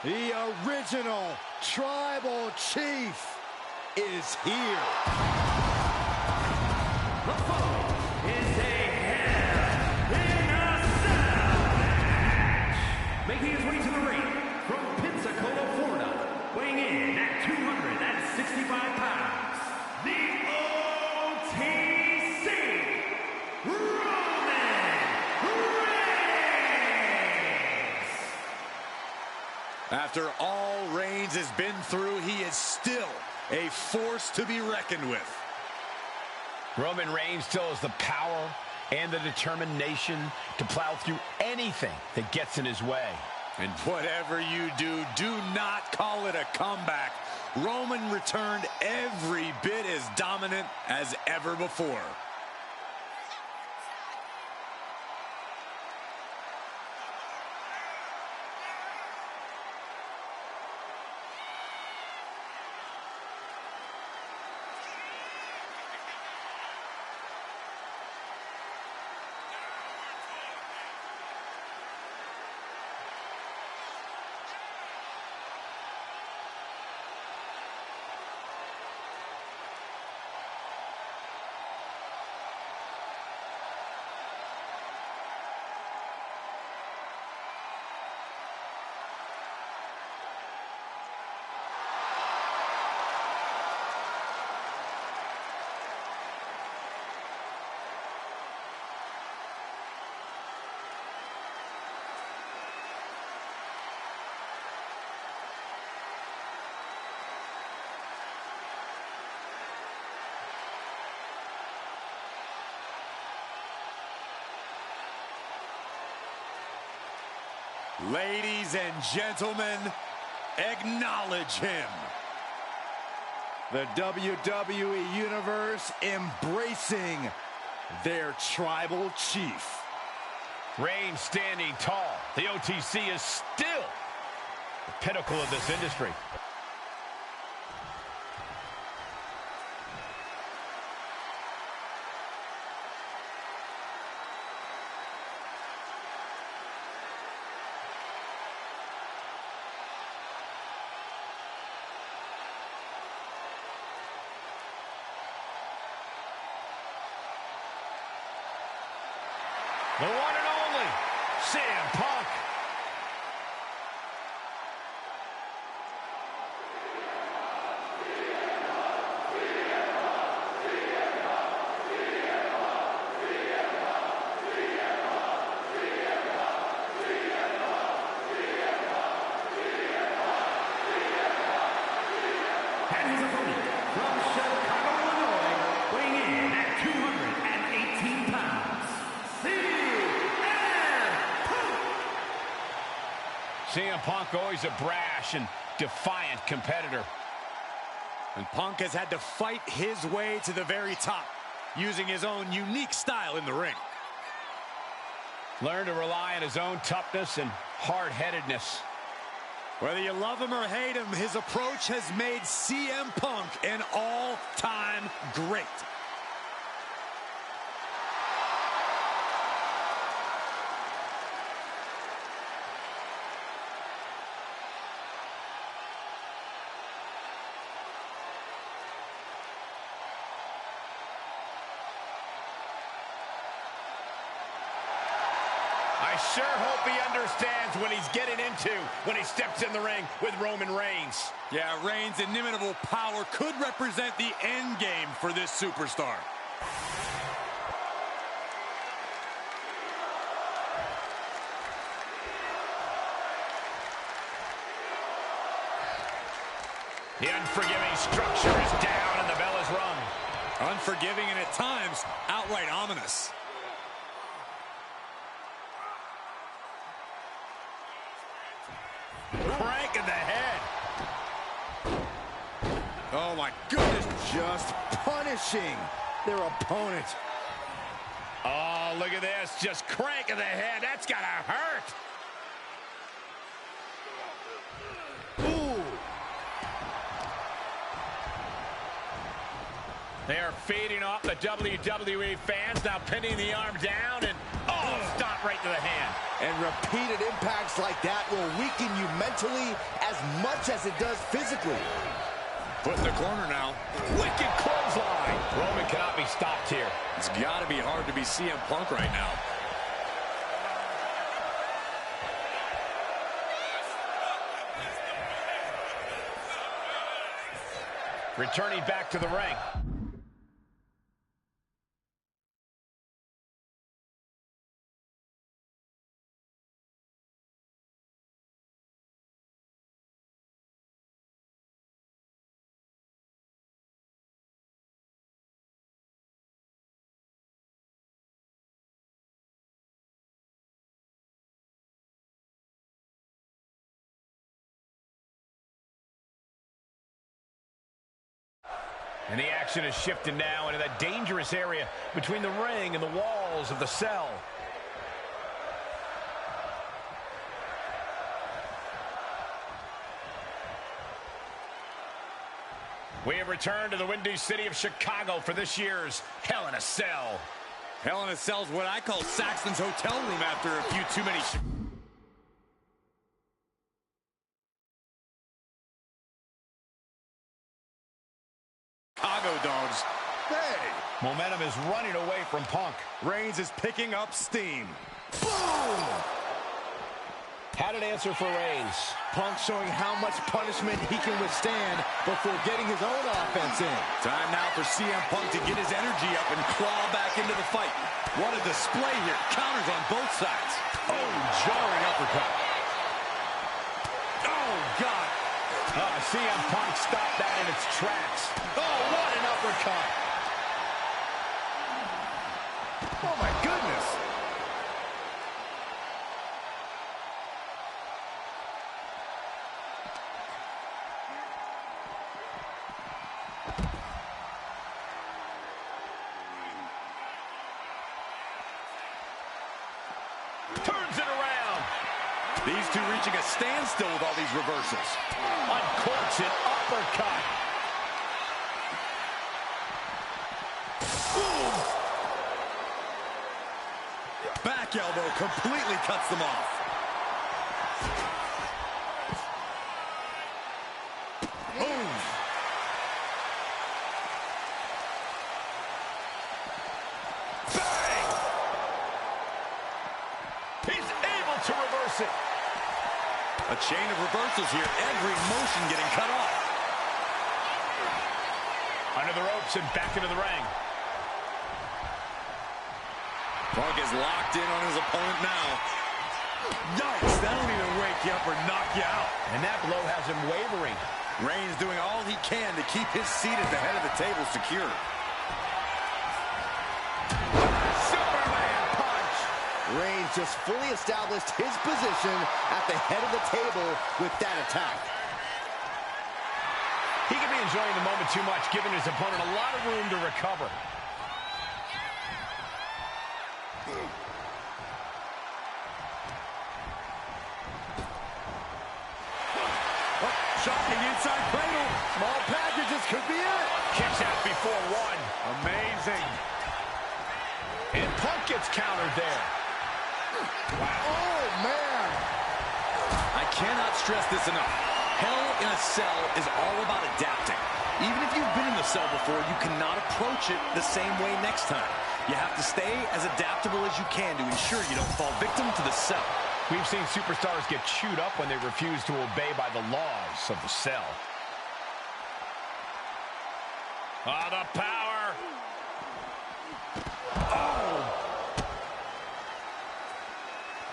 The original Tribal Chief is here. The following is a Hell in a Cell match. Making his way to the ring from Pensacola, Florida, weighing in at 265 pounds, the OTC, Roman Reigns. After all Reigns has been through, he is still a force to be reckoned with. Roman Reigns still has the power and the determination to plow through anything that gets in his way. And whatever you do, do not call it a comeback. Roman returned every bit as dominant as ever before. Ladies and gentlemen, acknowledge him. The WWE Universe embracing their Tribal Chief. Reigns standing tall. The OTC is still the pinnacle of this industry. The one and only CM Punk. And his opponent from Chicago, Illinois, weighing in at 218 pounds, CM Punk always a brash and defiant competitor. And Punk has had to fight his way to the very top, using his own unique style in the ring. Learn to rely on his own toughness and hard-headedness. Whether you love him or hate him, his approach has made CM Punk an all-time great. I sure hope he understands what he's getting into when he steps in the ring with Roman Reigns. Yeah, Reigns' inimitable power could represent the end game for this superstar. The unforgiving structure is down and the bell is rung. Unforgiving and at times outright ominous. Crank in the head. Oh my goodness, just punishing their opponent. Oh, look at this. Just crank in the head. That's gotta hurt. Ooh. They are feeding off the WWE fans, now pinning the arm down and, oh, stop shot right to the hand. And repeated impacts like that will weaken you mentally as much as it does physically. Put in the corner now. Wicked clothesline. Roman cannot be stopped here. It's got to be hard to be CM Punk right now. Returning back to the ring. And the action is shifted now into that dangerous area between the ring and the walls of the cell. We have returned to the Windy City of Chicago for this year's Hell in a Cell. Hell in a Cell is what I call Saxton's hotel room after a few too many... Chicago dogs. Hey! Momentum is running away from Punk. Reigns is picking up steam. Boom! Had an answer for Reigns. Punk showing how much punishment he can withstand before getting his own offense in. Time now for CM Punk to get his energy up and claw back into the fight. What a display here. Counters on both sides. Oh, jarring uppercut. Oh, God. CM Punk stopped that in its tracks. Oh, what an uppercut. Oh, my goodness. Turns it around. These two reaching a standstill with all these reversals. Uncorks it, uppercut. Boom! Back elbow completely cuts them off. Boom! Bang! He's able to reverse it. A chain of reversals here, every motion getting cut off. Under the ropes and back into the ring. Punk is locked in on his opponent now. Yikes, that don't even wake you up or knock you out. And that blow has him wavering. Reigns doing all he can to keep his seat at the head of the table secure. Superman punch. Reigns just fully established his position at the head of the table with that attack. He could be enjoying the moment too much, giving his opponent a lot of room to recover. Oh, shocking inside cradle. Small packages could be it. Kicks out before one. Amazing. And Punk gets countered there. Oh, man. I cannot stress this enough. Hell in a Cell is all about adapting. Even if you've been in the cell before, you cannot approach it the same way next time. You have to stay as adaptable as you can to ensure you don't fall victim to the cell. We've seen superstars get chewed up when they refuse to obey by the laws of the cell. Oh, the power. Oh!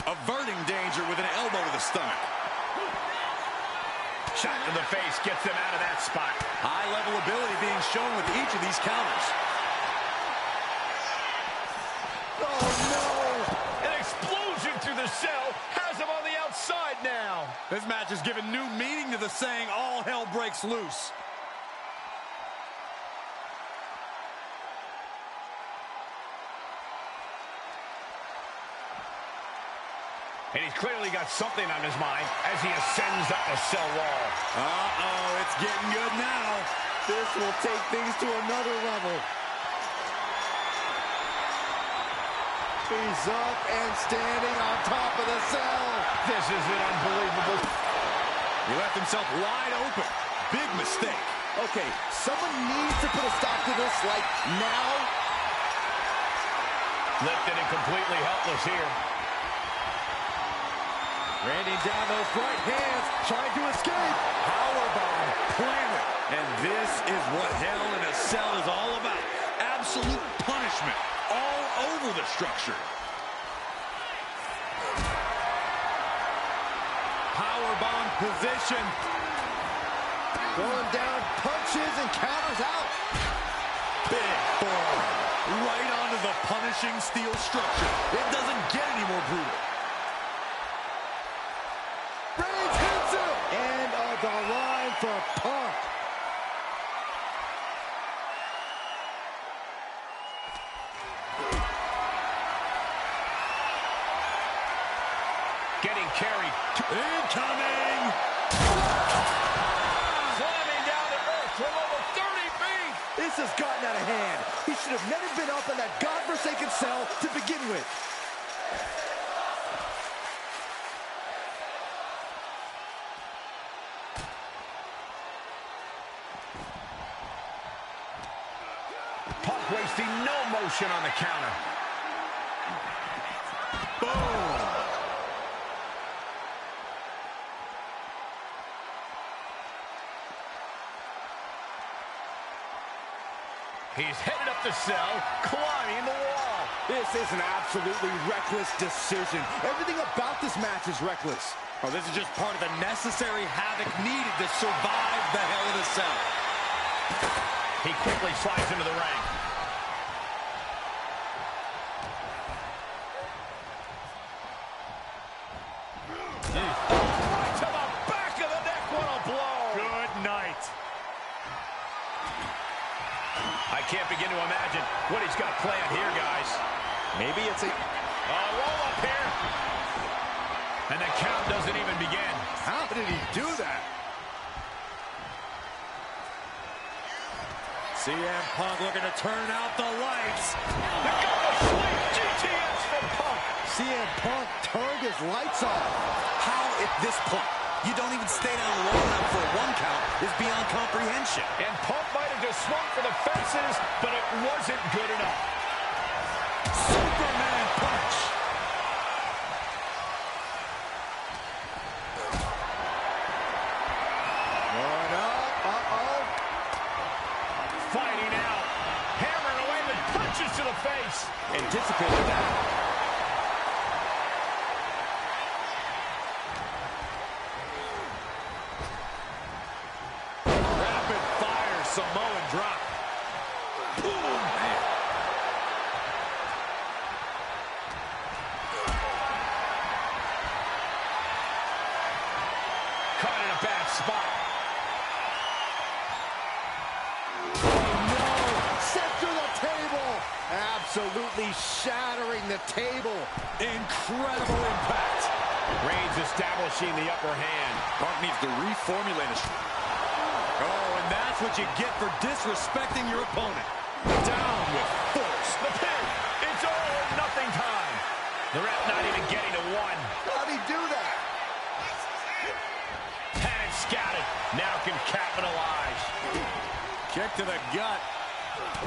Averting danger with an elbow to the stomach. Shot to the face gets them out of that spot. High-level ability being shown with each of these counters. Oh, no. An explosion through the cell has him on the outside now. This match has given new meaning to the saying, all hell breaks loose. And he's clearly got something on his mind as he ascends up the cell wall. Uh-oh, it's getting good now. This will take things to another level. He's up and standing on top of the cell. This is an unbelievable. He left himself wide open. Big mistake. Okay, someone needs to put a stop to this, like, now. Lifted and completely helpless here. Raining down those right hands, trying to escape. Powerbomb planted. And this is what Hell in a Cell is all about. Absolute punishment all over the structure. Powerbomb position. Going down, punches and counters out. Big form. Right onto the punishing steel structure. It doesn't get any more brutal. Reigns hits him. And on the line for Punk. Getting carried. Incoming. Slamming down to earth from over 30 feet. This has gotten out of hand. He should have never been up in that godforsaken cell to begin with. Punk wasting no motion on the counter. Boom. He's headed up the cell, climbing the wall. This is an absolutely reckless decision. Everything about this match is reckless. Oh, this is just part of the necessary havoc needed to survive the Hell in a Cell. He quickly slides into the ring. Right to the back of the neck, what a blow. Good night. I can't begin to imagine what he's got planned here, guys. Maybe it's a... Roll up here. And the count doesn't even begin. How did he do that? CM Punk looking to turn out the lights. The go to sleep GTS from Punk. CM Punk turned his lights off. How at this point you don't even stay down long enough for a 1 count is beyond comprehension. And Punk might have just swung for the fences, but it wasn't good enough. Superman punch. Going up. Uh-oh. Fighting out. Hammering away with punches to the face. Anticipated that. Rapid fire Samoan drop. Boom, man. Caught in a bad spot. Set to the table. Absolutely shattering the table. Incredible impact. Reigns establishing the upper hand. Punk needs to reformulate his... Oh, and that's what you get for disrespecting your opponent. Down with force. The pin. It's all or nothing time. The ref not even getting to one. How'd he do that? Had it scouted. Now can capitalize. Kick to the gut.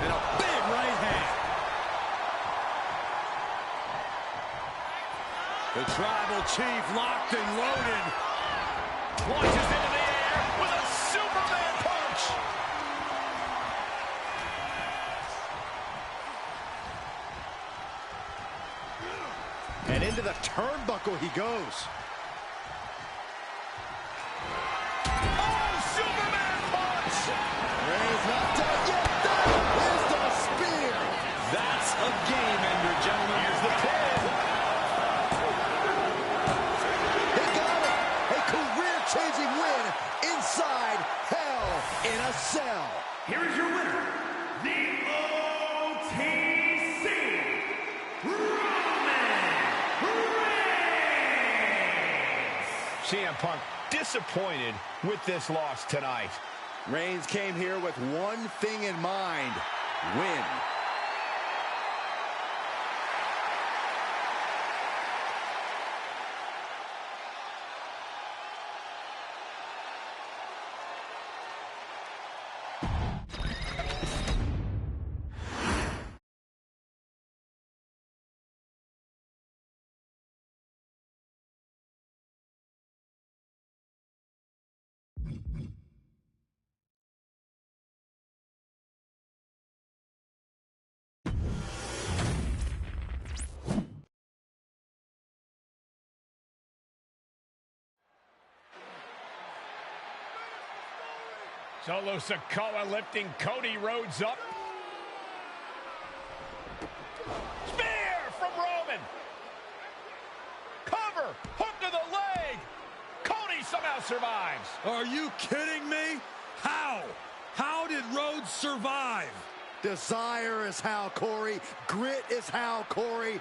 And a big right hand. The Tribal Chief locked and loaded. Launches into the air with a Superman punch. And into the turnbuckle he goes. Oh, Superman punch. Reigns not dead yet. There is the spear. That's a game ender, gentlemen. Here's the pin. He got it. A career-changing win inside Hell in a Cell. Here is your winner, the OTC, Roman Reigns. CM Punk disappointed with this loss tonight. Reigns came here with one thing in mind: win. Solo Sikoa lifting Cody Rhodes up. Spear from Roman. Cover, hook to the leg. Cody somehow survives. Are you kidding me? How? How did Rhodes survive? Desire is how, Corey. Grit is how, Corey.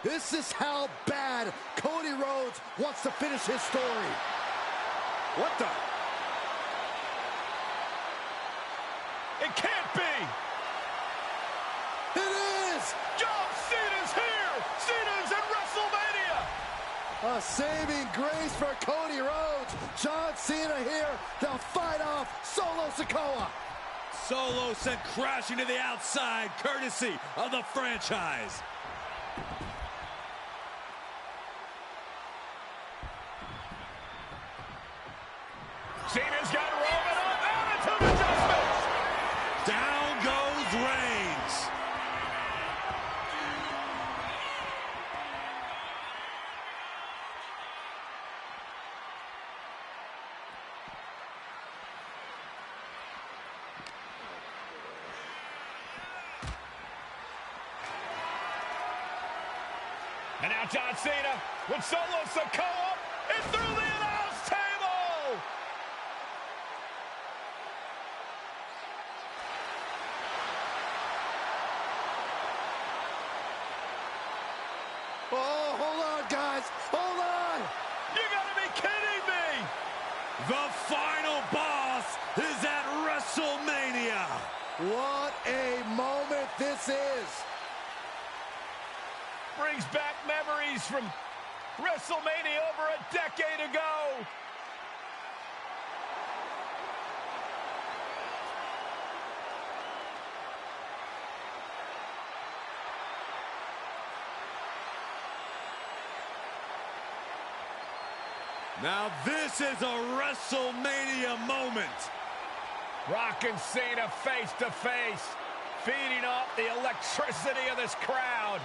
This is how bad Cody Rhodes wants to finish his story. What the? It can't be. It is! John Cena's here. Cena's in WrestleMania. A saving grace for Cody Rhodes. John Cena here to fight off Solo Sikoa. Solo sent crashing to the outside, courtesy of the franchise. Cena's got Roman up. Attitude adjustments. Down goes Reigns. And now John Cena with Solo Sikoa and through the announce table. Oh, hold on, guys. Hold on. You gotta be kidding me. The final boss is at WrestleMania. What a moment this is. Brings back memories from WrestleMania over a decade ago. Now this is a WrestleMania moment. Rock and Cena face to face, feeding off the electricity of this crowd.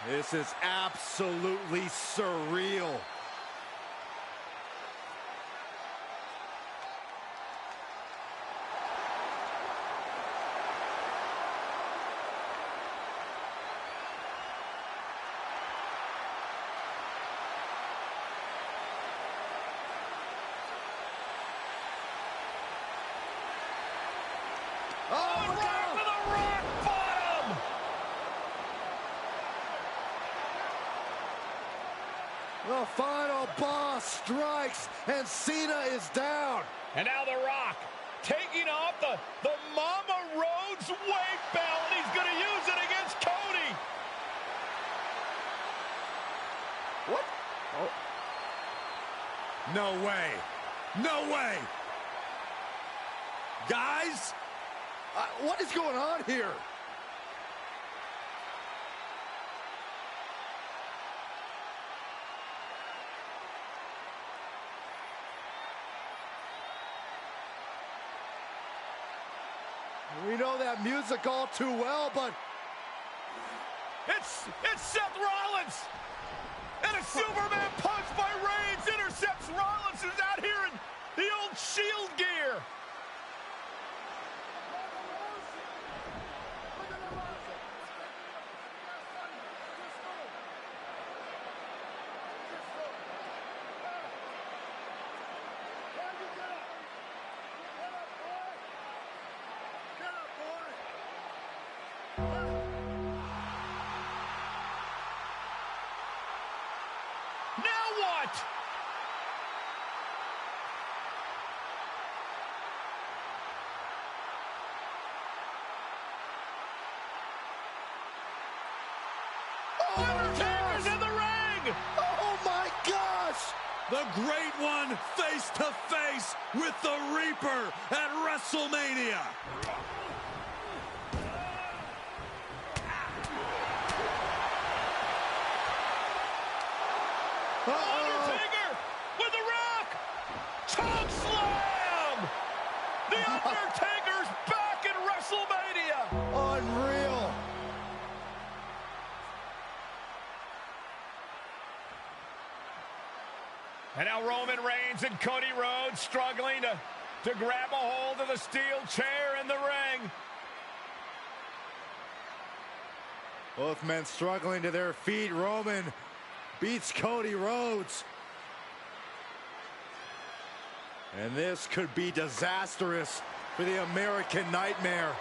This is absolutely surreal. Oh, right to the rock bottom! The final boss strikes, and Cena is down. And now The Rock taking off the Mama Rhodes weight belt, and he's going to use it against Cody. What? Oh. No way. No way. Guys? What is going on here? We know that music all too well, but It's Seth Rollins. And a Superman punch by Reigns intercepts Rollins, who's out here in the old Shield gear. Now what? Undertaker's in the ring! oh my gosh! The Great One face to face with the Reaper at WrestleMania. Undertaker with the Rock! Choke slam! The Undertaker's back in WrestleMania! Unreal! And now Roman Reigns and Cody Rhodes struggling to to grab a hold of the steel chair in the ring. Both men struggling to their feet. Roman beats Cody Rhodes. And this could be disastrous for the American Nightmare.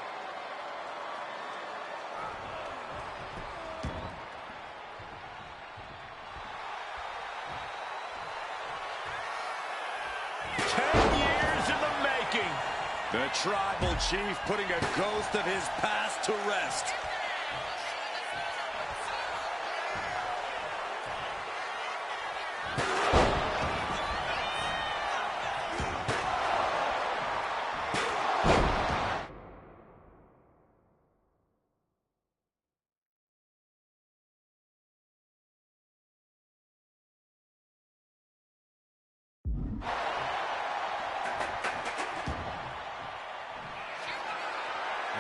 The Tribal Chief putting a ghost of his past to rest.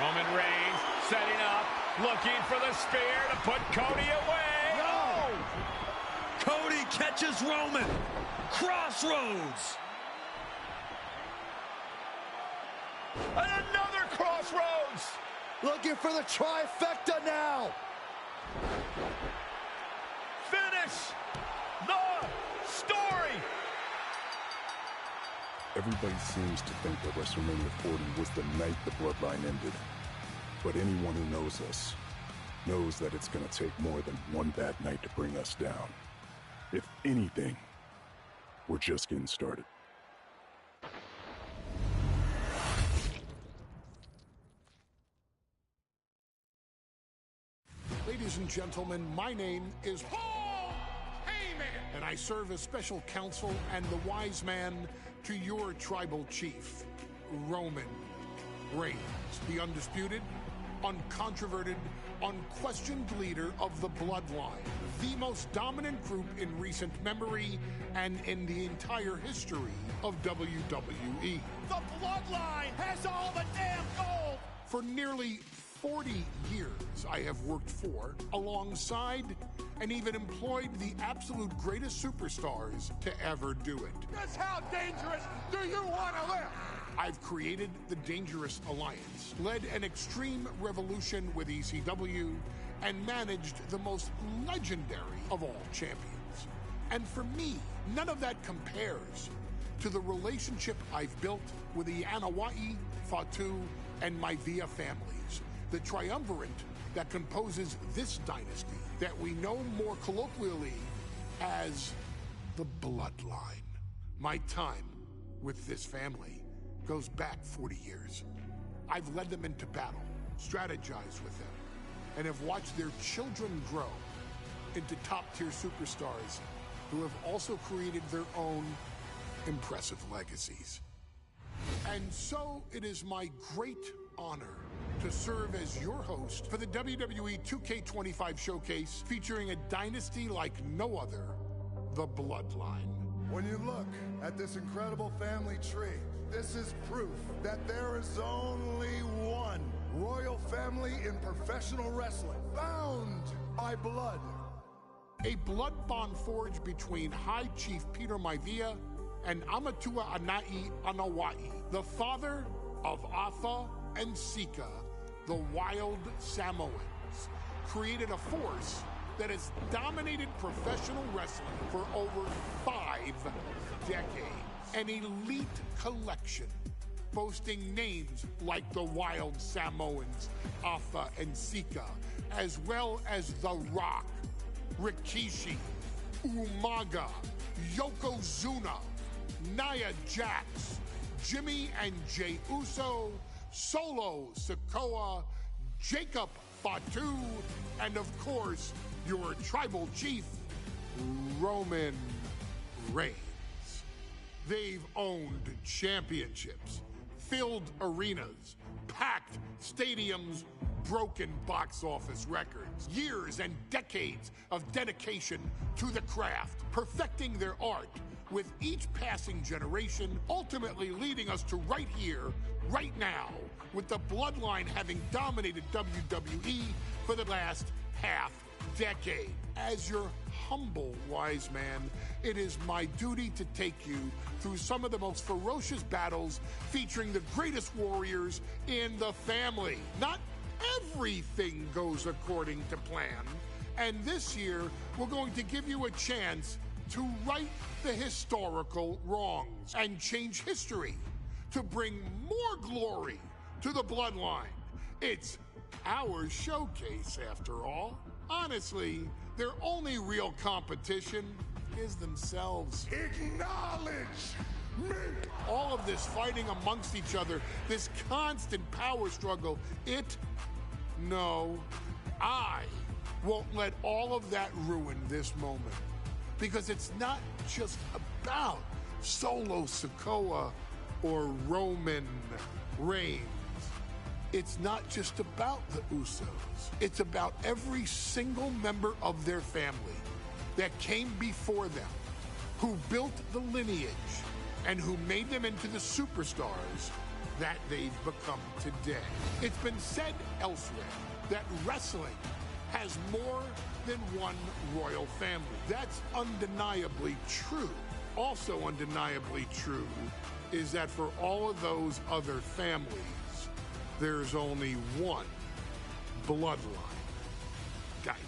Roman Reigns setting up, looking for the spear to put Cody away. No! Cody catches Roman. Crossroads. And another crossroads. Looking for the trifecta now. Finish the story. Everybody seems to think that WrestleMania 40 was the night the bloodline ended. But anyone who knows us knows that it's going to take more than one bad night to bring us down. If anything, we're just getting started. Ladies and gentlemen, my name is Paul Heyman, and I serve as special counsel and the wise man to your tribal chief, Roman Reigns, the undisputed, uncontroverted, unquestioned leader of the Bloodline, the most dominant group in recent memory and in the entire history of WWE. The Bloodline has all the damn gold. For nearly 40 years, I have worked for, alongside, and even employed the absolute greatest superstars to ever do it. Just how dangerous do you want to live? I've created the Dangerous Alliance, led an extreme revolution with ECW, and managed the most legendary of all champions. And for me, none of that compares to the relationship I've built with the Anoa'i, Fatu, and Maivia families, the triumvirate that composes this dynasty that we know more colloquially as the Bloodline. My time with this family goes back 40 years. I've led them into battle, strategized with them, and have watched their children grow into top-tier superstars who have also created their own impressive legacies. And so it is my great honor to serve as your host for the WWE 2K25 showcase featuring a dynasty like no other, the Bloodline. When you look at this incredible family tree, this is proof that there is only one royal family in professional wrestling, bound by blood. A blood bond forged between High Chief Peter Maivia and Amatua Anai Anoa'i, the father of Afa and Sika, the wild Samoans, created a force that has dominated professional wrestling for over 5 decades. An elite collection boasting names like the Wild Samoans, Afa and Sika, as well as The Rock, Rikishi, Umaga, Yokozuna, Nia Jax, Jimmy and Jey Uso, Solo Sikoa, Jacob Fatu, and of course, your tribal chief, Roman Reigns. They've owned championships, filled arenas, packed stadiums, broken box office records, years and decades of dedication to the craft, perfecting their art with each passing generation, ultimately leading us to right here, right now, with the Bloodline having dominated WWE for the last half decade. As your humble wise man, it is my duty to take you through some of the most ferocious battles featuring the greatest warriors in the family. Not everything goes according to plan, and this year we're going to give you a chance to right the historical wrongs and change history to bring more glory to the bloodline. It's our showcase, after all. Honestly, their only real competition is themselves. Acknowledge me! All of this fighting amongst each other, this constant power struggle, I won't let all of that ruin this moment. Because it's not just about Solo Sikoa or Roman Reigns. It's not just about the Usos. It's about every single member of their family that came before them, who built the lineage, and who made them into the superstars that they've become today. It's been said elsewhere that wrestling has more than one royal family. That's undeniably true. Also undeniably true is that for all of those other families, there's only one bloodline dynasty.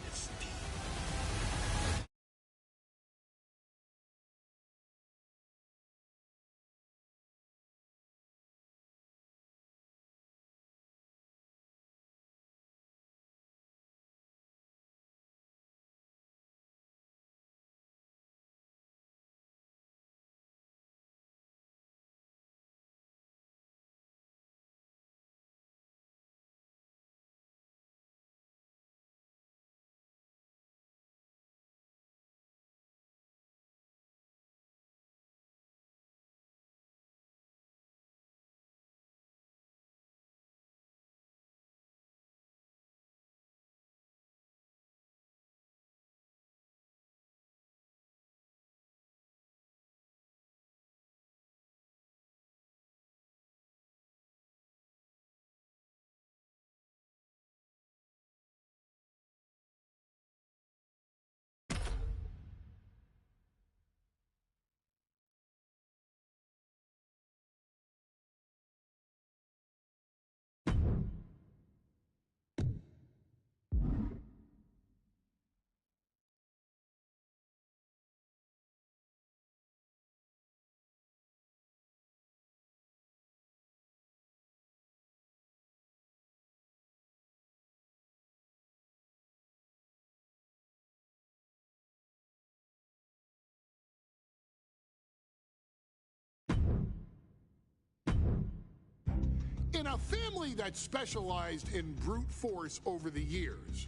In a family that specialized in brute force over the years,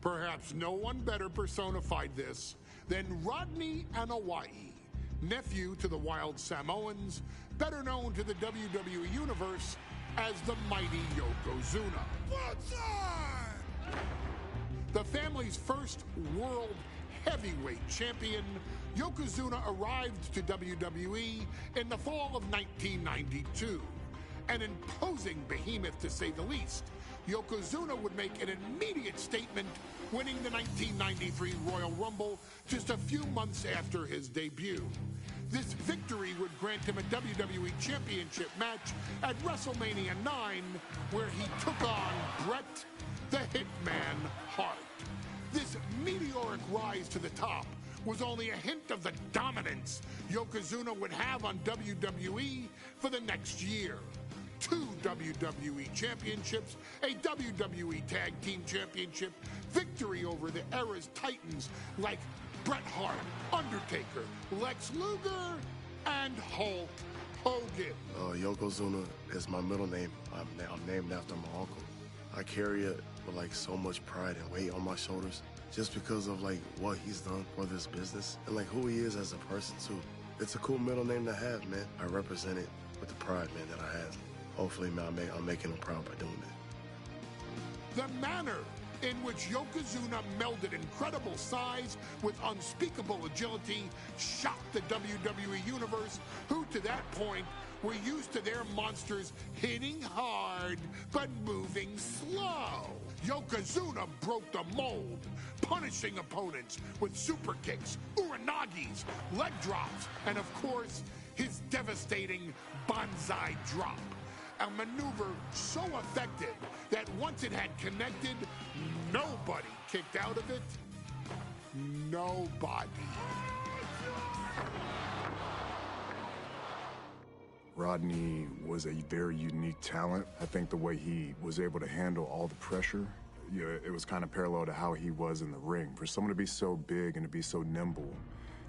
perhaps no one better personified this than Rodney Anoa'i, nephew to the Wild Samoans, better known to the WWE Universe as the mighty Yokozuna. The family's first world heavyweight champion, Yokozuna arrived to WWE in the fall of 1992. An imposing behemoth, to say the least, Yokozuna would make an immediate statement, winning the 1993 Royal Rumble just a few months after his debut. This victory would grant him a WWE Championship match at WrestleMania 9, where he took on Bret the Hitman Hart. This meteoric rise to the top was only a hint of the dominance Yokozuna would have on WWE for the next year. 2 WWE championships, a WWE Tag Team Championship, victory over the era's titans like Bret Hart, Undertaker, Lex Luger, and Hulk Hogan. Yokozuna is my middle name. I'm named after my uncle. I carry it with so much pride and weight on my shoulders just because of what he's done for this business and who he is as a person too. It's a cool middle name to have, man. I represent it with the pride, man, that I have. Hopefully, man, I'm making him proud by doing that. The manner in which Yokozuna melded incredible size with unspeakable agility, shocked the WWE Universe, who to that point were used to their monsters hitting hard but moving slow. Yokozuna broke the mold, punishing opponents with super kicks, uranagis, leg drops, and of course, his devastating Banzai drop. A maneuver so effective that once it had connected, nobody kicked out of it. Nobody. Rodney was a very unique talent. I think the way he was able to handle all the pressure, it was kind of parallel to how he was in the ring. For someone to be so big and to be so nimble,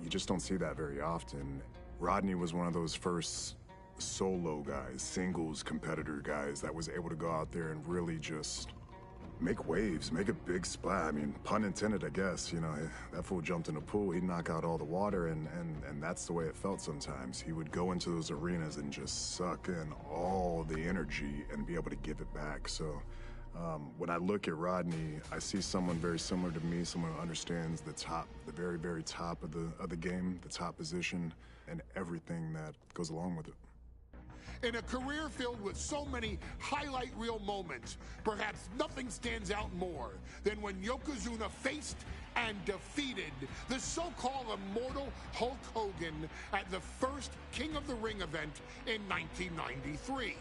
you just don't see that very often. Rodney was one of those first solo guys, singles competitor guys that was able to go out there and really just make waves, make a big splash. I mean, pun intended, I guess. You know, that fool jumped in the pool, he'd knock out all the water, and that's the way it felt sometimes. He would go into those arenas and just suck in all the energy and be able to give it back. So when I look at Rodney, I see someone very similar to me, someone who understands the top, the very, very top of the game, the top position, and everything that goes along with it. In a career filled with so many highlight reel moments, perhaps nothing stands out more than when Yokozuna faced and defeated the so-called immortal Hulk Hogan at the first King of the Ring event in 1993.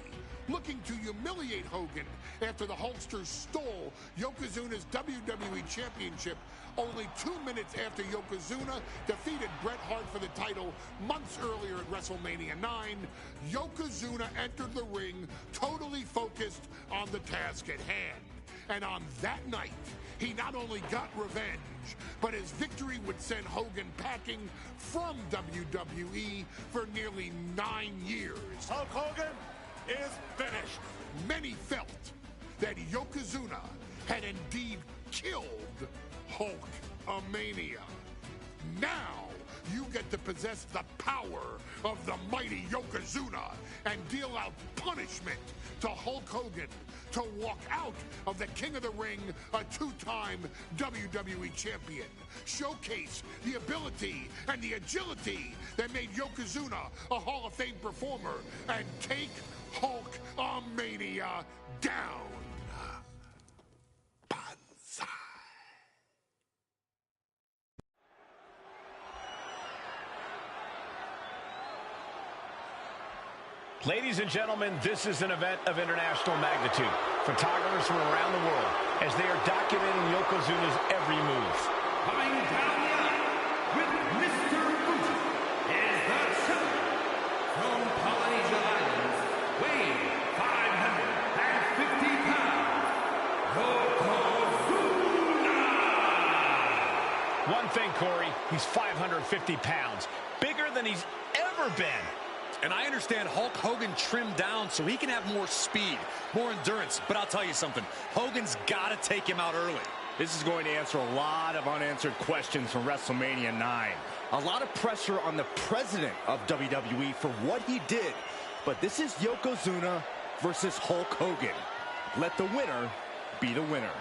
Looking to humiliate Hogan after the Hulkster stole Yokozuna's WWE Championship only 2 minutes after Yokozuna defeated Bret Hart for the title months earlier at WrestleMania 9, Yokozuna entered the ring totally focused on the task at hand. And on that night, he not only got revenge, but his victory would send Hogan packing from WWE for nearly 9 years. Hulk Hogan is finished. Many felt that Yokozuna had indeed killed Hulkamania. Now, you get to possess the power of the mighty Yokozuna and deal out punishment to Hulk Hogan to walk out of the King of the Ring, a 2-time WWE champion. Showcase the ability and the agility that made Yokozuna a Hall of Fame performer and take Hulkamania down. Banzai. Ladies and gentlemen, this is an event of international magnitude. Photographers from around the world as they are documenting Yokozuna's every move. Coming down the aisle with Mr. Fuji is the champion from Polynesia Islands, weighing 550 pounds, Yokozuna! One thing, Corey, he's 550 pounds, bigger than he's ever been. And I understand Hulk Hogan trimmed down so he can have more speed, more endurance. But I'll tell you something, Hogan's got to take him out early. This is going to answer a lot of unanswered questions from WrestleMania 9. A lot of pressure on the president of WWE for what he did. But this is Yokozuna versus Hulk Hogan. Let the winner be the winner.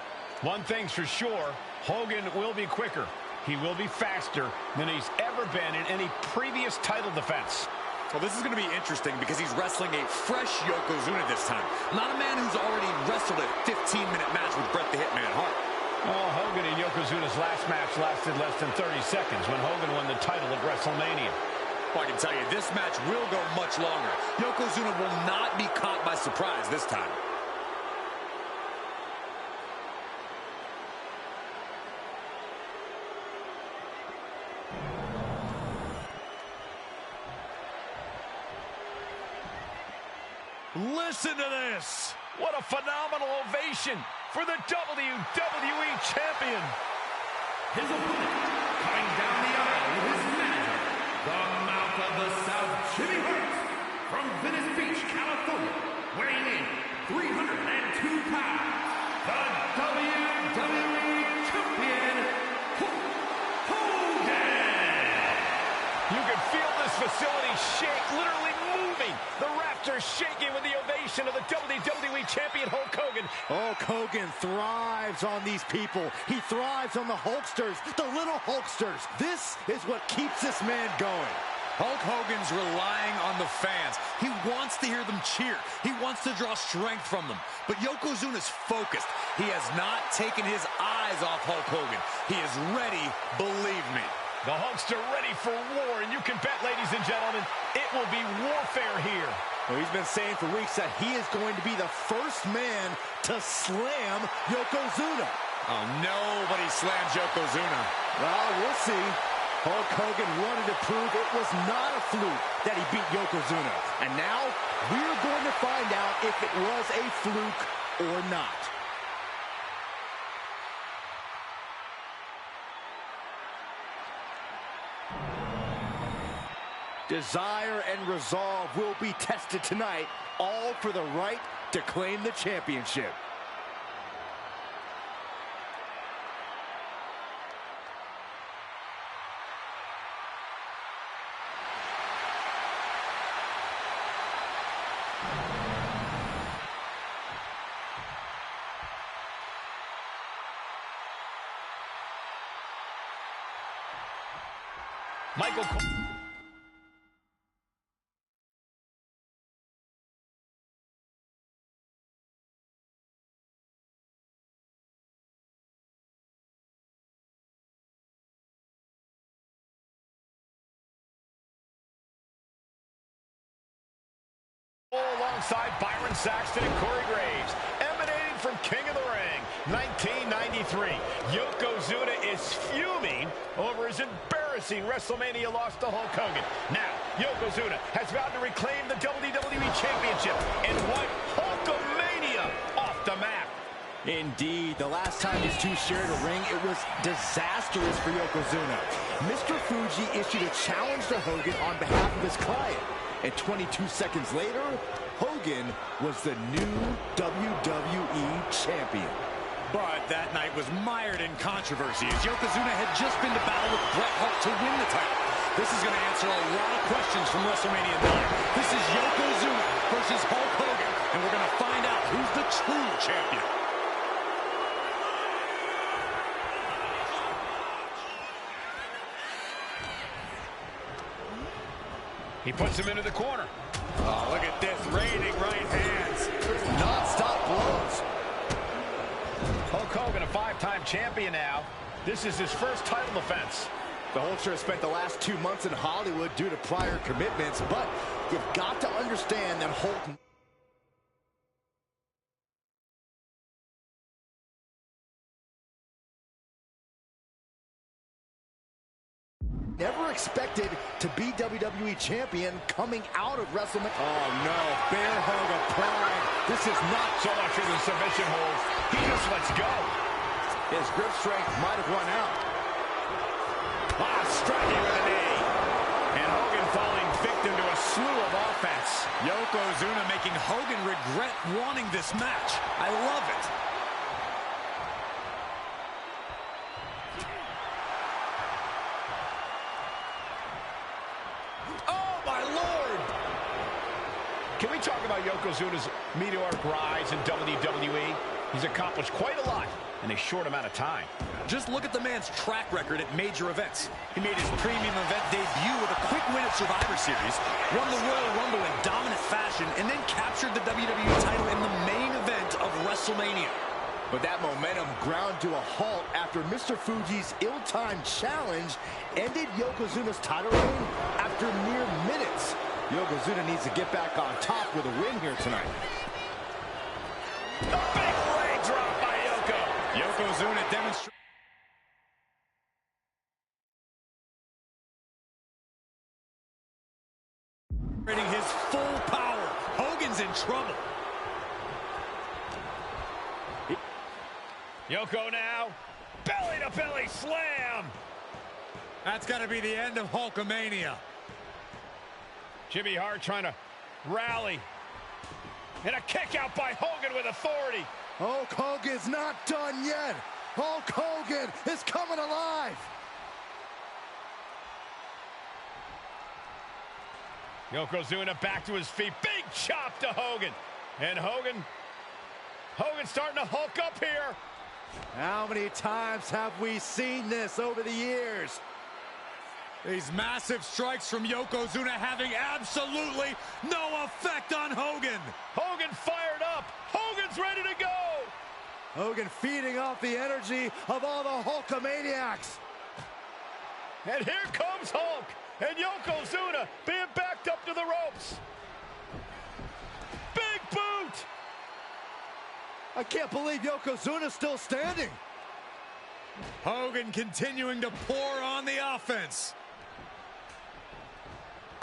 One thing's for sure, Hogan will be quicker. He will be faster than he's ever been in any previous title defense. Well, this is going to be interesting because he's wrestling a fresh Yokozuna this time. Not a man who's already wrestled a 15-minute match with Bret the Hitman Hart. Well, Hogan and Yokozuna's last match lasted less than 30 seconds when Hogan won the title at WrestleMania. Well, I can tell you, this match will go much longer. Yokozuna will not be caught by surprise this time. Listen to this. What a phenomenal ovation for the WWE Champion. His opponent, coming down the aisle with his manager, the mouth of the South, Jimmy Hart, from Venice Beach, California, weighing in 302 pounds, the WWE Champion, Hulk Hogan. You can feel this facility shake, literally moving. The ref Hulkster shaking with the ovation of the WWE Champion Hulk Hogan. Hulk Hogan thrives on these people. He thrives on the Hulksters, the little Hulksters. This is what keeps this man going. Hulk Hogan's relying on the fans. He wants to hear them cheer. He wants to draw strength from them. But Yokozuna's focused. He has not taken his eyes off Hulk Hogan. He is ready, believe me. The Hulkster ready for war, and you can bet, ladies and gentlemen, it will be warfare here. Well, he's been saying for weeks that he is going to be the first man to slam Yokozuna. Oh, nobody slams Yokozuna. Well, we'll see. Hulk Hogan wanted to prove it was not a fluke that he beat Yokozuna. And now, we're going to find out if it was a fluke or not. Desire and resolve will be tested tonight, all for the right to claim the championship. Michael Cole. Alongside Byron Saxton and Corey Graves, emanating from King of the Ring, 1993. Yokozuna is fuming over his embarrassing WrestleMania loss to Hulk Hogan. Now, Yokozuna has vowed to reclaim the WWE Championship and wipe Hulkamania off the map. Indeed, the last time these two shared a ring, it was disastrous for Yokozuna. Mr. Fuji issued a challenge to Hogan on behalf of his client. And 22 seconds later, Hogan was the new WWE Champion. But that night was mired in controversy as Yokozuna had just been to battle with Bret Hart to win the title. This is going to answer a lot of questions from WrestleMania 9. This is Yokozuna versus Hulk Hogan, and we're going to find out who's the true champion. He puts him into the corner. Oh, look at this, raining right hands. Non-stop blows. Hulk Hogan, a five-time champion now. This is his first title defense. The Hulkster has spent the last 2 months in Hollywood due to prior commitments, but you've got to understand that Hulk never expected to be WWE Champion coming out of WrestleMania. Oh, no. Bear hug of pride. This is not so much as a submission hold. He just lets go. His grip strength might have run out. Striking with a knee. And Hogan falling victim to a slew of offense. Yokozuna making Hogan regret wanting this match. I love it. Can we talk about Yokozuna's meteoric rise in WWE? He's accomplished quite a lot in a short amount of time. Just look at the man's track record at major events. He made his premium event debut with a quick win at Survivor Series, won the Royal Rumble in dominant fashion, and then captured the WWE title in the main event of WrestleMania. But that momentum ground to a halt after Mr. Fuji's ill-timed challenge ended Yokozuna's title reign after mere minutes. Yokozuna needs to get back on top with a win here tonight. The big leg drop by Yoko. Yokozuna demonstrates his full power. Hogan's in trouble. Yoko now, belly-to-belly slam. That's got to be the end of Hulkamania. Jimmy Hart trying to rally. And a kick out by Hogan with authority. Hulk Hogan's not done yet. Hulk Hogan is coming alive. Yokozuna back to his feet. Big Big chop to Hogan. And Hogan's starting to hulk up here. How many times have we seen this over the years? These massive strikes from Yokozuna having absolutely no effect on Hogan. Hogan fired up. Hogan's ready to go. Hogan feeding off the energy of all the Hulkamaniacs. And here comes Hulk. And Yokozuna being backed up to the ropes. Big boot. I can't believe Yokozuna's still standing. Hogan continuing to pour on the offense.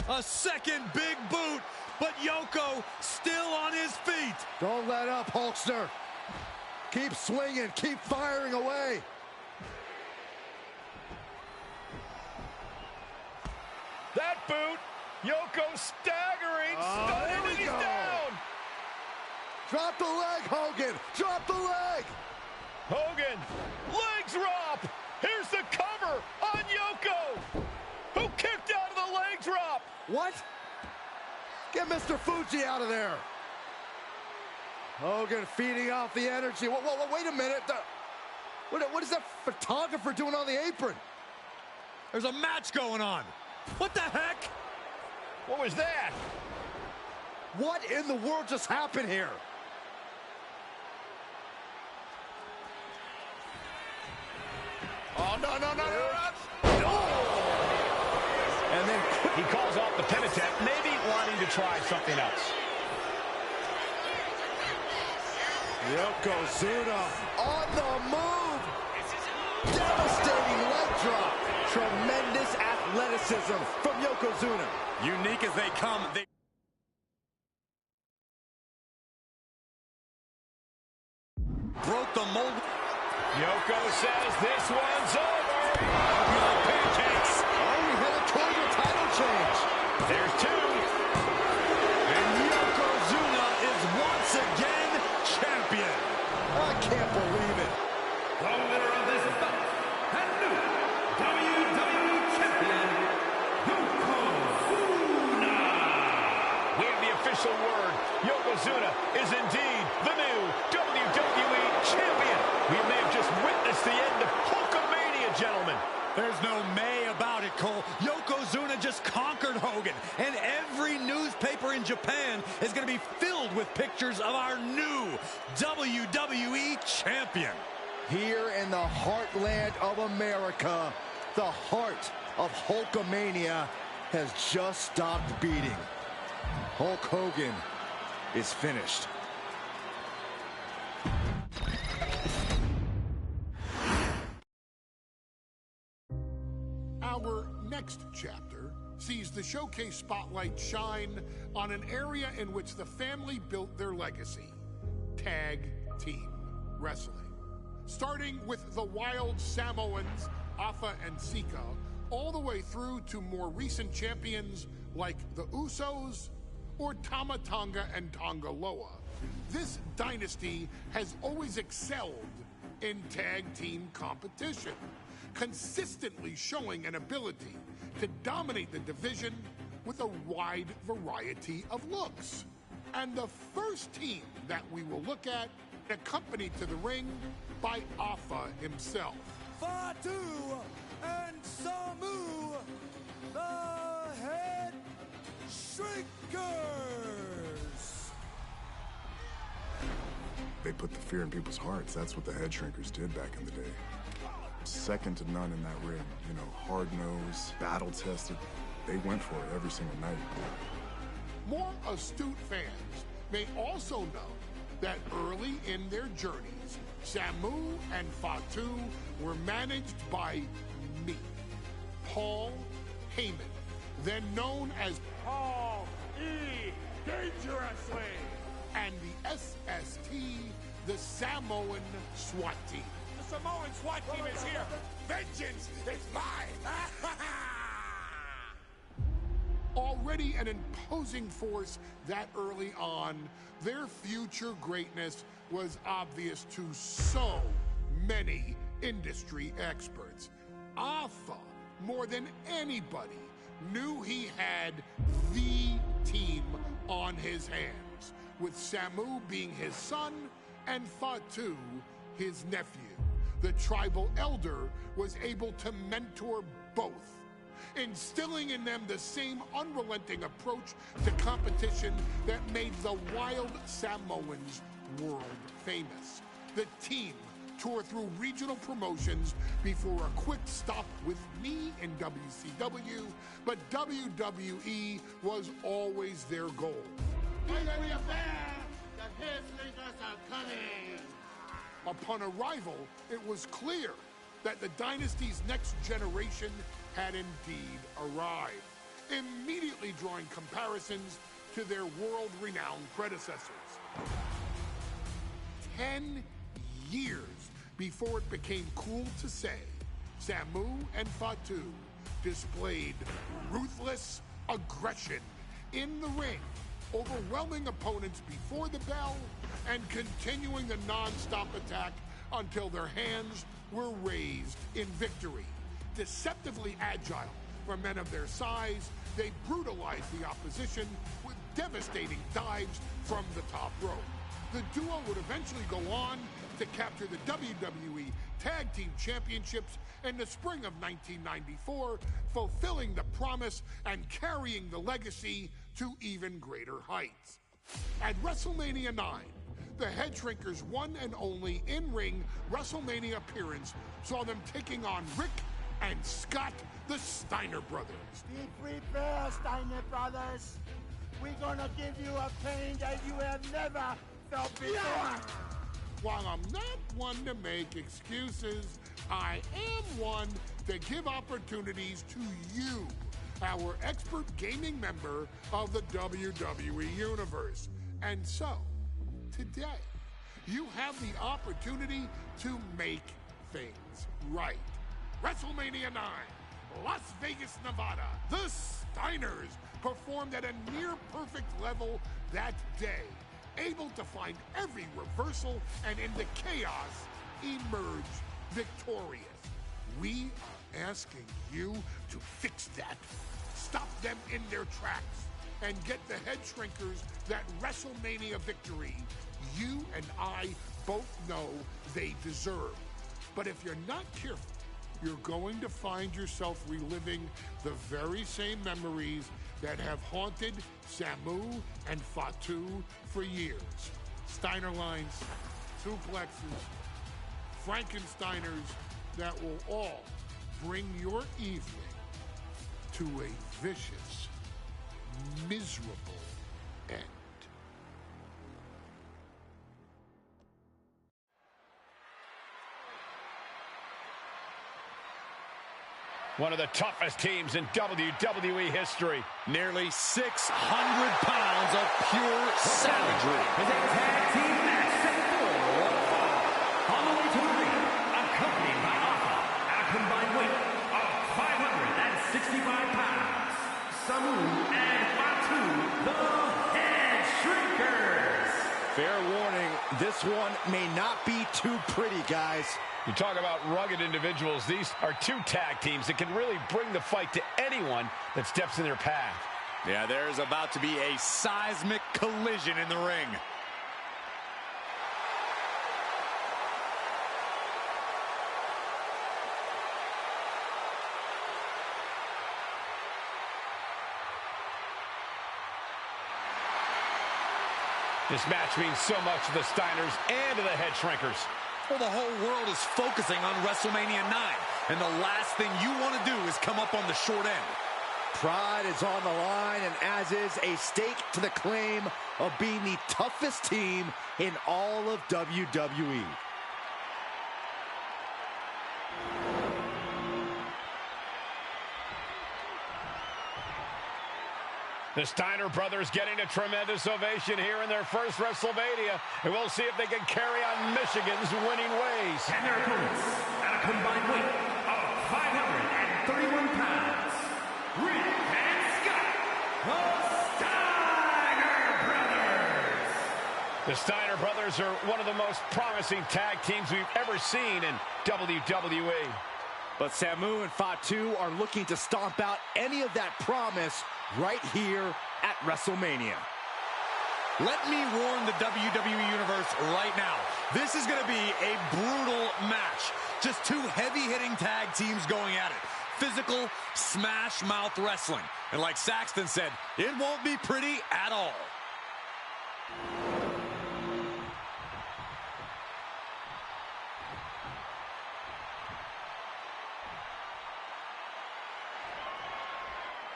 A second big boot, but Yoko still on his feet. Don't let up, Hulkster. Keep swinging, keep firing away. That boot, Yoko staggering, stunning, and he's down. Drop the leg, Hogan. Drop the leg. Hogan, leg drop. Here's the cover on Yoko, who kicked out of the leg drop. What? Get Mr. Fuji out of there. Hogan feeding off the energy. Whoa, wait a minute. What is that photographer doing on the apron? There's a match going on. What the heck? What was that? What in the world just happened here? Oh, no. And then He calls off the pin attempt, maybe wanting to try something else. Yokozuna on the move. Devastating leg drop. Tremendous athleticism from Yokozuna. Unique as they come. Broke the mold. Yoko says this one's over. Pancakes. Oh, we headed toward a title change. There's two. And Yokozuna is once again champion. I can't believe it. The winner of this bout and new WWE Champion, Yokozuna. We have the official word. Yokozuna is indeed the new WWE Champion. We may have just witnessed the end of Hulkamania, gentlemen. There's no may about it, Cole. Yokozuna just conquered Hogan, and every newspaper in Japan is going to be filled with pictures of our new WWE champion. Here in the heartland of America, the heart of Hulkamania has just stopped beating. Hulk Hogan is finished. Our next chapter sees the showcase spotlight shine on an area in which the family built their legacy: tag team wrestling. Starting with the Wild Samoans, Afa and Sika, all the way through to more recent champions like the Usos or Tama Tonga and Tonga Loa. This dynasty has always excelled in tag team competition, consistently showing an ability to dominate the division with a wide variety of looks. And the first team that we will look at, accompanied to the ring by Afa himself. Fatu and Samu, the Head Shrinkers. They put the fear in people's hearts. That's what the Head Shrinkers did back in the day. Second to none in that ring. You know, hard-nosed, battle-tested. They went for it every single night. More astute fans may also know that early in their journeys, Samu and Fatu were managed by me, Paul Heyman, then known as Paul E. Dangerously, and the SST, the Samoan SWAT team. The Samoan SWAT team is here. Vengeance is mine. Already an imposing force that early on, their future greatness was obvious to so many industry experts. Afa, more than anybody, knew he had the team on his hands, with Samu being his son and Wwe2k his nephew. The tribal elder was able to mentor both, instilling in them the same unrelenting approach to competition that made the wild Samoans world famous. The team toured through regional promotions before a quick stop with me in WCW, but WWE was always their goal. Upon arrival, it was clear that the dynasty's next generation had indeed arrived, immediately drawing comparisons to their world-renowned predecessors. 10 years before it became cool to say, Samu and Wwe2k displayed ruthless aggression in the ring, overwhelming opponents before the bell and continuing the non-stop attack until their hands were raised in victory. Deceptively agile for men of their size, they brutalized the opposition with devastating dives from the top rope. The duo would eventually go on to capture the WWE Tag Team Championships in the spring of 1994, fulfilling the promise and carrying the legacy to even greater heights. At WrestleMania 9, the Head Shrinkers' one and only in-ring WrestleMania appearance saw them taking on Rick and Scott, the Steiner brothers. Be prepared, Steiner brothers. We're gonna give you a pain that you have never felt before. While I'm not one to make excuses, I am one to give opportunities to you, our expert gaming member of the WWE Universe. And so, today, you have the opportunity to make things right. WrestleMania 9, Las Vegas, Nevada. The Steiners performed at a near-perfect level that day, able to find every reversal and in the chaos emerge victorious. We are asking you to fix that, stop them in their tracks, and get the Head Shrinkers that WrestleMania victory you and I both know they deserve. But if you're not careful, you're going to find yourself reliving the very same memories that have haunted Samu and Wwe2k for years. Steiner lines, suplexes, Frankensteiners that will all bring your evening to a vicious, miserable end. One of the toughest teams in WWE history. Nearly 600 pounds of pure savagery. As a tag team match set for one fall. On the way to the ring, accompanied by Alpha at a combined weight of 565 pounds. Samu and Wwe2k, the Head Shrinkers. Fair warning, this one may not be too pretty, guys. You talk about rugged individuals. These are two tag teams that can really bring the fight to anyone that steps in their path. Yeah, there's about to be a seismic collision in the ring. This match means so much to the Steiners and to the Head Shrinkers. Well, the whole world is focusing on WrestleMania 9, and the last thing you want to do is come up on the short end. Pride is on the line, and as is a stake to the claim of being the toughest team in all of WWE. The Steiner brothers getting a tremendous ovation here in their first WrestleMania, and we'll see if they can carry on Michigan's winning ways. And their opponents at a combined weight of 531 pounds, Rick and Scott, the Steiner brothers. The Steiner brothers are one of the most promising tag teams we've ever seen in WWE. But Samu and Wwe2k are looking to stomp out any of that promise right here at WrestleMania. Let me warn the WWE Universe right now. This is going to be a brutal match. Just two heavy-hitting tag teams going at it. Physical, smash-mouth wrestling. And like Saxton said, it won't be pretty at all.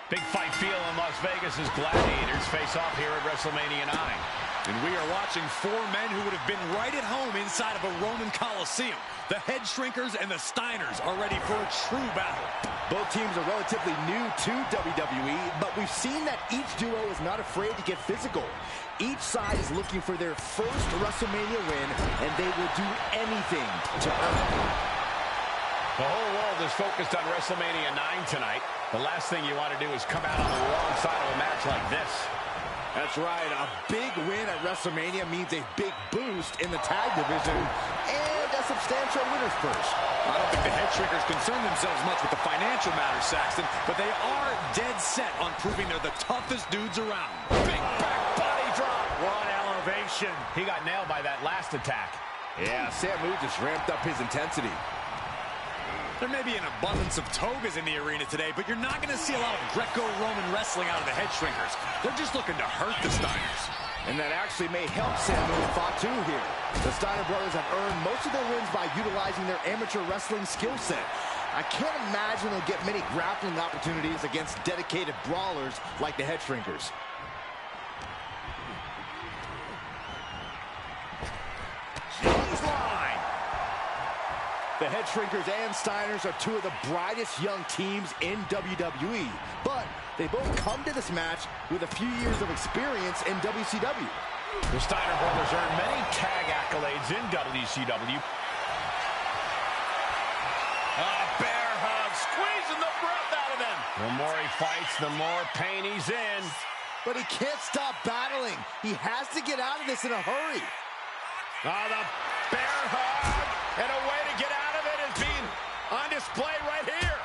Big fight feel in Las Vegas as Gladiators face off here at WrestleMania 9. And we are watching four men who would have been right at home inside of a Roman Coliseum. The Head Shrinkers and the Steiners are ready for a true battle. Both teams are relatively new to WWE, but we've seen that each duo is not afraid to get physical. Each side is looking for their first WrestleMania win, and they will do anything to earn it. The whole world is focused on WrestleMania 9 tonight. The last thing you want to do is come out on the wrong side of a match like this. That's right. A big win at WrestleMania means a big boost in the tag division and a substantial winner's purse. I don't think the Head Shrinkers concern themselves much with the financial matters, Saxton, but they are dead set on proving they're the toughest dudes around. Big back body drop. One elevation. He got nailed by that last attack. Yeah, Samu just ramped up his intensity. There may be an abundance of togas in the arena today, but you're not going to see a lot of Greco-Roman wrestling out of the Head Shrinkers. They're just looking to hurt the Steiners. And that actually may help Samu and Fatu here. The Steiner brothers have earned most of their wins by utilizing their amateur wrestling skill set. I can't imagine they'll get many grappling opportunities against dedicated brawlers like the Head Shrinkers. The Head Shrinkers and Steiners are two of the brightest young teams in WWE, but they both come to this match with a few years of experience in WCW. The Steiner brothers earned many tag accolades in WCW. Bear hug, squeezing the breath out of them. The more he fights, the more pain he's in. But he can't stop battling. He has to get out of this in a hurry. The bear hug, and a way to get out of it is being on display right here.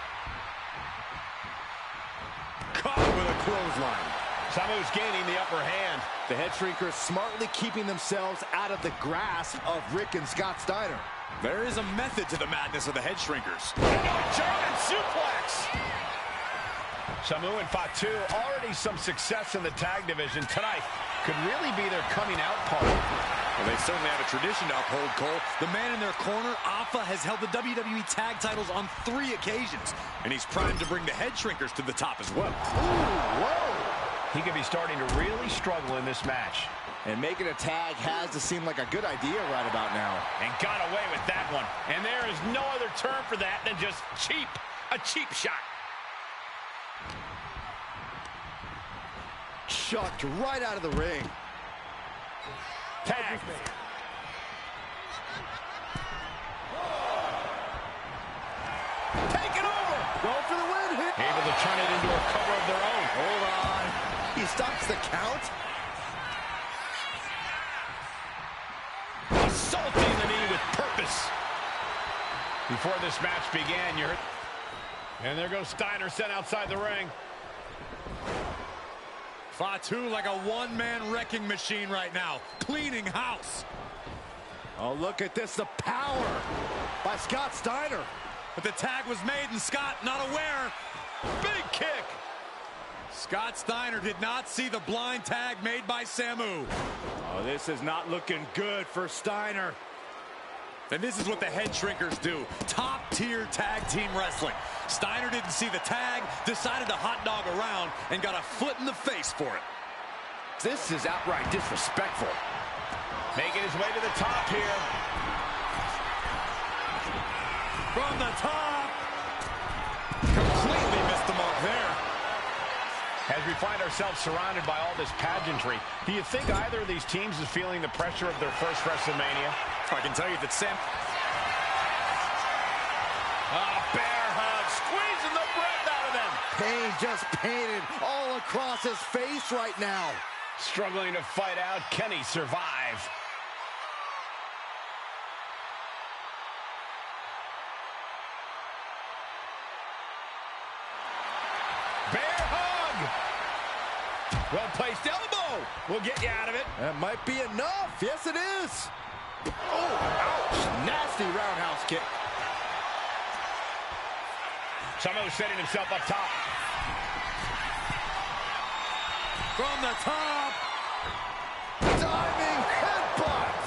Caught with a clothesline. Samu's gaining the upper hand. The Head Shrinkers smartly keeping themselves out of the grasp of Rick and Scott Steiner. There is a method to the madness of the Head Shrinkers. German suplex. Samu and Fatu already some success in the tag division tonight. Could really be their coming out party. Well, they certainly have a tradition to uphold, Cole. The man in their corner, Alpha, has held the WWE tag titles on 3 occasions. And he's primed to bring the Head Shrinkers to the top as well. Ooh, whoa! He could be starting to really struggle in this match. And making a tag has to seem like a good idea right about now. And got away with that one. And there is no other term for that than just cheap. A cheap shot. Chucked right out of the ring. Tag. Take it over. Going for the win. Hit. Able to turn it into a cover of their own. Hold on. He stops the count. Assaulting the knee with purpose. Before this match began, you heard. And there goes Steiner sent outside the ring. Fatu like a one-man wrecking machine right now, cleaning house. Oh, look at this, the power by Scott Steiner. But the tag was made and Scott not aware. Big kick. Scott Steiner did not see the blind tag made by Samu. Oh, this is not looking good for Steiner. And this is what the Head Shrinkers do. Top-tier tag team wrestling. Steiner didn't see the tag, decided to hot dog around, and got a foot in the face for it. This is outright disrespectful. Making his way to the top here. From the top. Completely missed the mark there. As we find ourselves surrounded by all this pageantry, do you think either of these teams is feeling the pressure of their first WrestleMania? I can tell you that Sam... Bear hug, squeezing the breath out of them. Pain just painted all across his face right now. Struggling to fight out, can he survive? Bear hug. Well-placed elbow. elbow will get you out of it. That might be enough. Yes, it is. Oh, ouch. Nasty roundhouse kick. Samu setting himself up top. From the top. Diving headbutt.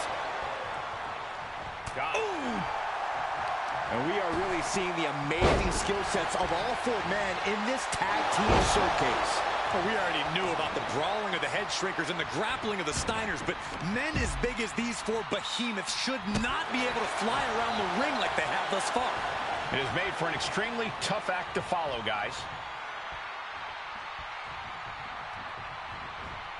Ooh. And we are really seeing the amazing skill sets of all four men in this tag team showcase. Well, we already knew about the brawling of the head shrinkers and the grappling of the Steiners, but men as big as these four behemoths should not be able to fly around the ring like they have thus far. It is made for an extremely tough act to follow, guys.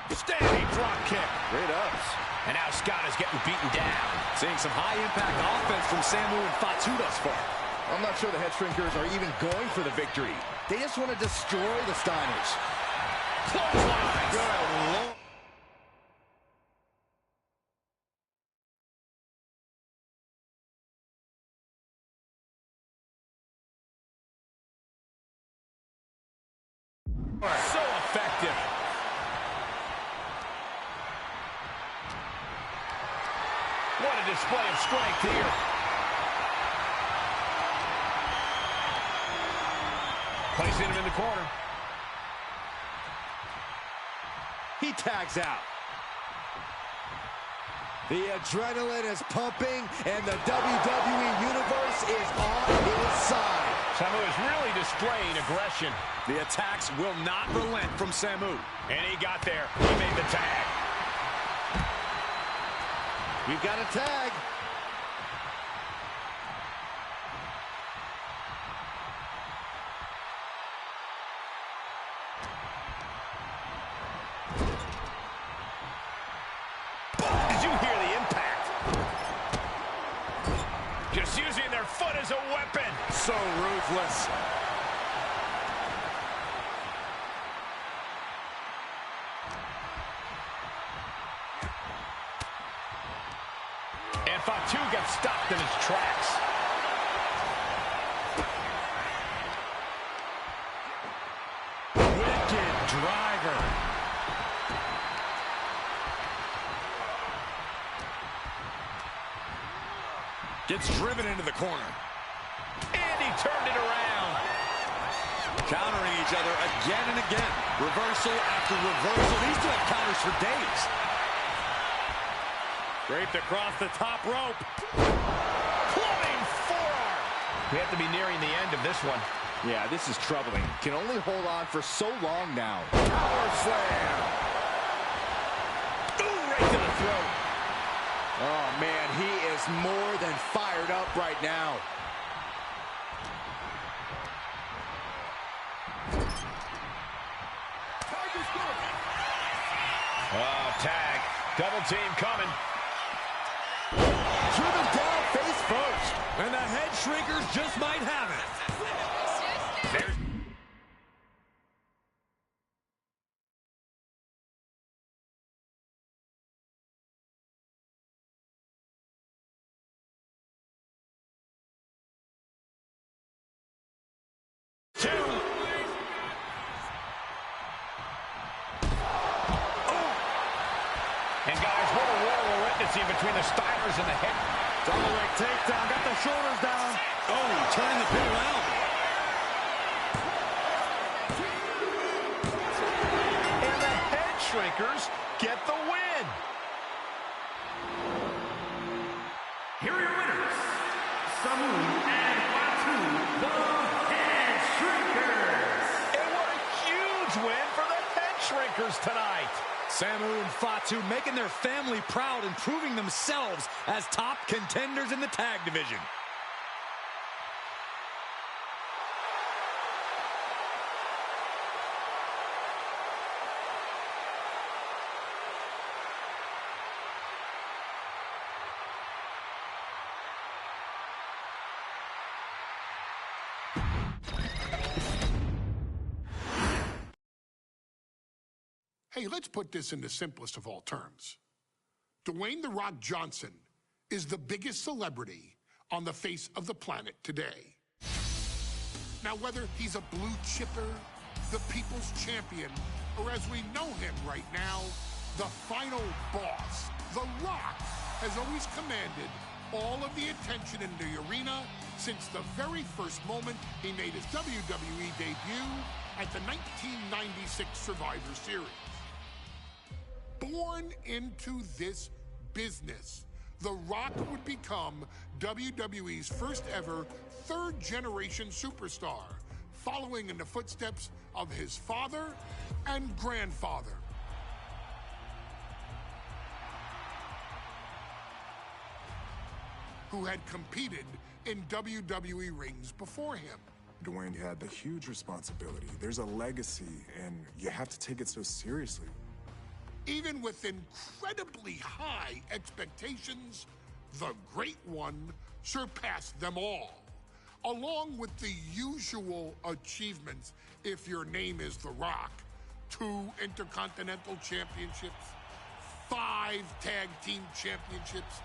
Standing drop kick. Great ups. And now Scott is getting beaten down. Seeing some high-impact offense from Samu and Wwe2k thus far. I'm not sure the head shrinkers are even going for the victory. They just want to destroy the Steiners. Clothesline. Good Lord. So effective. What a display of strength here. Placing him in the corner. He tags out. The adrenaline is pumping, and the WWE Universe is on his side. Samu is really displaying aggression. The attacks will not relent from Samu. And he got there. He made the tag. We've got a tag. Did you hear the impact? Just using their foot as a weapon. So ruthless. And Wwe2k gets stopped in his tracks. Wicked driver. Gets driven into the corner. And he turned it around. Countering each other again and again. Reversal after reversal. These two have counters for days. Draped across the top rope. Clubbing forearm. We have to be nearing the end of this one. Yeah, this is troubling. Can only hold on for so long now. Power slam. Ooh, right to the throat. Oh, man, he is more than fired up right now. Oh, tag. Double team coming. Driven down face first. And the head shrinkers just might have it. There's two. And guys, what a war we're witnessing between the Steiners and the head. Double leg takedown. Got the shoulders down. Oh, turning the pin around. And the head shrinkers get the win. Here are your winners, Samu and Wwe2k, the Head Shrinkers. And what a huge win for the head shrinkers tonight. Samu and Wwe2k making their family proud and proving themselves as top contenders in the tag division. Hey, let's put this in the simplest of all terms. Dwayne "The Rock" Johnson is the biggest celebrity on the face of the planet today. Now, whether he's a blue chipper, the people's champion, or as we know him right now, the final boss, The Rock, has always commanded all of the attention in the arena since the very first moment he made his WWE debut at the 1996 Survivor Series. Born into this business, The Rock would become WWE's first ever third-generation superstar, following in the footsteps of his father and grandfather. Who had competed in WWE rings before him. Dwayne, you had the huge responsibility. There's a legacy, and you have to take it so seriously. Even with incredibly high expectations, the Great One surpassed them all, along with the usual achievements if your name is The Rock. 2 Intercontinental Championships, 5 Tag Team Championships,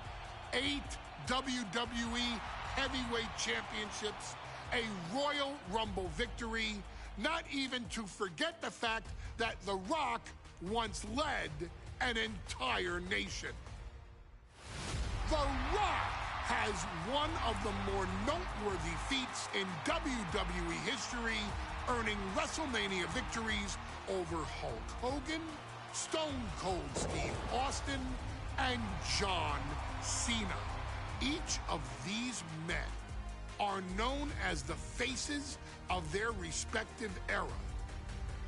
8 WWE Heavyweight Championships, a Royal Rumble victory, not even to forget the fact that The Rock once led an entire nation. The Rock has one of the more noteworthy feats in WWE history, earning WrestleMania victories over Hulk Hogan, Stone Cold Steve Austin, and John Cena. Each of these men are known as the faces of their respective era.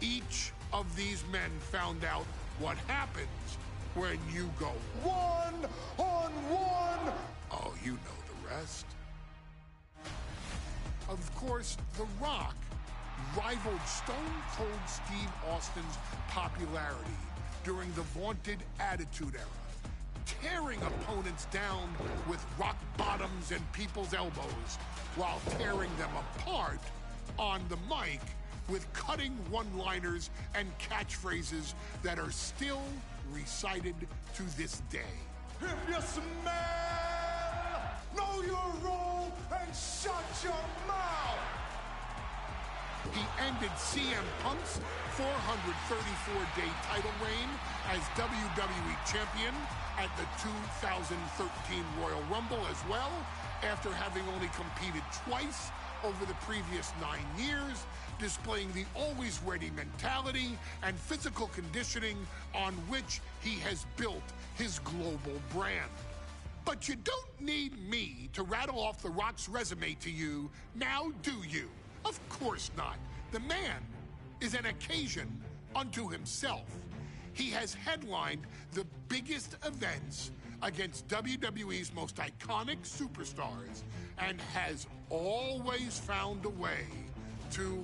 Each of these men found out what happens when you go one-on-one. Oh, you know the rest. Of course, The Rock rivaled Stone Cold Steve Austin's popularity during the vaunted Attitude Era, tearing opponents down with rock bottoms and people's elbows while tearing them apart on the mic with cutting one-liners and catchphrases that are still recited to this day. If you smell, know your role and shut your mouth. He ended CM Punk's 434-day title reign as WWE Champion at the 2013 Royal Rumble as well, after having only competed twice over the previous 9 years, displaying the always ready mentality and physical conditioning on which he has built his global brand. But you don't need me to rattle off The Rock's resume to you, now do you? Of course not. The man is an occasion unto himself. He has headlined the biggest events against WWE's most iconic superstars and has always found a way to,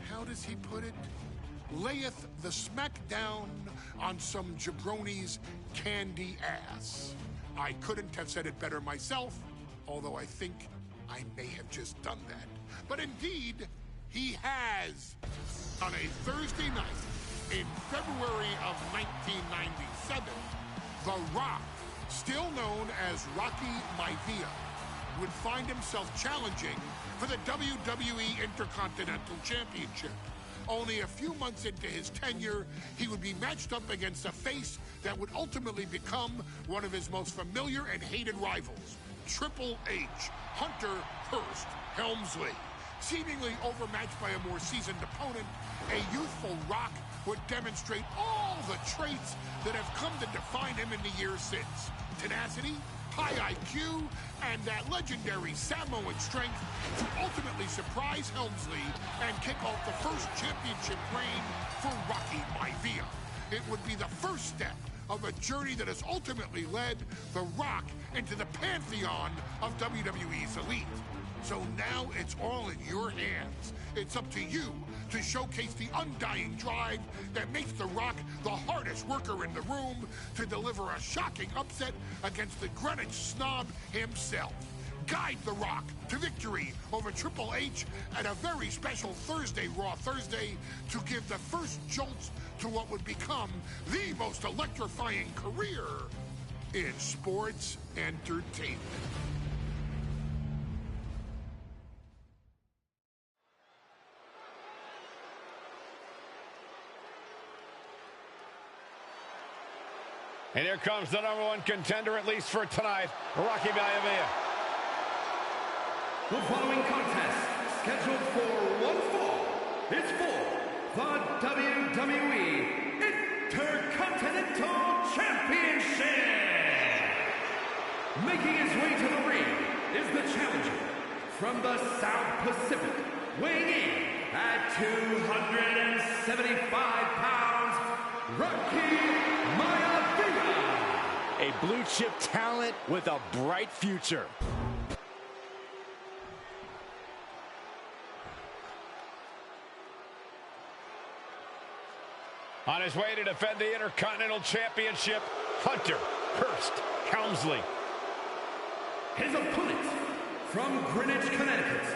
how does he put it? Layeth the smackdown on some jabroni's candy ass. I couldn't have said it better myself, although I think I may have just done that. But indeed, he has. On a Thursday night in February of 1997, The Rock, still known as Rocky Maivia, would find himself challenging for the WWE Intercontinental Championship. Only a few months into his tenure, he would be matched up against a face that would ultimately become one of his most familiar and hated rivals, Triple H, Hunter Hearst Helmsley. Seemingly overmatched by a more seasoned opponent, a youthful Rock would demonstrate all the traits that have come to define him in the years since. Tenacity, high IQ, and that legendary Samoan strength to ultimately surprise Helmsley and kick off the first championship reign for Rocky Maivia. It would be the first step of a journey that has ultimately led The Rock into the pantheon of WWE's elite. So now it's all in your hands. It's up to you to showcase the undying drive that makes The Rock the hardest worker in the room to deliver a shocking upset against the Greenwich snob himself. Guide The Rock to victory over Triple H at a very special Thursday, Raw Thursday, to give the first jolts to what would become the most electrifying career in sports entertainment. And here comes the #1 contender, at least for tonight, Rocky Maivia. The following contest, scheduled for one fall, is for the WWE Intercontinental Championship. Making his way to the ring is the challenger from the South Pacific, weighing in at 275 pounds, Rocky Maivia. A blue chip talent with a bright future. On his way to defend the Intercontinental Championship, Hunter Hearst Helmsley. His opponent from Greenwich, Connecticut,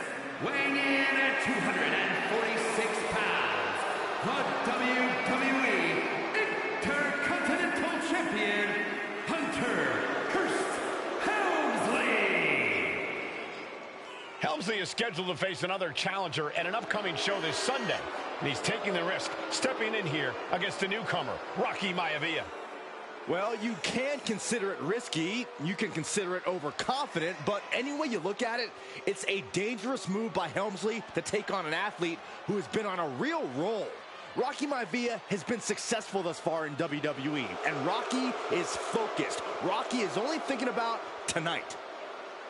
weighing in at 246 pounds, the WWE Intercontinental Champion, Hunter Hearst Helmsley. Helmsley is scheduled to face another challenger at an upcoming show this Sunday. And he's taking the risk, stepping in here against the newcomer, Rocky Maivia. Well, you can consider it risky, you can consider it overconfident, but any way you look at it, it's a dangerous move by Helmsley to take on an athlete who has been on a real roll. Rocky Maivia has been successful thus far in WWE, and Rocky is focused. Rocky is only thinking about tonight.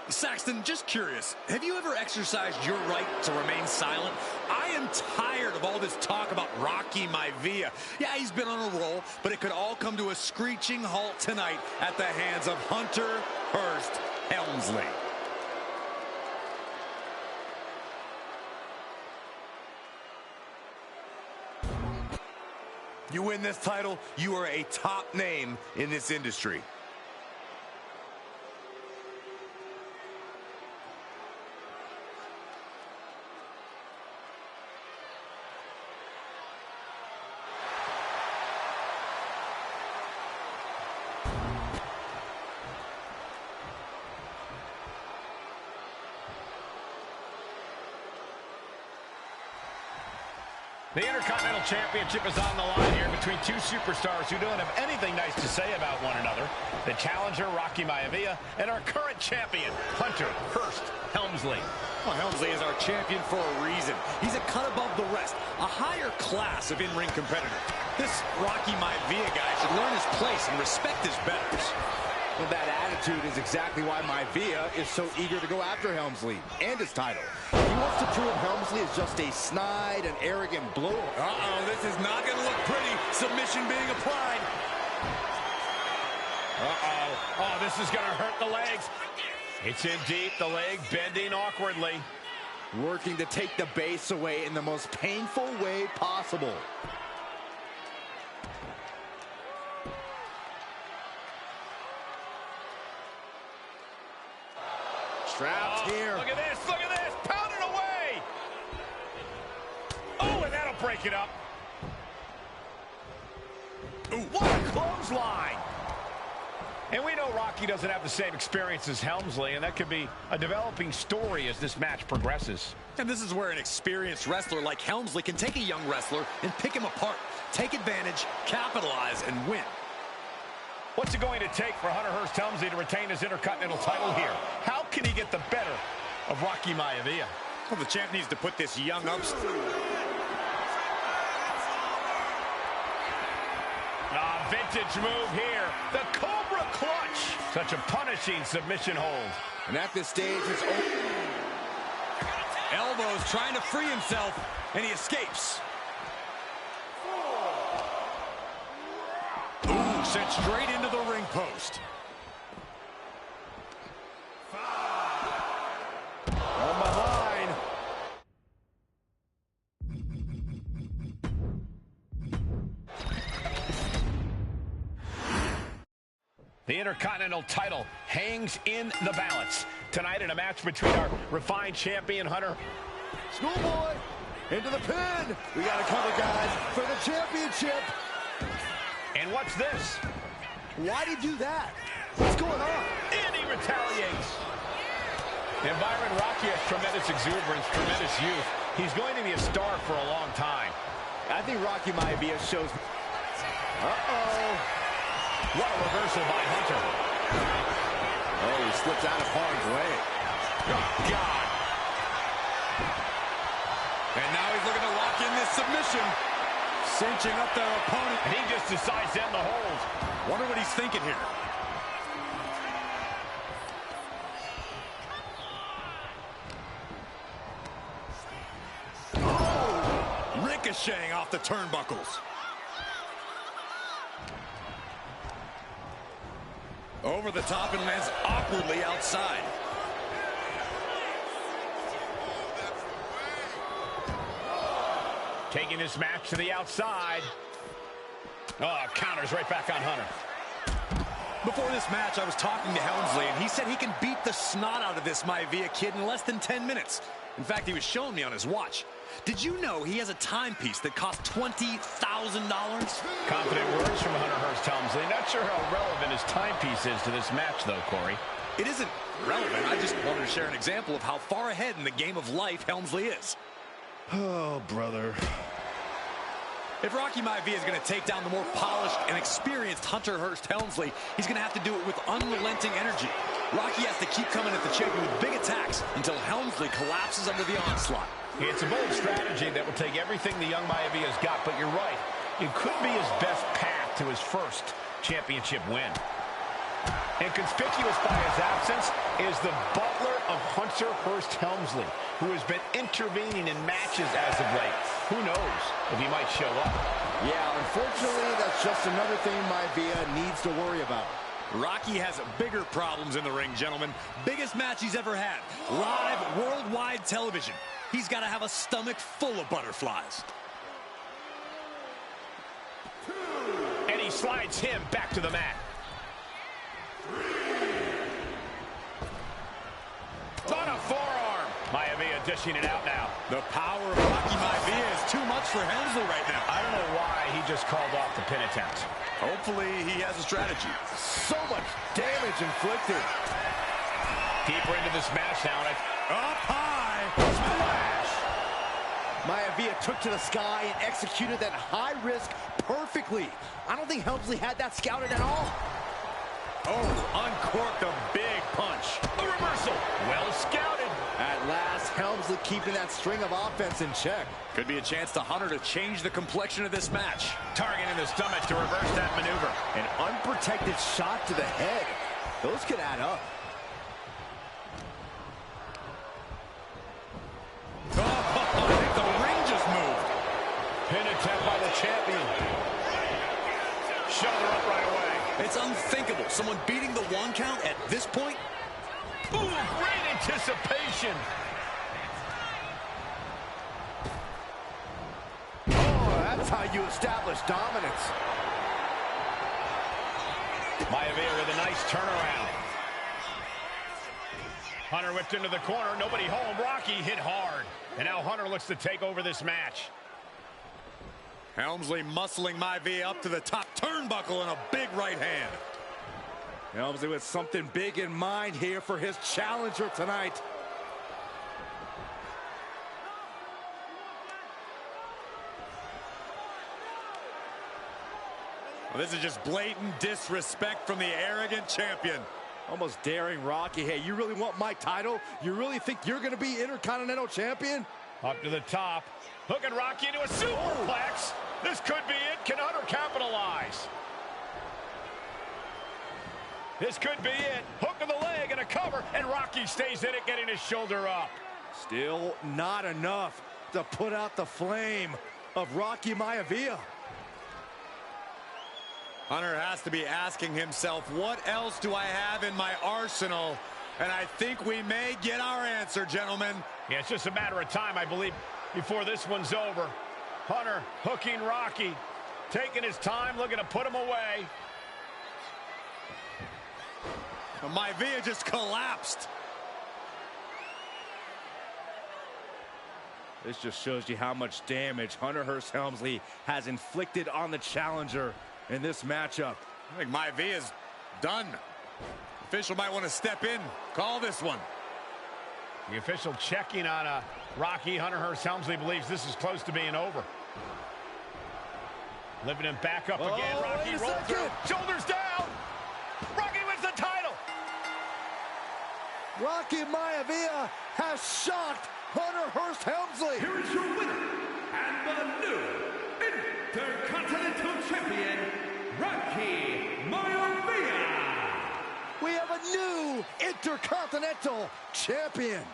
Saxton, just curious, have you ever exercised your right to remain silent? I am tired of all this talk about Rocky Maivia. Yeah, he's been on a roll, but it could all come to a screeching halt tonight at the hands of Hunter Hearst Helmsley. You win this title, you are a top name in this industry. The Intercontinental Championship is on the line here between two superstars who don't have anything nice to say about one another. The challenger, Rocky Maivia, and our current champion, Hunter Hearst Helmsley. Well, Helmsley is our champion for a reason. He's a cut above the rest, a higher class of in-ring competitor. This Rocky Maivia guy should learn his place and respect his betters. Well, that attitude is exactly why Maivia is so eager to go after Helmsley and his title. He wants to prove Helmsley is just a snide and arrogant blow. Uh-oh, this is not going to look pretty. Submission being applied. Uh-oh. Oh, this is going to hurt the legs. It's in deep, the leg bending awkwardly. Working to take the base away in the most painful way possible. Trapped here. Look at this, pounding away. Oh, and that'll break it up. Ooh, what a clothesline. And we know Rocky doesn't have the same experience as Helmsley, and that could be a developing story as this match progresses. And this is where an experienced wrestler like Helmsley can take a young wrestler and pick him apart, take advantage, capitalize, and win. What's it going to take for Hunter Hearst Helmsley to retain his Intercontinental title here? How can he get the better of Rocky Maivia? Well, the champ needs to put this young vintage move here. The Cobra Clutch. Such a punishing submission hold. And at this stage, it's over. Elbows trying to free himself, and he escapes. Ooh, sent straight into the ring post. From behind. The Intercontinental title hangs in the balance. Tonight in a match between our refined champion, Hunter. Schoolboy, into the pin. We got to cover, guys, for the championship. And what's this? Why'd he do that? What's going on? And he retaliates. And Byron, Rocky has tremendous exuberance, tremendous youth. He's going to be a star for a long time. I think Rocky Maivia shows... Uh-oh. What a reversal by Hunter. Oh, he slipped out of harm's way. Oh, God. And now he's looking to lock in this submission. Cinching up their opponent. And he just decides to end the hold. Wonder what he's thinking here. Oh! Ricocheting off the turnbuckles. Over the top and lands awkwardly outside. Taking this match to the outside. Oh, counters right back on Hunter. Before this match, I was talking to Helmsley, and he said he can beat the snot out of this Wwe2k kid in less than 10 minutes. In fact, he was showing me on his watch. Did you know he has a timepiece that costs $20,000? Confident words from Hunter Hearst Helmsley. Not sure how relevant his timepiece is to this match, though, Corey. It isn't relevant. I just wanted to share an example of how far ahead in the game of life Helmsley is. Oh, brother. If Rocky Maivia is going to take down the more polished and experienced Hunter Hearst Helmsley, he's going to have to do it with unrelenting energy. Rocky has to keep coming at the champion with big attacks until Helmsley collapses under the onslaught. It's a bold strategy that will take everything the young Maivia's got, but you're right. It could be his best path to his first championship win. And conspicuous by his absence is the butler of Hunter Hearst Helmsley, who has been intervening in matches as of late. Who knows if he might show up? Yeah, unfortunately, that's just another thing Maivia needs to worry about. Rocky has bigger problems in the ring, gentlemen. Biggest match he's ever had. Live, worldwide television. He's got to have a stomach full of butterflies. And he slides him back to the mat. On a forearm. Maivia dishing it out now. The power of Rocky Maivia is too much for Helmsley right now. I don't know why he just called off the pin attempt. Hopefully he has a strategy. So much damage inflicted. Deeper into this match now. And up high. Splash. Maivia took to the sky and executed that high risk perfectly. I don't think Helmsley had that scouted at all. Oh, uncorked a big punch. A reversal. Well scouted. At last, Helmsley keeping that string of offense in check. Could be a chance to Hunter to change the complexion of this match. Targeting the stomach to reverse that maneuver. An unprotected shot to the head. Those could add up. Oh, I think the ring just moved. Pin attempt by the champion. Shoulder up right away. It's unthinkable. Someone beating the 1 count at this point? Ooh, great anticipation. Oh, that's how you establish dominance. Maivia with a nice turnaround. Hunter whipped into the corner. Nobody home. Rocky hit hard. And now Hunter looks to take over this match. Helmsley muscling Maivia up to the top turnbuckle and a big right hand. Helmsley with something big in mind here for his challenger tonight. Well, this is just blatant disrespect from the arrogant champion. Almost daring Rocky. Hey, you really want my title? You really think you're going to be Intercontinental Champion? Up to the top. Hooking Rocky into a superplex. This could be it. Can Hunter capitalize? This could be it. Hook of the leg and a cover, and Rocky stays in it, getting his shoulder up. Still not enough to put out the flame of Rocky Maivia. Hunter has to be asking himself, what else do I have in my arsenal? And I think we may get our answer, gentlemen. Yeah, it's just a matter of time, I believe, before this one's over. Hunter hooking Rocky, taking his time, looking to put him away. Maivia just collapsed. This just shows you how much damage Hunter Hearst Helmsley has inflicted on the challenger in this matchup. I think Maivia's done. The official might want to step in, call this one. The official checking on Rocky. Hunter Hearst Helmsley believes this is close to being over. Lifting him back up again. Rocky rolls through. Shoulders down. Rocky Maivia has shocked Hunter Hearst Helmsley. Here is your winner, and the new Intercontinental Champion, Rocky Maivia. We have a new Intercontinental Champion.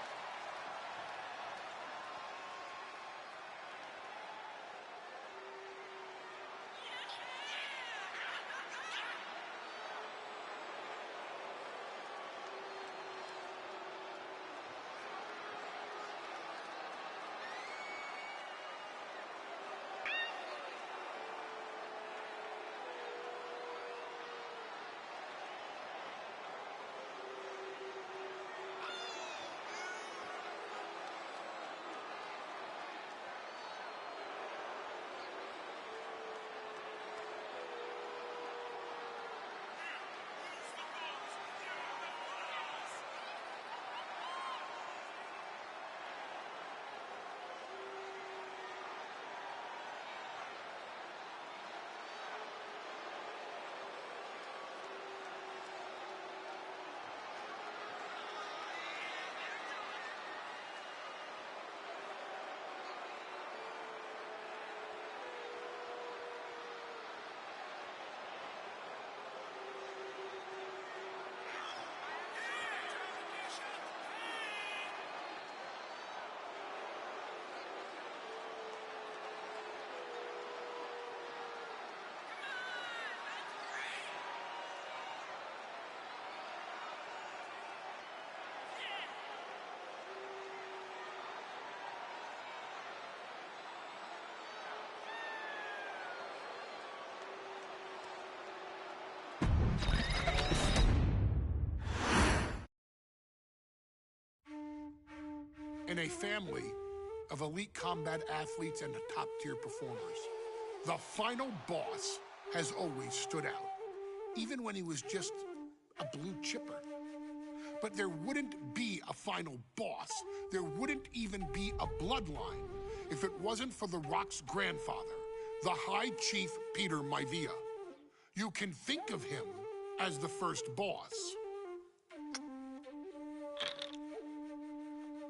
In a family of elite combat athletes and top-tier performers, the final boss has always stood out, even when he was just a blue chipper. But there wouldn't be a final boss. There wouldn't even be a bloodline if it wasn't for The Rock's grandfather, the High Chief Peter Maivia. You can think of him as the first boss.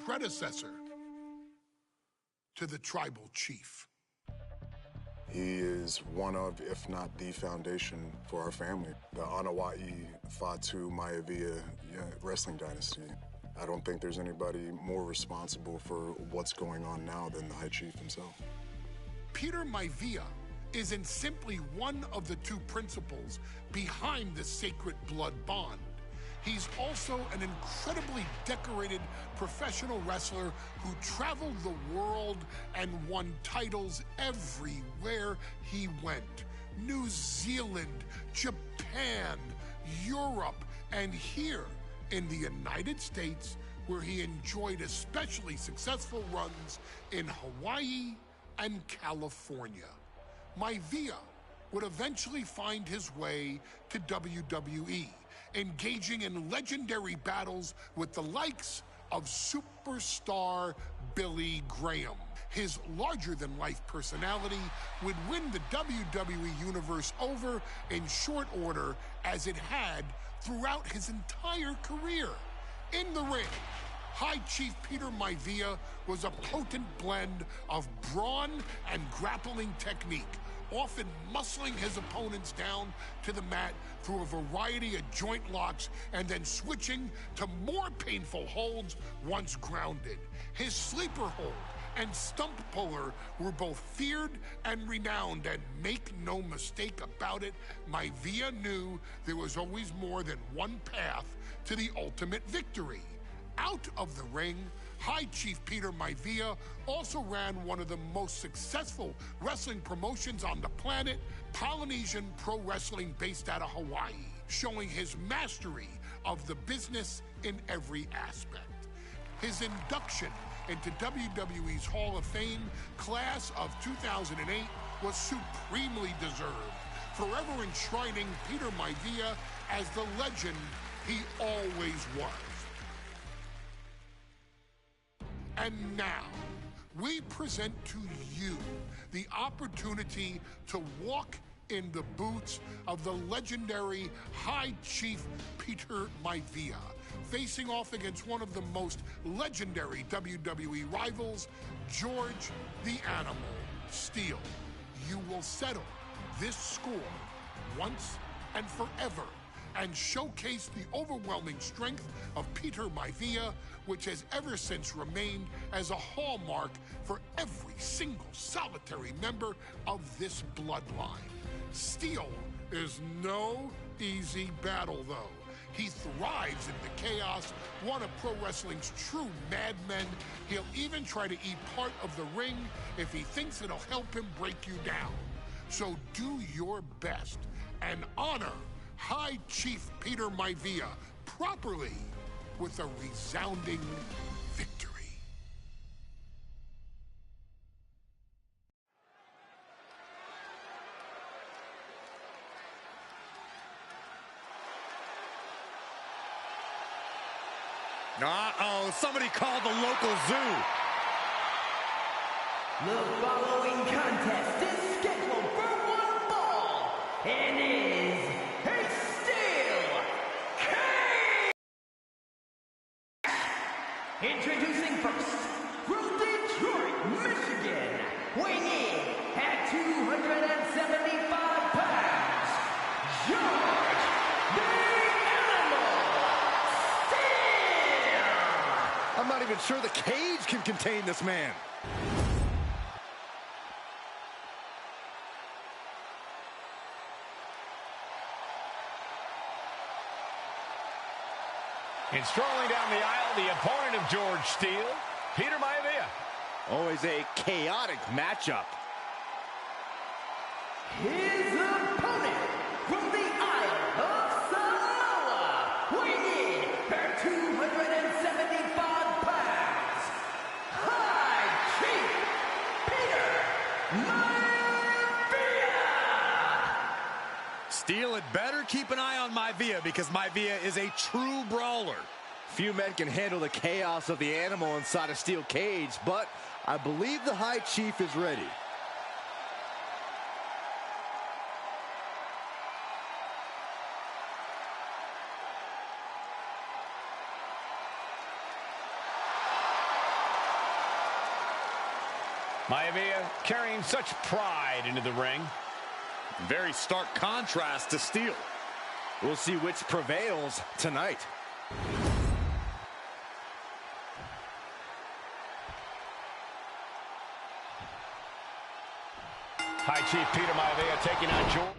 Predecessor to the tribal chief. He is one of, if not the foundation for our family. The Wwe2k25 Maivia wrestling dynasty. I don't think there's anybody more responsible for what's going on now than the High Chief himself. Peter Maivia isn't simply one of the two principals behind the sacred blood bond. He's also an incredibly decorated professional wrestler who traveled the world and won titles everywhere he went. New Zealand, Japan, Europe, and here in the United States, where he enjoyed especially successful runs in Hawaii and California. Maivia would eventually find his way to WWE, engaging in legendary battles with the likes of superstar Billy Graham. His larger-than-life personality would win the WWE Universe over in short order, as it had throughout his entire career. In the ring, High Chief Peter Maivia was a potent blend of brawn and grappling technique, often muscling his opponents down to the mat through a variety of joint locks and then switching to more painful holds once grounded. His sleeper hold and stump puller were both feared and renowned, and make no mistake about it, Maivia knew there was always more than one path to the ultimate victory. Out of the ring, High Chief Peter Maivia also ran one of the most successful wrestling promotions on the planet, Polynesian Pro Wrestling, based out of Hawaii, showing his mastery of the business in every aspect. His induction into WWE's Hall of Fame class of 2008 was supremely deserved, forever enshrining Peter Maivia as the legend he always was. And now, we present to you the opportunity to walk in the boots of the legendary High Chief Peter Maivia, facing off against one of the most legendary WWE rivals, George the Animal Steele. You will settle this score once and forever and showcase the overwhelming strength of Peter Maivia, which has ever since remained as a hallmark for every single solitary member of this bloodline. Steele is no easy battle, though. He thrives in the chaos, one of pro wrestling's true madmen. He'll even try to eat part of the ring if he thinks it'll help him break you down. So do your best and honor High Chief Peter Maivia properly with a resounding victory. Uh-oh, somebody called the local zoo. The following contest is scheduled for one fall and is a steel cage. Introducing first, from Detroit, Michigan, weighing in at 275 pounds, George the Animal Steele. I'm not even sure the cage can contain this man. And strolling down the aisle, the opponent of George Steele, Peter Maivia. Always a chaotic matchup. His opponent from the Isle of Samoa, weighing in at 275 pounds, High Chief Peter Maivia. Steele had better keep an eye on Maivia because Maivia is a true brawler. Few men can handle the chaos of the animal inside a steel cage, but I believe the High Chief is ready. Maivia carrying such pride into the ring. Very stark contrast to Steele. We'll see which prevails tonight. High Chief Peter Maivia taking on George.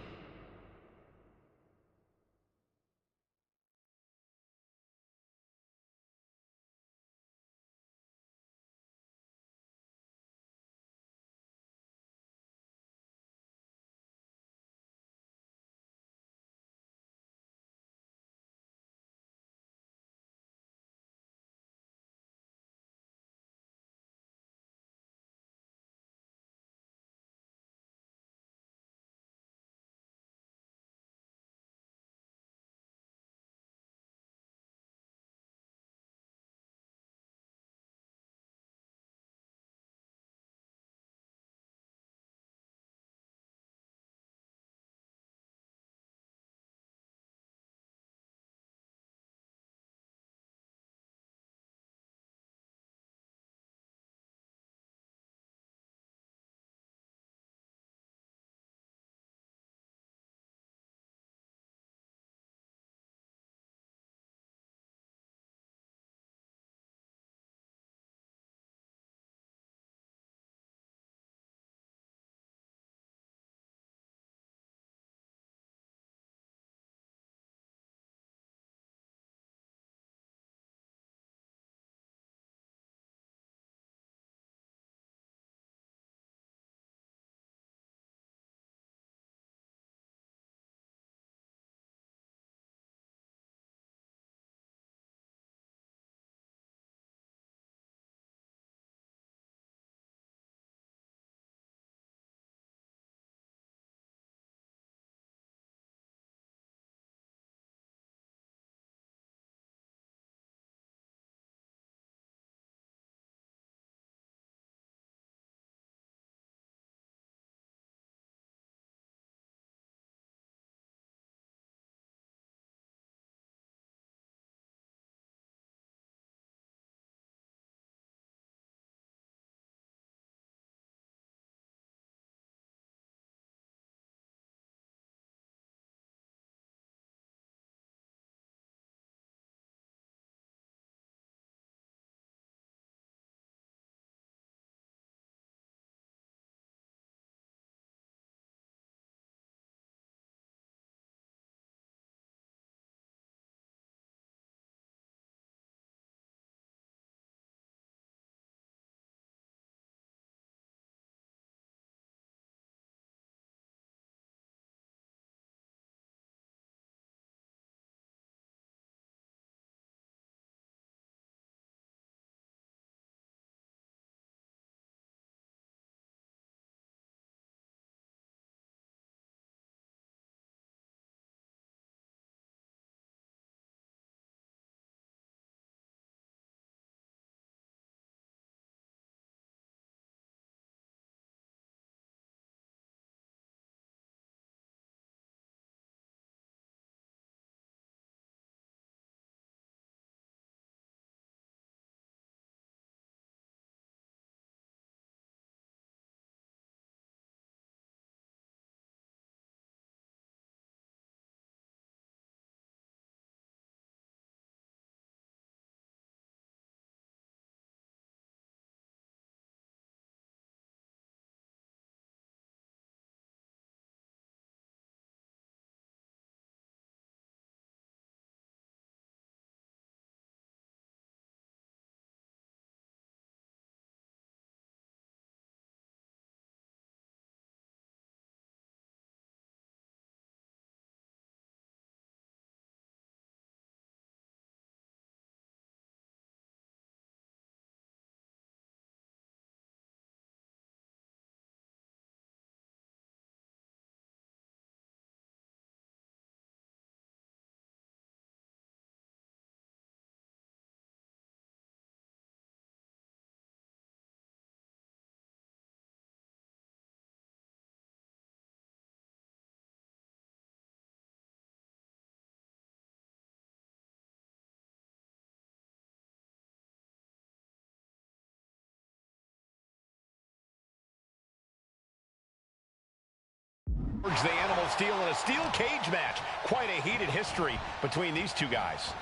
The Animal Steel in a steel cage match. Quite a heated history between these two guys.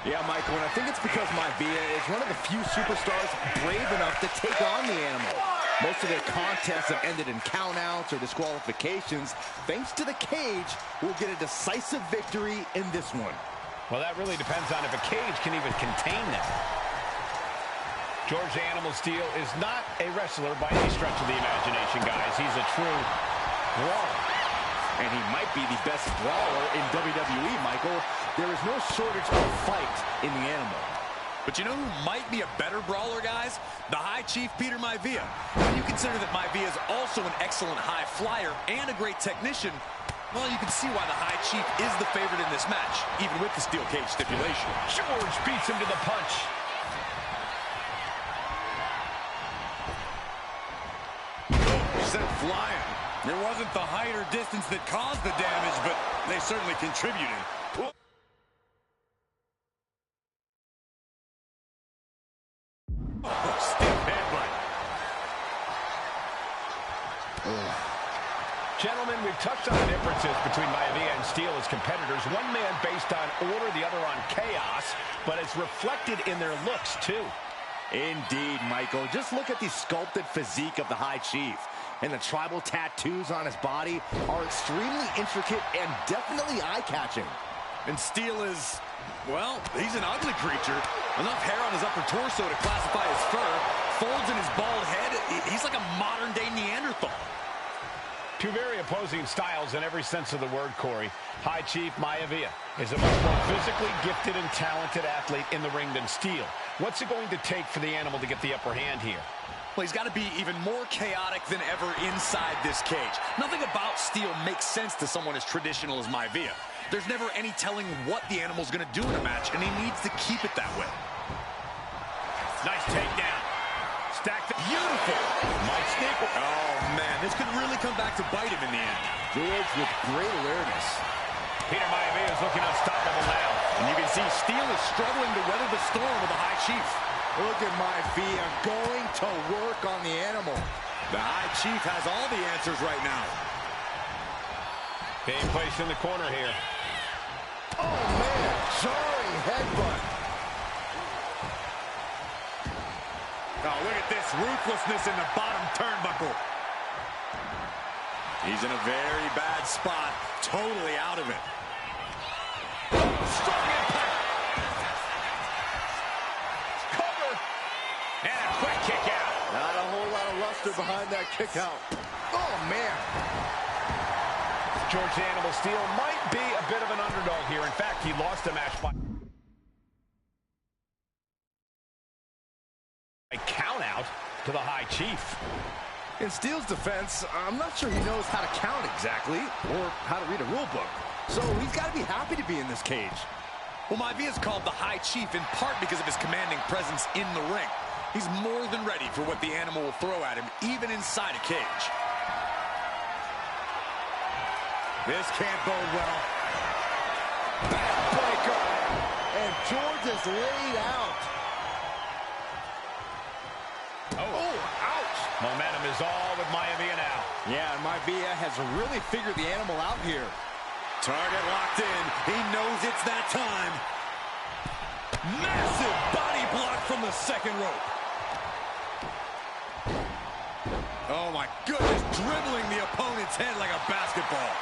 Yeah, Michael, and I think it's because Maivia is one of the few superstars brave enough to take on the Animal. Most of their contests have ended in countouts or disqualifications. Thanks to the cage, we'll get a decisive victory in this one. Well, that really depends on if a cage can even contain them. George the Animal Steel is not a wrestler by any stretch of the imagination, guys. He's a true brawler. And he might be the best brawler in WWE, Michael. There is no shortage of fight in the Animal. But you know who might be a better brawler, guys? The High Chief, Peter Maivia. When you consider that Maivia is also an excellent high flyer and a great technician, well, you can see why the High Chief is the favorite in this match, even with the steel cage stipulation. George beats him to the punch. Sent flying. There wasn't the height or distance that caused the damage, but they certainly contributed. Oh, stiff headbutt. Gentlemen, we've touched on the differences between Maivia and Steel as competitors. One man based on order, the other on chaos, but it's reflected in their looks, too. Indeed, Michael. Just look at the sculpted physique of the High Chief. And the tribal tattoos on his body are extremely intricate and definitely eye-catching. And Steel is, well, he's an ugly creature. Enough hair on his upper torso to classify as fur. Folds in his bald head. He's like a modern-day Neanderthal. Two very opposing styles in every sense of the word, Corey. High Chief Maivia is a much more physically gifted and talented athlete in the ring than Steel. What's it going to take for the Animal to get the upper hand here? Well, he's got to be even more chaotic than ever inside this cage. Nothing about Steel makes sense to someone as traditional as Maivia. There's never any telling what the Animal's going to do in a match, and he needs to keep it that way. Nice takedown. Stacked. Beautiful. Might sneak. Oh, man, this could really come back to bite him in the end. George with great awareness. Peter Maivia is looking unstoppable now. And you can see Steel is struggling to weather the storm with the High Chief. Look at Maivia going to work on the Animal. The High Chief has all the answers right now. Being placed in the corner here. Oh, man, jarring headbutt. Oh, look at this ruthlessness in the bottom turnbuckle. He's in a very bad spot, totally out of it. Strong impact. Cover. And a quick kick out. Not a whole lot of luster behind that kick out. Oh, man. George the Animal Steel might be a bit of an underdog here. In fact, he lost the match by a count out to the High Chief. In Steel's defense, I'm not sure he knows how to count exactly or how to read a rule book. So he's got to be happy to be in this cage. Well, Maivia is called the High Chief in part because of his commanding presence in the ring. He's more than ready for what the Animal will throw at him, even inside a cage. This can't bode well. Backbreaker. And George is laid out. Oh, ouch. Momentum is all with Maivia now. Yeah, and Maivia has really figured the Animal out here. Target locked in. He knows it's that time. Massive body block from the second rope. Oh, my goodness. Dribbling the opponent's head like a basketball.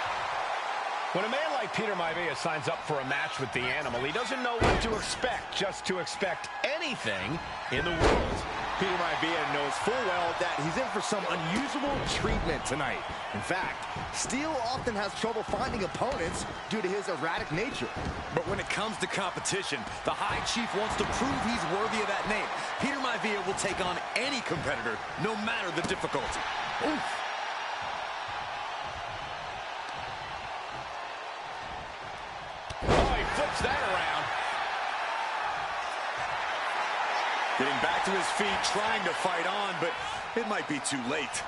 When a man like Peter Maivia signs up for a match with the Animal, he doesn't know what to expect, just to expect anything in the world. Peter Maivia knows full well that he's in for some unusual treatment tonight. In fact, Steel often has trouble finding opponents due to his erratic nature. But when it comes to competition, the High Chief wants to prove he's worthy of that name. Peter Maivia will take on any competitor, no matter the difficulty. Oof. Oh, he flips that around. Getting back to his feet, trying to fight on, but it might be too late.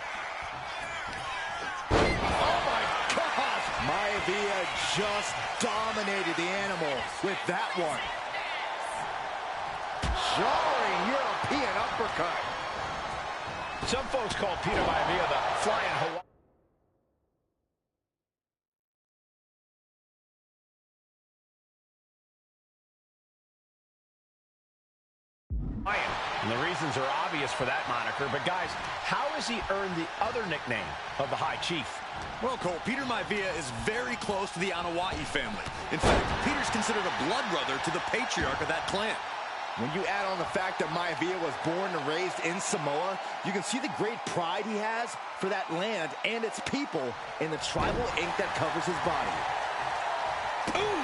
Oh, my gosh! Maivia just dominated the Animal with that one. Jarring European uppercut. Some folks call Peter Maivia the Flying Hawaii. And the reasons are obvious for that moniker, but guys, how has he earned the other nickname of the High Chief? Well, Cole, Peter Maivia is very close to the Anoa'i family. In fact, Peter's considered a blood brother to the patriarch of that clan. When you add on the fact that Maivia was born and raised in Samoa, you can see the great pride he has for that land and its people in the tribal ink that covers his body. Boom!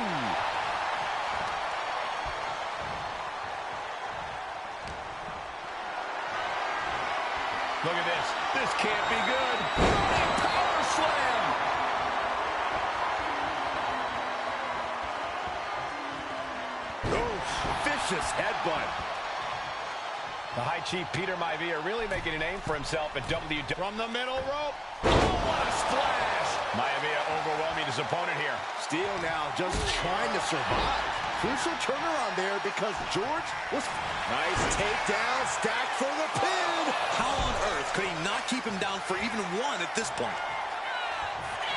Look at this. This can't be good. Power slam! Oh, vicious headbutt. The High Chief Peter Maivia really making a name for himself at WWE. From the middle rope. Oh, what a splash! Maivia overwhelming his opponent here. Steele now just trying to survive. Crucial turnaround there because George was... Nice takedown, stacked for the pin. How on earth could he not keep him down for even one at this point?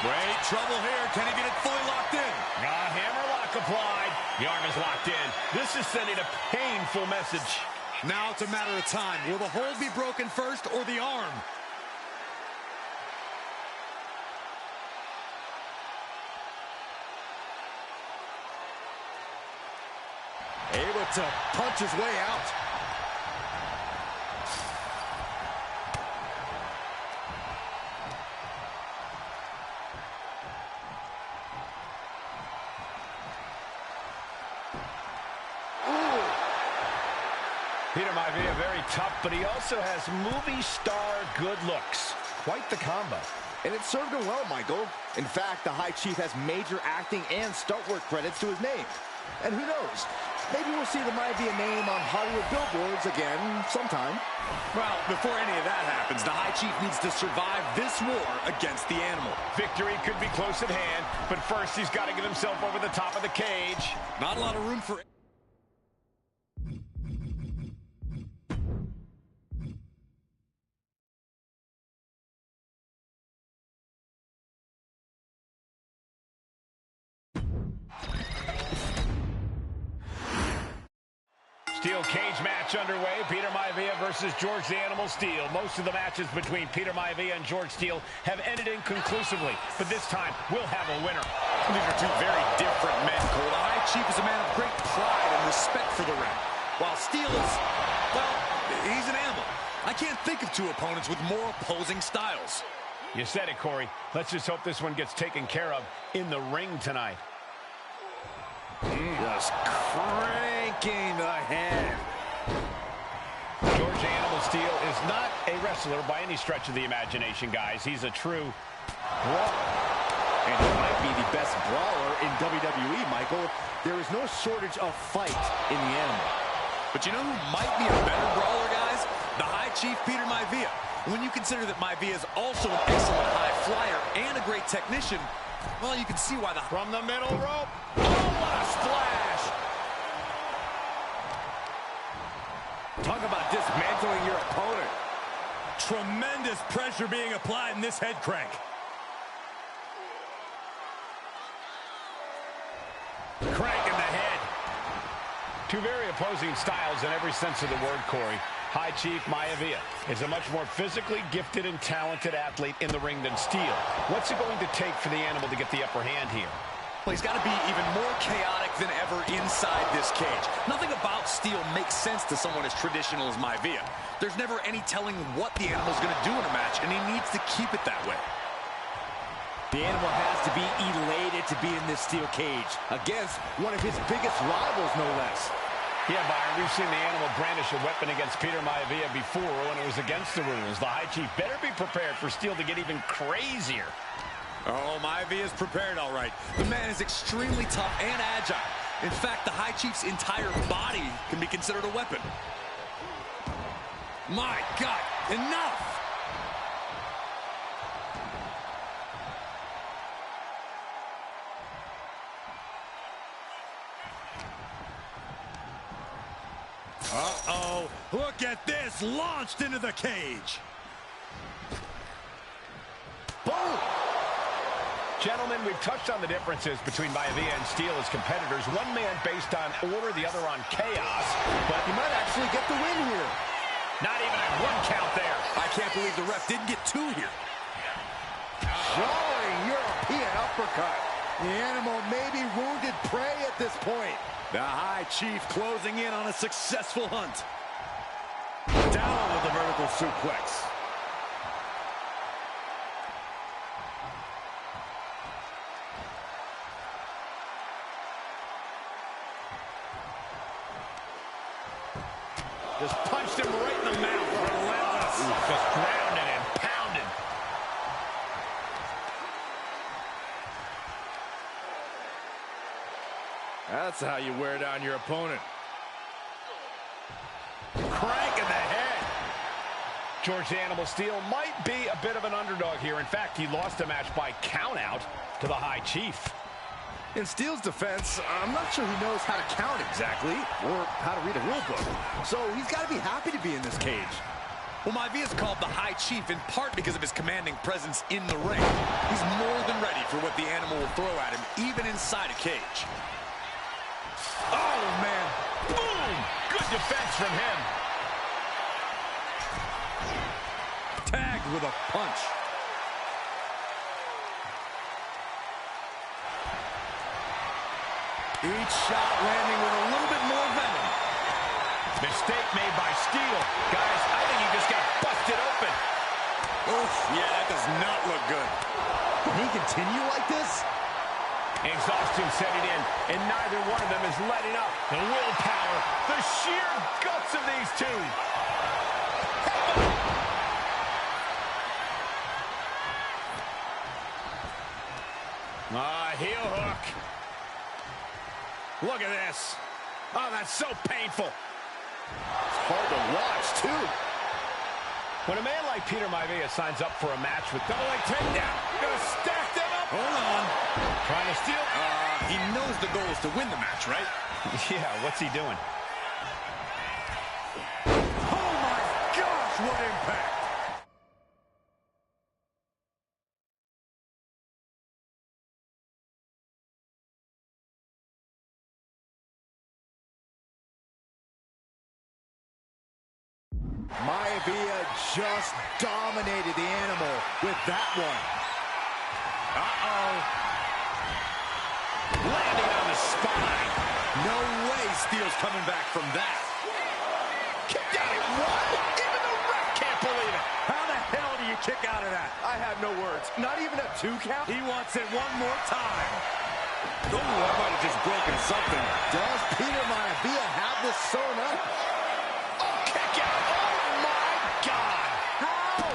Great trouble here. Can he get it fully locked in? Hammer lock applied. The arm is locked in. This is sending a painful message. Now it's a matter of time. Will the hold be broken first or the arm? Able to punch his way out. Peter Maivia very tough, but he also has movie star good looks. Quite the combo. And it served him well, Michael. In fact, the High Chief has major acting and stunt work credits to his name. And who knows? Maybe we'll see the Maivia name on Hollywood billboards again sometime. Well, before any of that happens, the High Chief needs to survive this war against the animal. Victory could be close at hand, but first he's got to get himself over the top of the cage. Not a lot of room for... Steel cage match underway. Peter Maivia versus George the Animal Steele. Most of the matches between Peter Maivia and George Steele have ended inconclusively, but this time we'll have a winner. These are two very different men, Cole. The High Chief is a man of great pride and respect for the ring, while Steele is, well, he's an animal. I can't think of two opponents with more opposing styles. You said it, Corey. Let's just hope this one gets taken care of in the ring tonight. Just cranking the head. George Animal Steele is not a wrestler by any stretch of the imagination, guys. He's a true brawler. And he might be the best brawler in WWE, Michael. There is no shortage of fight in the animal. But you know who might be a better brawler, guys? The High Chief Peter Maivia. When you consider that Maivia is also an excellent high flyer and a great technician, well, you can see why the... From the middle rope. Oh, what a splash! Talk about dismantling your opponent. Tremendous pressure being applied in this head crank. Crank in the head. Two very opposing styles in every sense of the word, Corey. High Chief Maivia is a much more physically gifted and talented athlete in the ring than Steele. What's it going to take for the animal to get the upper hand here? Well, he's got to be even more chaotic than ever inside this cage. Nothing about Steele makes sense to someone as traditional as Maivia. There's never any telling what the animal's going to do in a match, and he needs to keep it that way. The animal has to be elated to be in this steel cage against one of his biggest rivals, no less. Yeah, Byron, we've seen the animal brandish a weapon against Peter Maivia before when it was against the rules. The High Chief better be prepared for Steele to get even crazier. Oh, Maivia's prepared, all right. The man is extremely tough and agile. In fact, the High Chief's entire body can be considered a weapon. My God, enough! Uh-oh, look at this, launched into the cage. Boom! Gentlemen, we've touched on the differences between Maivia and Steele as competitors. One man based on order, the other on chaos. But he might actually get the win here. Not even a one count there. I can't believe the ref didn't get two here. Jarring European uppercut. The animal may be wounded prey at this point. The High Chief closing in on a successful hunt. Down with the vertical suplex. Just punched him right in the mouth. Relentless. Just grounded and pounded. That's how you wear down your opponent. Crank in the head. George the Animal Steele might be a bit of an underdog here. In fact, he lost the match by countout to the High Chief. In Steele's defense, I'm not sure he knows how to count exactly, or how to read a rule book. So he's got to be happy to be in this cage. Well, Maivia's called the High Chief in part because of his commanding presence in the ring. He's more than ready for what the animal will throw at him, even inside a cage. Oh, man. Boom! Good defense from him. Tagged with a punch. Each shot landing with a little bit more venom. Mistake made by Steele. Guys, I think he just got busted open. Oof, yeah, that does not look good. Can he continue like this? Exhaustion setting in, and neither one of them is letting up. The willpower, the sheer guts of these two. Heel hook. Look at this. Oh, that's so painful. It's hard to watch, too. When a man like Peter Maivia signs up for a match with double leg takedown, gonna stack them up. Hold on. Trying to steal. He knows the goal is to win the match, right? Yeah, what's he doing? Oh my gosh, what impact! Maivia just dominated the animal with that one. Uh-oh. Landing on the spine. No way Steele's coming back from that. Kicked out at one. Even the ref can't believe it. How the hell do you kick out of that? I have no words. Not even a 2 count? He wants it one more time. Oh, I might have just broken something. Does Peter Maivia have this sewn up? Kick out. Oh, my God. How?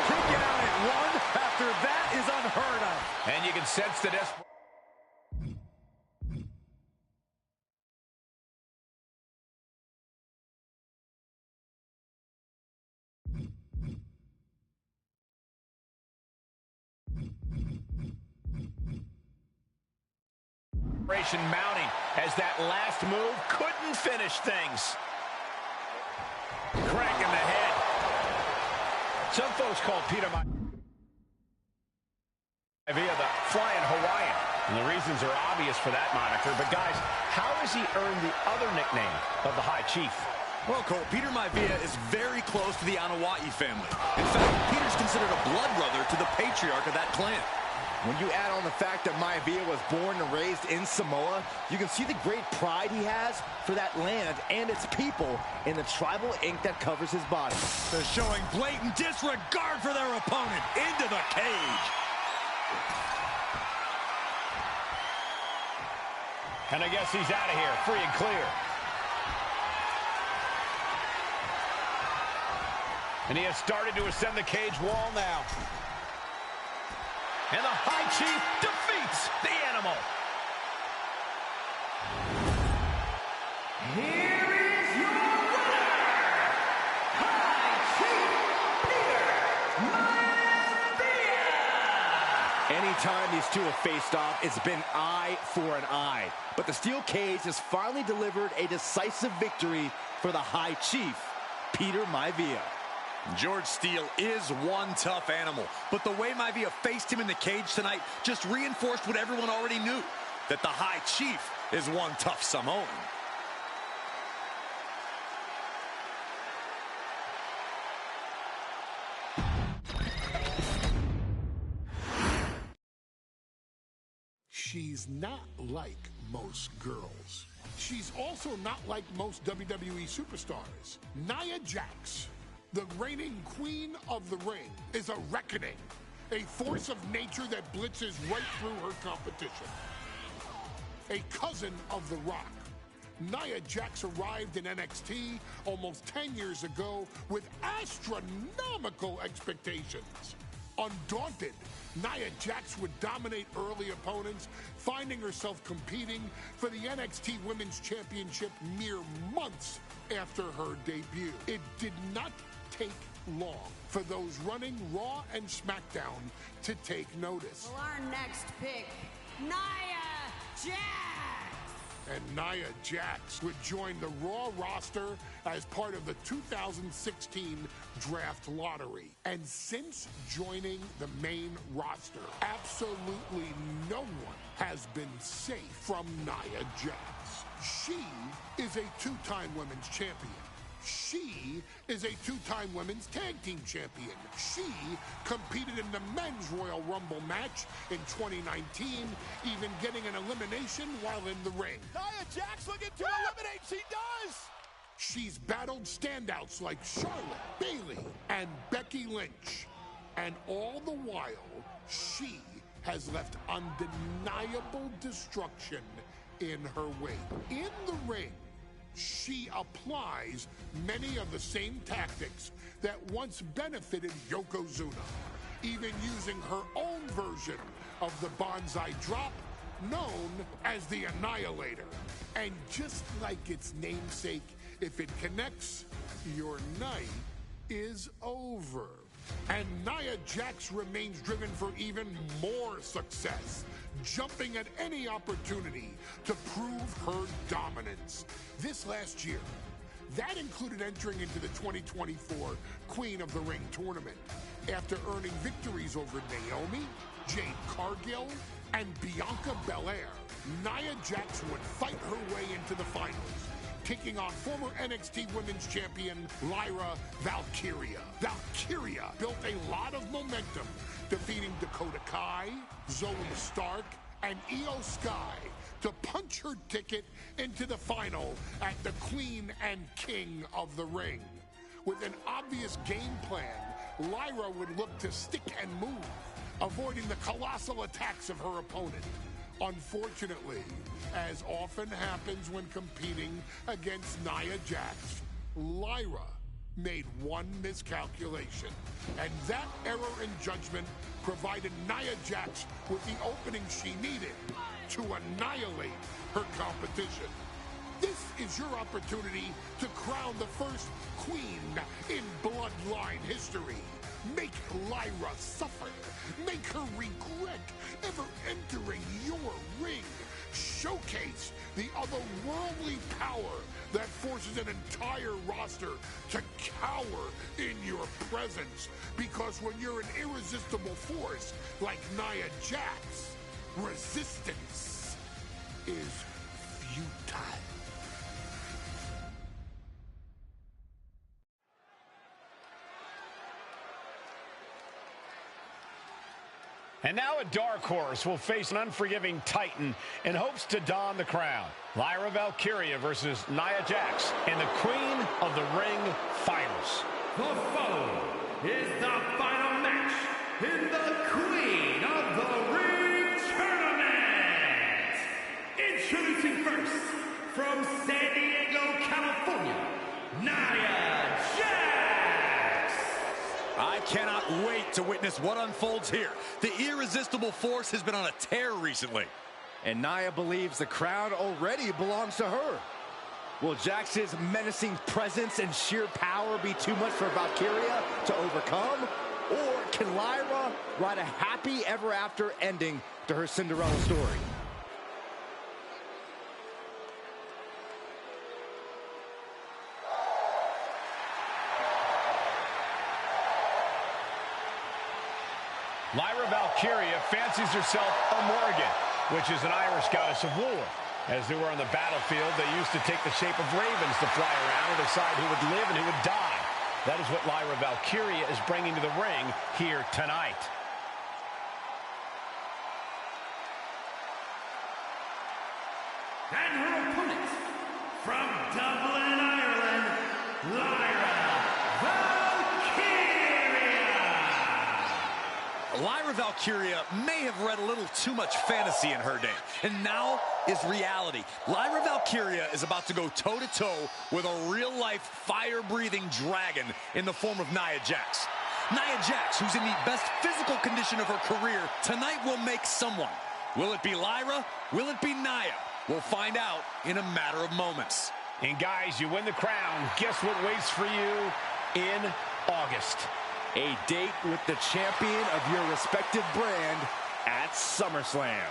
Kick out at one after that is unheard of. And you can sense the desperation. Mounting as that last move couldn't finish things. Crank in the head. Some folks call Peter Maivia the Flying Hawaiian, and the reasons are obvious for that moniker. But guys, how has he earned the other nickname of the High Chief? Well, Cole, Peter Maivia is very close to the Anoa'i family. In fact, Peter's considered a blood brother to the patriarch of that clan. When you add on the fact that Maivia was born and raised in Samoa, you can see the great pride he has for that land and its people in the tribal ink that covers his body. They're showing blatant disregard for their opponent into the cage. And I guess he's out of here, free and clear. And he has started to ascend the cage wall now. And the High Chief defeats the animal. Here is your winner, High Chief Peter Maivia. Anytime these two have faced off, it's been eye for an eye. But the steel cage has finally delivered a decisive victory for the High Chief, Peter Maivia. George Steele is one tough animal, but the way Maivia faced him in the cage tonight just reinforced what everyone already knew, that the High Chief is one tough Samoan. She's not like most girls. She's also not like most WWE superstars. Nia Jax, the reigning queen of the ring, is a reckoning, a force of nature that blitzes right through her competition. A cousin of The Rock, Nia Jax arrived in NXT almost 10 years ago with astronomical expectations. Undaunted, Nia Jax would dominate early opponents, finding herself competing for the NXT Women's Championship mere months after her debut. It did not take long for those running Raw and SmackDown to take notice. Well, our next pick, Nia Jax! And Nia Jax would join the Raw roster as part of the 2016 Draft Lottery. And since joining the main roster, absolutely no one has been safe from Nia Jax. She is a two-time women's champion. She is a two-time women's tag team champion. She competed in the men's Royal Rumble match in 2019, even getting an elimination while in the ring. Nia Jax looking to eliminate. She does. She's battled standouts like Charlotte, Bayley, and Becky Lynch. And all the while, she has left undeniable destruction in her wake. In the ring, she applies many of the same tactics that once benefited Yokozuna, even using her own version of the Bonsai Drop, known as the Annihilator. And just like its namesake, if it connects, your night is over. And Nia Jax remains driven for even more success, jumping at any opportunity to prove her dominance. This last year, that included entering into the 2024 Queen of the Ring tournament after earning victories over Naomi, Jade Cargill, and Bianca Belair. Nia Jax would fight her way into the finals, taking on former NXT Women's Champion Lyra Valkyria. Valkyria built a lot of momentum, defeating Dakota Kai, Zoe Stark, and Io Sky to punch her ticket into the final at the Queen and King of the Ring. With an obvious game plan, Lyra would look to stick and move, avoiding the colossal attacks of her opponent. Unfortunately, as often happens when competing against Nia Jax, Lyra made one miscalculation, and that error in judgment provided Nia Jax with the opening she needed to annihilate her competition. This is your opportunity to crown the first queen in Bloodline history. Make Lyra suffer. Make her regret ever entering your ring. Showcase the otherworldly power that forces an entire roster to cower in your presence. Because when you're an irresistible force like Nia Jax, resistance is futile. And now a dark horse will face an unforgiving titan in hopes to don the crown. Lyra Valkyria versus Nia Jax in the Queen of the Ring Finals. The following is the final match in the Queen of the Ring Tournament. Introducing first, from San Diego, California, Nia Jax. I cannot wait to witness what unfolds here. The irresistible force has been on a tear recently. And Nia believes the crown already belongs to her. Will Jax's menacing presence and sheer power be too much for Valkyria to overcome? Or can Lyra write a happy ever after ending to her Cinderella story? Lyra Valkyria fancies herself a Morgan, which is an Irish goddess of war. As they were on the battlefield, they used to take the shape of ravens to fly around and decide who would live and who would die. That is what Lyra Valkyria is bringing to the ring here tonight. And her opponent, from Dublin, Ireland, Lyra Valkyria. Lyra Valkyria may have read a little too much fantasy in her day, and now is reality. Lyra Valkyria is about to go toe-to-toe with a real-life, fire-breathing dragon in the form of Nia Jax. Nia Jax, who's in the best physical condition of her career, tonight will make someone. Will it be Lyra? Will it be Nia? We'll find out in a matter of moments. And guys, you win the crown. Guess what waits for you in August? A date with the champion of your respective brand at SummerSlam.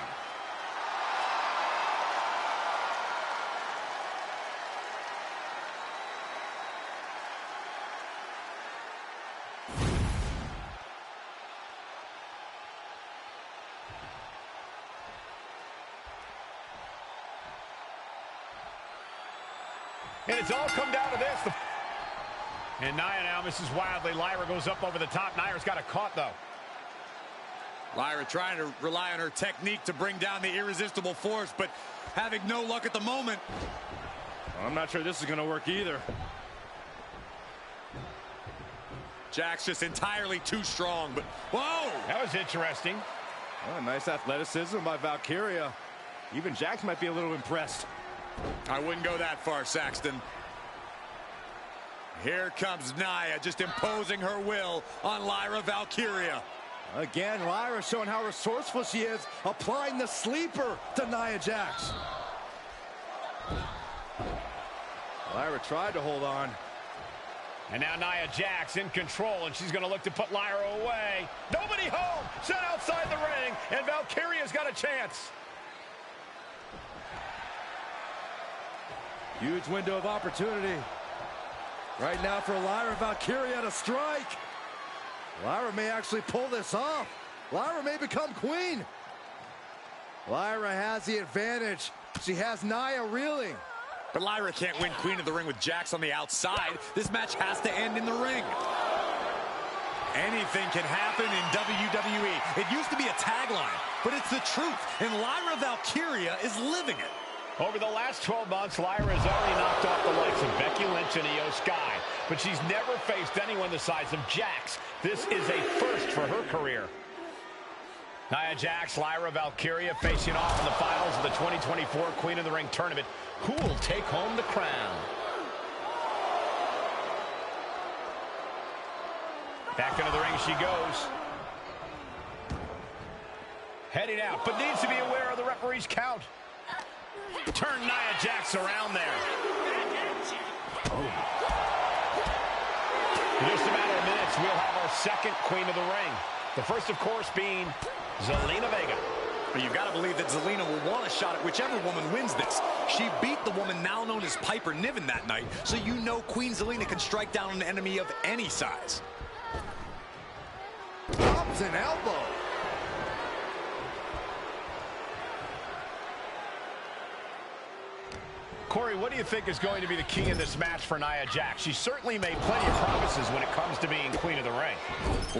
And it's all come down to this. And Nia now misses wildly. Lyra goes up over the top. Nia's got it caught, though. Lyra trying to rely on her technique to bring down the irresistible force, but having no luck at the moment. I'm not sure this is going to work either. Jax just entirely too strong, but whoa! That was interesting. Oh, nice athleticism by Valkyria. Even Jax might be a little impressed. I wouldn't go that far, Saxton. Here comes Nia, just imposing her will on Lyra Valkyria. Again, Lyra showing how resourceful she is, applying the sleeper to Nia Jax. Lyra tried to hold on. And now Nia Jax in control, and she's going to look to put Lyra away. Nobody home! Set outside the ring, and Valkyria's got a chance. Huge window of opportunity. Right now for Lyra Valkyria to strike. Lyra may actually pull this off. Lyra may become queen. Lyra has the advantage. She has Nia reeling. But Lyra can't win Queen of the Ring with Jax on the outside. This match has to end in the ring. Anything can happen in WWE. It used to be a tagline, but it's the truth. And Lyra Valkyria is living it. Over the last 12 months, Lyra has already knocked off the likes of Becky Lynch and Io Sky, but she's never faced anyone the size of Jax. This is a first for her career. Nia Jax, Lyra Valkyria facing off in the finals of the 2024 Queen of the Ring tournament. Who will take home the crown? Back into the ring she goes. Heading out, but needs to be aware of the referee's count. Turn Nia Jax around there. Oh. In just a matter of minutes, we'll have our second Queen of the Ring. The first, of course, being Zelina Vega. But you've got to believe that Zelina will want a shot at whichever woman wins this. She beat the woman now known as Piper Niven that night, so you know Queen Zelina can strike down an enemy of any size. Drops an elbow. Corey, what do you think is going to be the key in this match for Nia Jax? She certainly made plenty of promises when it comes to being Queen of the Ring.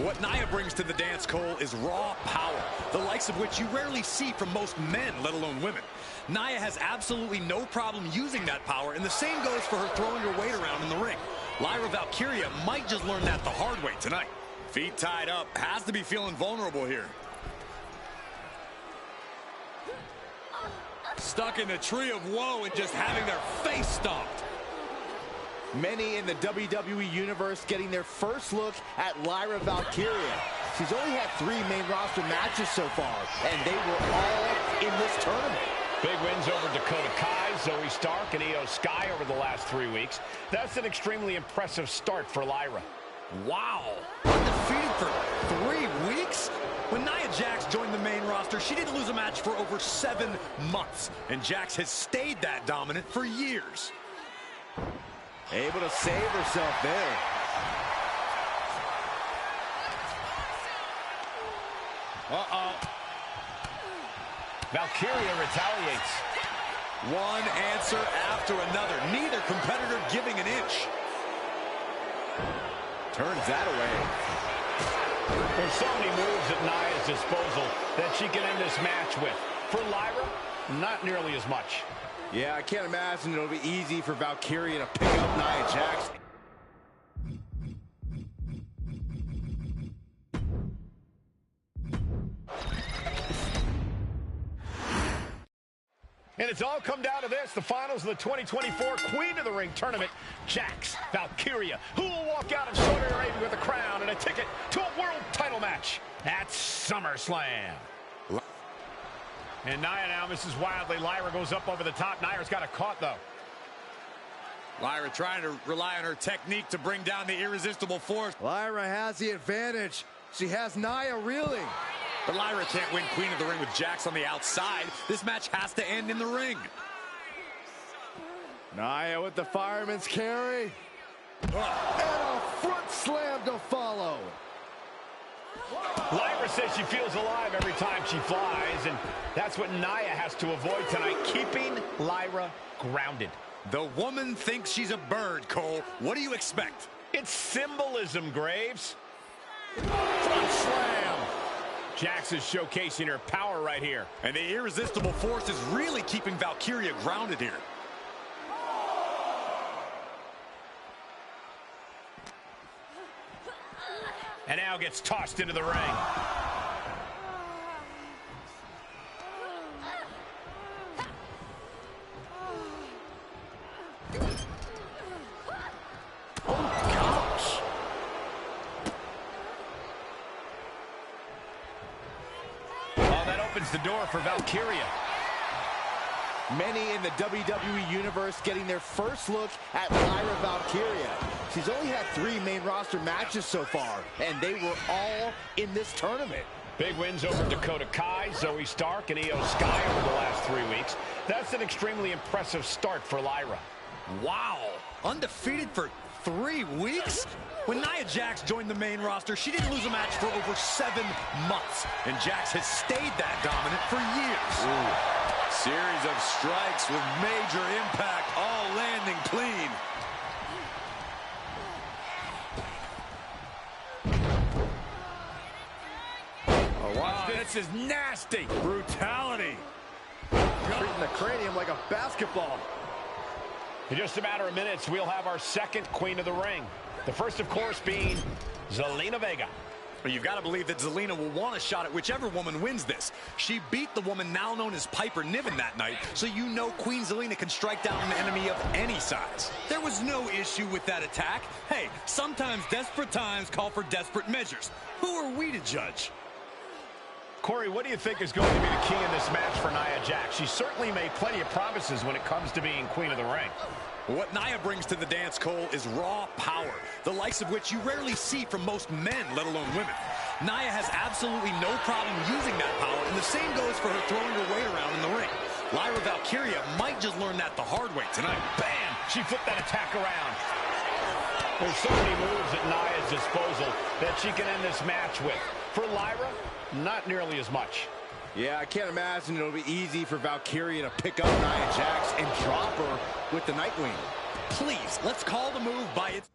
What Nia brings to the dance, Cole, is raw power, the likes of which you rarely see from most men, let alone women. Nia has absolutely no problem using that power, and the same goes for her throwing her weight around in the ring. Lyra Valkyria might just learn that the hard way tonight. Feet tied up, has to be feeling vulnerable here. Stuck in the tree of woe and just having their face stomped. Many in the WWE Universe getting their first look at Lyra Valkyria. She's only had 3 main roster matches so far, and they were all in this tournament. Big wins over Dakota Kai, Zoe Stark, and Io Sky over the last 3 weeks. That's an extremely impressive start for Lyra. Wow, undefeated for 3 weeks? When Nia Jax joined the main roster, she didn't lose a match for over 7 months. And Jax has stayed that dominant for years. Able to save herself there. Uh-oh. Valkyria retaliates. One answer after another. Neither competitor giving an inch. Turns that away. There's so many moves at Nia's disposal that she can end this match with. For Lyra, not nearly as much. Yeah, I can't imagine it'll be easy for Valkyria to pick up Nia Jax. And it's all come down to this, the finals of the 2024 Queen of the Ring tournament. Jax, Valkyria, who will walk out of Saudi Arabia with a crown and a ticket to a world title match at SummerSlam. And Nia now misses wildly. Lyra goes up over the top. Nia's got a caught, though. Lyra trying to rely on her technique to bring down the irresistible force. Lyra has the advantage. She has Nia reeling. But Lyra can't win Queen of the Ring with Jax on the outside. This match has to end in the ring. Nia with the fireman's carry. And a front slam to follow. Lyra says she feels alive every time she flies, and that's what Nia has to avoid tonight, keeping Lyra grounded. The woman thinks she's a bird, Cole. What do you expect? It's symbolism, Graves. Front slam. Jax is showcasing her power right here. And the irresistible force is really keeping Valkyria grounded here. And now gets tossed into the ring. The door for Valkyria. Many in the WWE Universe getting their first look at Lyra Valkyria. She's only had 3 main roster matches so far, and they were all in this tournament. Big wins over Dakota Kai, Zoe Stark, and Io Sky over the last 3 weeks. That's an extremely impressive start for Lyra. Wow, undefeated for 3 weeks? When Nia Jax joined the main roster, she didn't lose a match for over 7 months. And Jax has stayed that dominant for years. Ooh. Series of strikes with major impact, all landing clean. Oh, watch this. This is nasty. Brutality. Treating the cranium like a basketball. In just a matter of minutes, we'll have our second Queen of the Ring. The first, of course, being Zelina Vega. But you've got to believe that Zelina will want a shot at whichever woman wins this. She beat the woman now known as Piper Niven that night, so you know Queen Zelina can strike down an enemy of any size. There was no issue with that attack. Hey, sometimes desperate times call for desperate measures. Who are we to judge? Corey, what do you think is going to be the key in this match for Nia Jax? She certainly made plenty of promises when it comes to being Queen of the Ring. What Nia brings to the dance, Cole, is raw power, the likes of which you rarely see from most men, let alone women. Nia has absolutely no problem using that power, and the same goes for her throwing her weight around in the ring. Lyra Valkyria might just learn that the hard way tonight. Bam! She flipped that attack around. There's so many moves at Nia's disposal that she can end this match with. For Lyra, not nearly as much. Yeah, I can't imagine it'll be easy for Valkyria to pick up Nia Jax and drop her with the Nightwing. Please, let's call the move by its...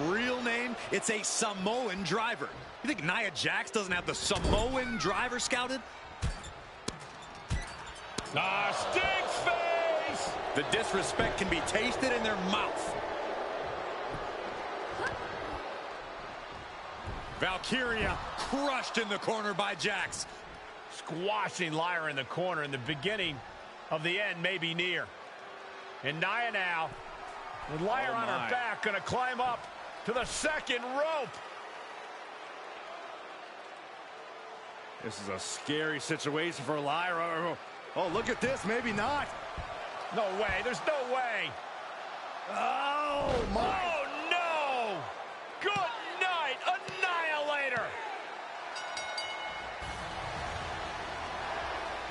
real name. It's a Samoan driver. You think Nia Jax doesn't have the Samoan driver scouted? Stink face! The disrespect can be tasted in their mouth. Valkyria crushed in the corner by Jax. Squashing Lyra in the corner, and the beginning of the end may be near. And Nia now, with Lyra on her back, going to climb up to the second rope. This is a scary situation for Lyra. Oh, look at this. Maybe not. No way. There's no way. Oh, my. Oh, no. Good night, Annihilator.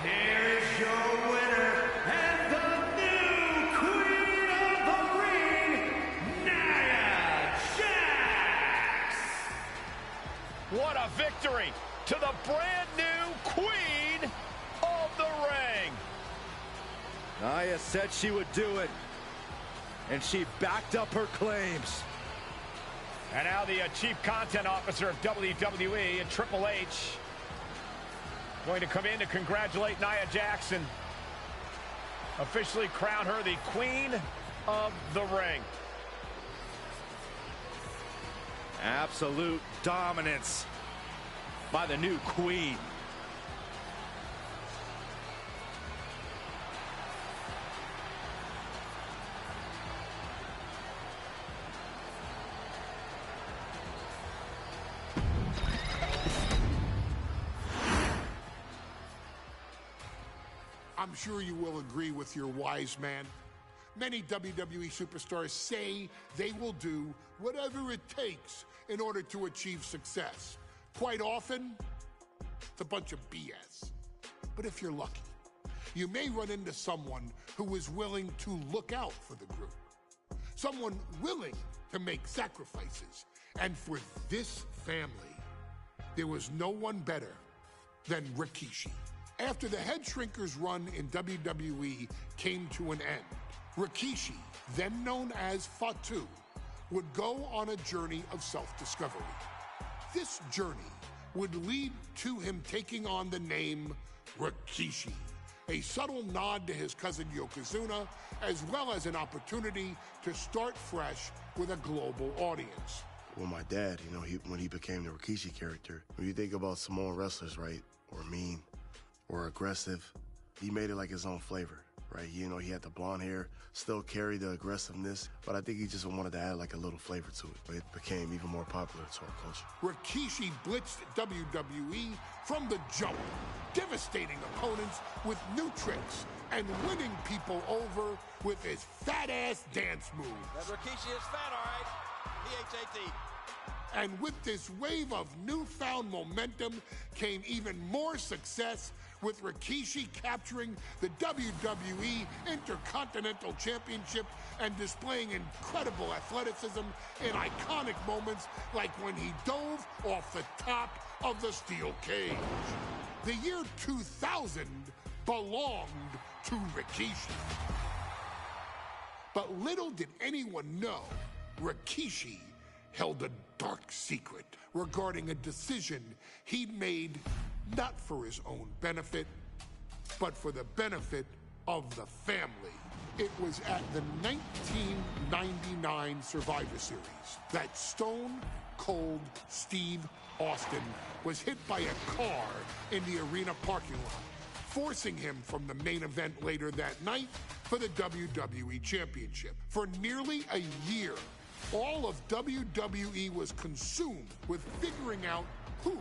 Here is your winner and the What a victory to the brand new Queen of the Ring. Nia said she would do it, and she backed up her claims. And now the Chief Content Officer of WWE and Triple H going to come in to congratulate Nia Jackson. Officially crown her the Queen of the Ring. Absolute dominance by the new Queen. I'm sure you will agree with your wise man. Many WWE superstars say they will do whatever it takes in order to achieve success. Quite often, it's a bunch of BS. But if you're lucky, you may run into someone who is willing to look out for the group. Someone willing to make sacrifices. And for this family, there was no one better than Rikishi. After the Head Shrinkers run in WWE came to an end, Rikishi, then known as Fatu, would go on a journey of self-discovery. This journey would lead to him taking on the name Rikishi, a subtle nod to his cousin Yokozuna, as well as an opportunity to start fresh with a global audience. Well, my dad, you know, when he became the Rikishi character, when you think about Samoan wrestlers, right, or mean, or aggressive, he made it like his own flavor, right? You know, he had the blonde hair, still carried the aggressiveness, but I think he just wanted to add like a little flavor to it. But it became even more popular to our culture. Rikishi blitzed WWE from the jump, devastating opponents with new tricks and winning people over with his fat-ass dance moves. That Rikishi is fat, all right. P-H-A-T. And with this wave of newfound momentum came even more success, with Rikishi capturing the WWE Intercontinental Championship and displaying incredible athleticism in iconic moments like when he dove off the top of the steel cage. The year 2000 belonged to Rikishi. But little did anyone know, Rikishi held a dark secret regarding a decision he'd made not for his own benefit, but for the benefit of the family. It was at the 1999 Survivor Series that Stone Cold Steve Austin was hit by a car in the arena parking lot, forcing him from the main event later that night for the WWE Championship. For nearly a year, all of WWE was consumed with figuring out who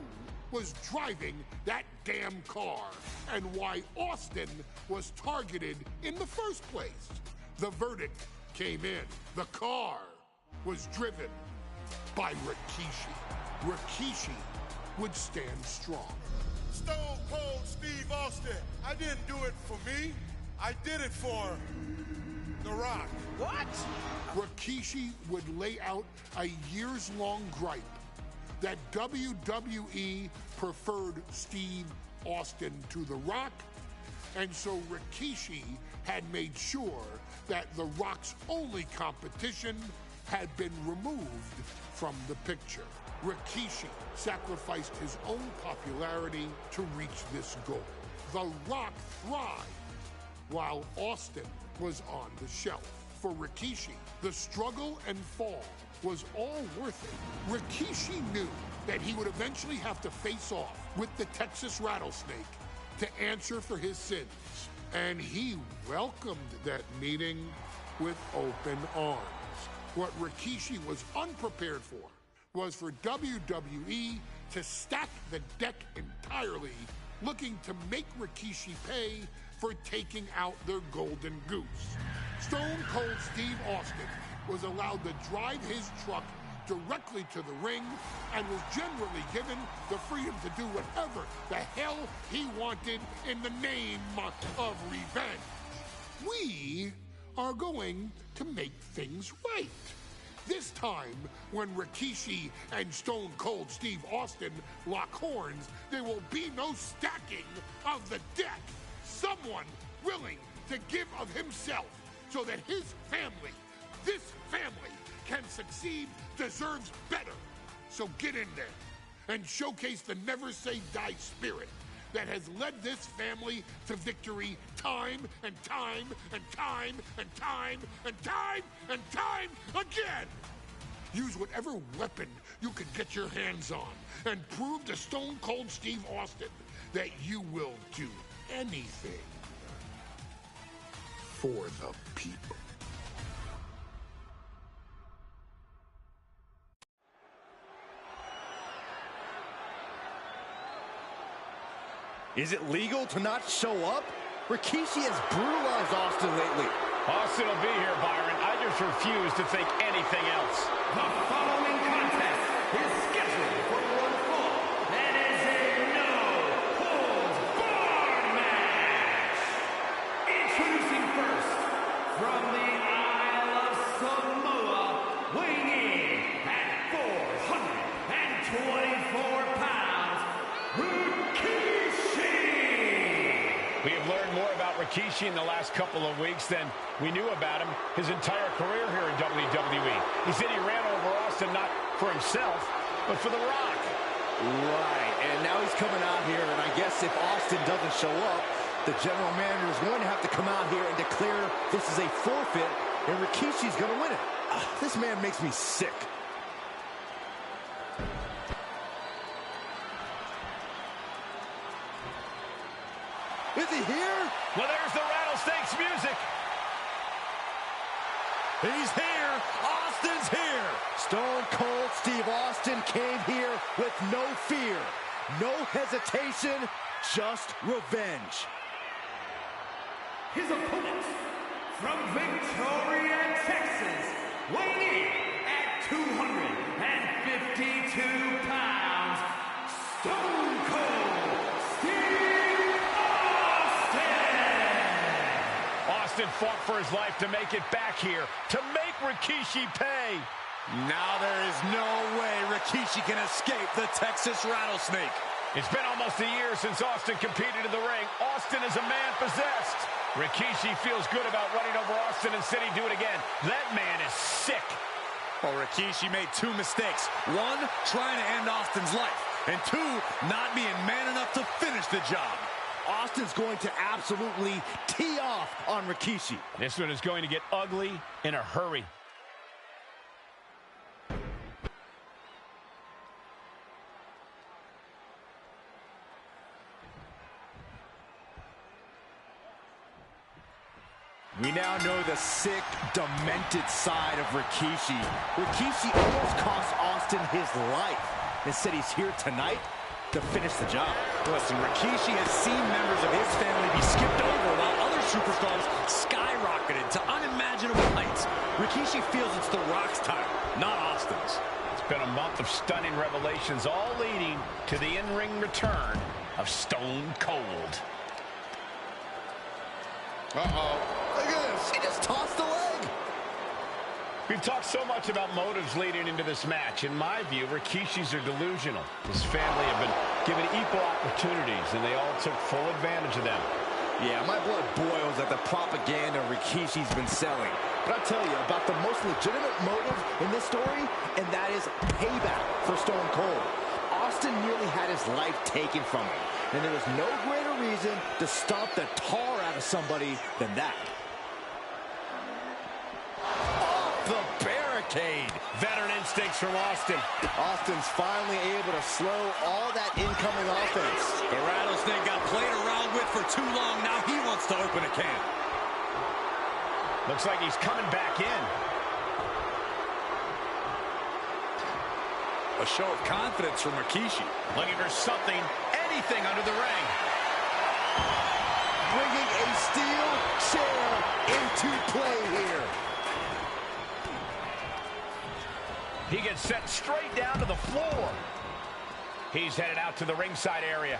was driving that damn car and why Austin was targeted in the first place. The verdict came in. The car was driven by Rikishi. Rikishi would stand strong. Stone Cold Steve Austin. I didn't do it for me. I did it for The Rock. What? Rikishi would lay out a years-long gripe that WWE preferred Steve Austin to The Rock, and so Rikishi had made sure that The Rock's only competition had been removed from the picture. Rikishi sacrificed his own popularity to reach this goal. The Rock thrived while Austin was on the shelf. For Rikishi, the struggle and fall was all worth it. Rikishi knew that he would eventually have to face off with the Texas Rattlesnake to answer for his sins. And he welcomed that meeting with open arms. What Rikishi was unprepared for was for WWE to stack the deck entirely, looking to make Rikishi pay for taking out their golden goose. Stone Cold Steve Austin was allowed to drive his truck directly to the ring and was generally given the freedom to do whatever the hell he wanted in the name of revenge. We are going to make things right. This time, when Rikishi and Stone Cold Steve Austin lock horns, there will be no stacking of the deck. Someone willing to give of himself so that his family, this family, can succeed, deserves better. So get in there and showcase the never say die spirit that has led this family to victory time and time and time and time and time and time again. Use whatever weapon you can get your hands on and prove to Stone Cold Steve Austin that you will do anything for the people. Is it legal to not show up? Rikishi has brutalized Austin lately. Austin will be here, Byron. I just refuse to think anything else. The following contest is scheduled for one fall and is a no-holds-barred match. Introducing first, from the Isle of Samoa, weighing in at 424 pounds, Rikishi! We have learned more about Rikishi in the last couple of weeks than we knew about him his entire career here in WWE. He said he ran over Austin not for himself, but for The Rock. Right, and now he's coming out here, and I guess if Austin doesn't show up, the general manager is going to have to come out here and declare this is a forfeit, and Rikishi's going to win it. This man makes me sick. Is he here? Well, there's the Rattlesnakes music. He's here. Austin's here. Stone Cold Steve Austin came here with no fear, no hesitation, just revenge. His opponent, from Victoria, Texas, weighing in at 252 pounds, Stone Cold Steve Austin! Austin fought for his life to make it back here, to make Rikishi pay. Now there is no way Rikishi can escape the Texas Rattlesnake. It's been almost a year since Austin competed in the ring. Austin is a man possessed. Rikishi feels good about running over Austin and said he'd do it again. That man is sick. Well, Rikishi made two mistakes. One, trying to end Austin's life. And two, not being man enough to finish the job. Austin's going to absolutely tee off on Rikishi. This one is going to get ugly in a hurry. We now know the sick, demented side of Rikishi. Rikishi almost cost Austin his life. Instead, he's here tonight to finish the job. Listen, Rikishi has seen members of his family be skipped over while other superstars skyrocketed to unimaginable heights. Rikishi feels it's The Rock's time, not Austin's. It's been a month of stunning revelations, all leading to the in-ring return of Stone Cold. Uh-oh. Look at this. He just tossed the leg. We've talked so much about motives leading into this match. In my view, Rikishis are delusional. His family have been given equal opportunities, and they all took full advantage of them. Yeah, my blood boils at the propaganda Rikishi's been selling. But I'll tell you about the most legitimate motive in this story, and that is payback for Stone Cold. Austin nearly had his life taken from him, and there was no greater reason to stomp the tar out of somebody than that. Off the barricade. Veteran instincts from Austin. Austin's finally able to slow all that incoming offense. The Rattlesnake got played around with for too long. Now he wants to open a can. Looks like he's coming back in. A show of confidence from Rikishi. Looking for something, anything under the ring. Bringing a steel chair into play here. He gets sent straight down to the floor. He's headed out to the ringside area.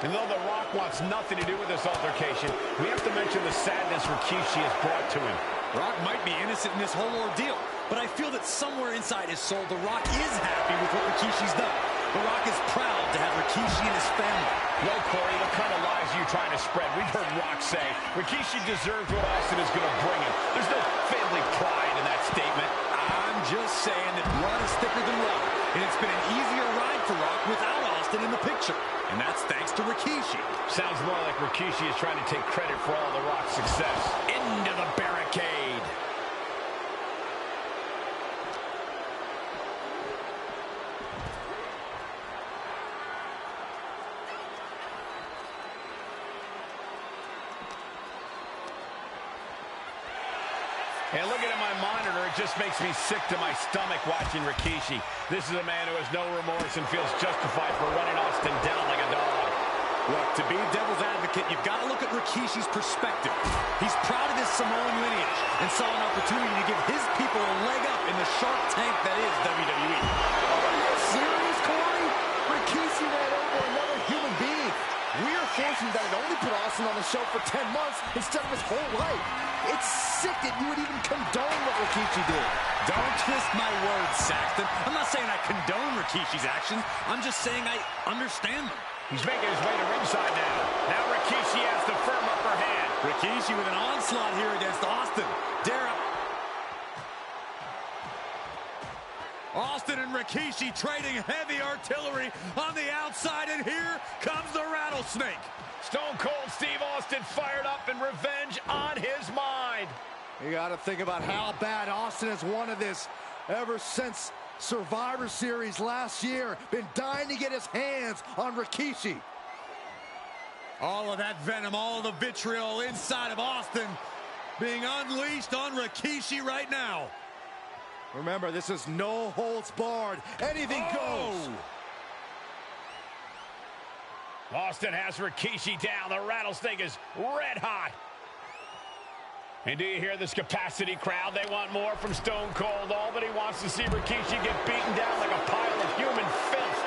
And though The Rock wants nothing to do with this altercation, we have to mention the sadness Rikishi has brought to him. Rock might be innocent in this whole ordeal, but I feel that somewhere inside his soul, The Rock is happy with what Rikishi's done. The Rock is proud to have Rikishi and his family. Well, Corey, what kind of lies are you trying to spread? We've heard Rock say Rikishi deserves what Austin is going to bring him. There's no family pride in that statement. I'm just saying that blood is thicker than water, and it's been an easier ride for Rock without Austin in the picture. And that's thanks to Rikishi. Sounds more like Rikishi is trying to take credit for all The Rock's success. Into the barricade. And looking at my monitor, it just makes me sick to my stomach watching Rikishi. This is a man who has no remorse and feels justified for running Austin down like a dog. Look, to be devil's advocate, you've got to look at Rikishi's perspective. He's proud of his Samoan lineage and saw an opportunity to give his people a leg up in the Shark Tank that is WWE. Are you serious, Corey? Rikishi ran over another human being. We are fortunate that it only put Austin on the show for 10 months instead of his whole life. It's sick that you would even condone what Rikishi did. Don't twist my words, Saxton. I'm not saying I condone Rikishi's actions. I'm just saying I understand them. He's making his way to ringside now. Now Rikishi has the firm upper hand. Rikishi with an onslaught here against Austin. Austin and Rikishi trading heavy artillery on the outside, and here comes the rattlesnake. Stone Cold Steve Austin fired up and revenge on his mind. You got to think about how bad Austin has wanted this ever since Survivor Series last year. Been dying to get his hands on Rikishi. All of that venom, all of the vitriol inside of Austin being unleashed on Rikishi right now. Remember, this is no holds barred. Anything goes. Austin has Rikishi down. The rattlesnake is red hot. And do you hear this capacity crowd? They want more from Stone Cold. All that he wants to see Rikishi get beaten down like a pile of human filth.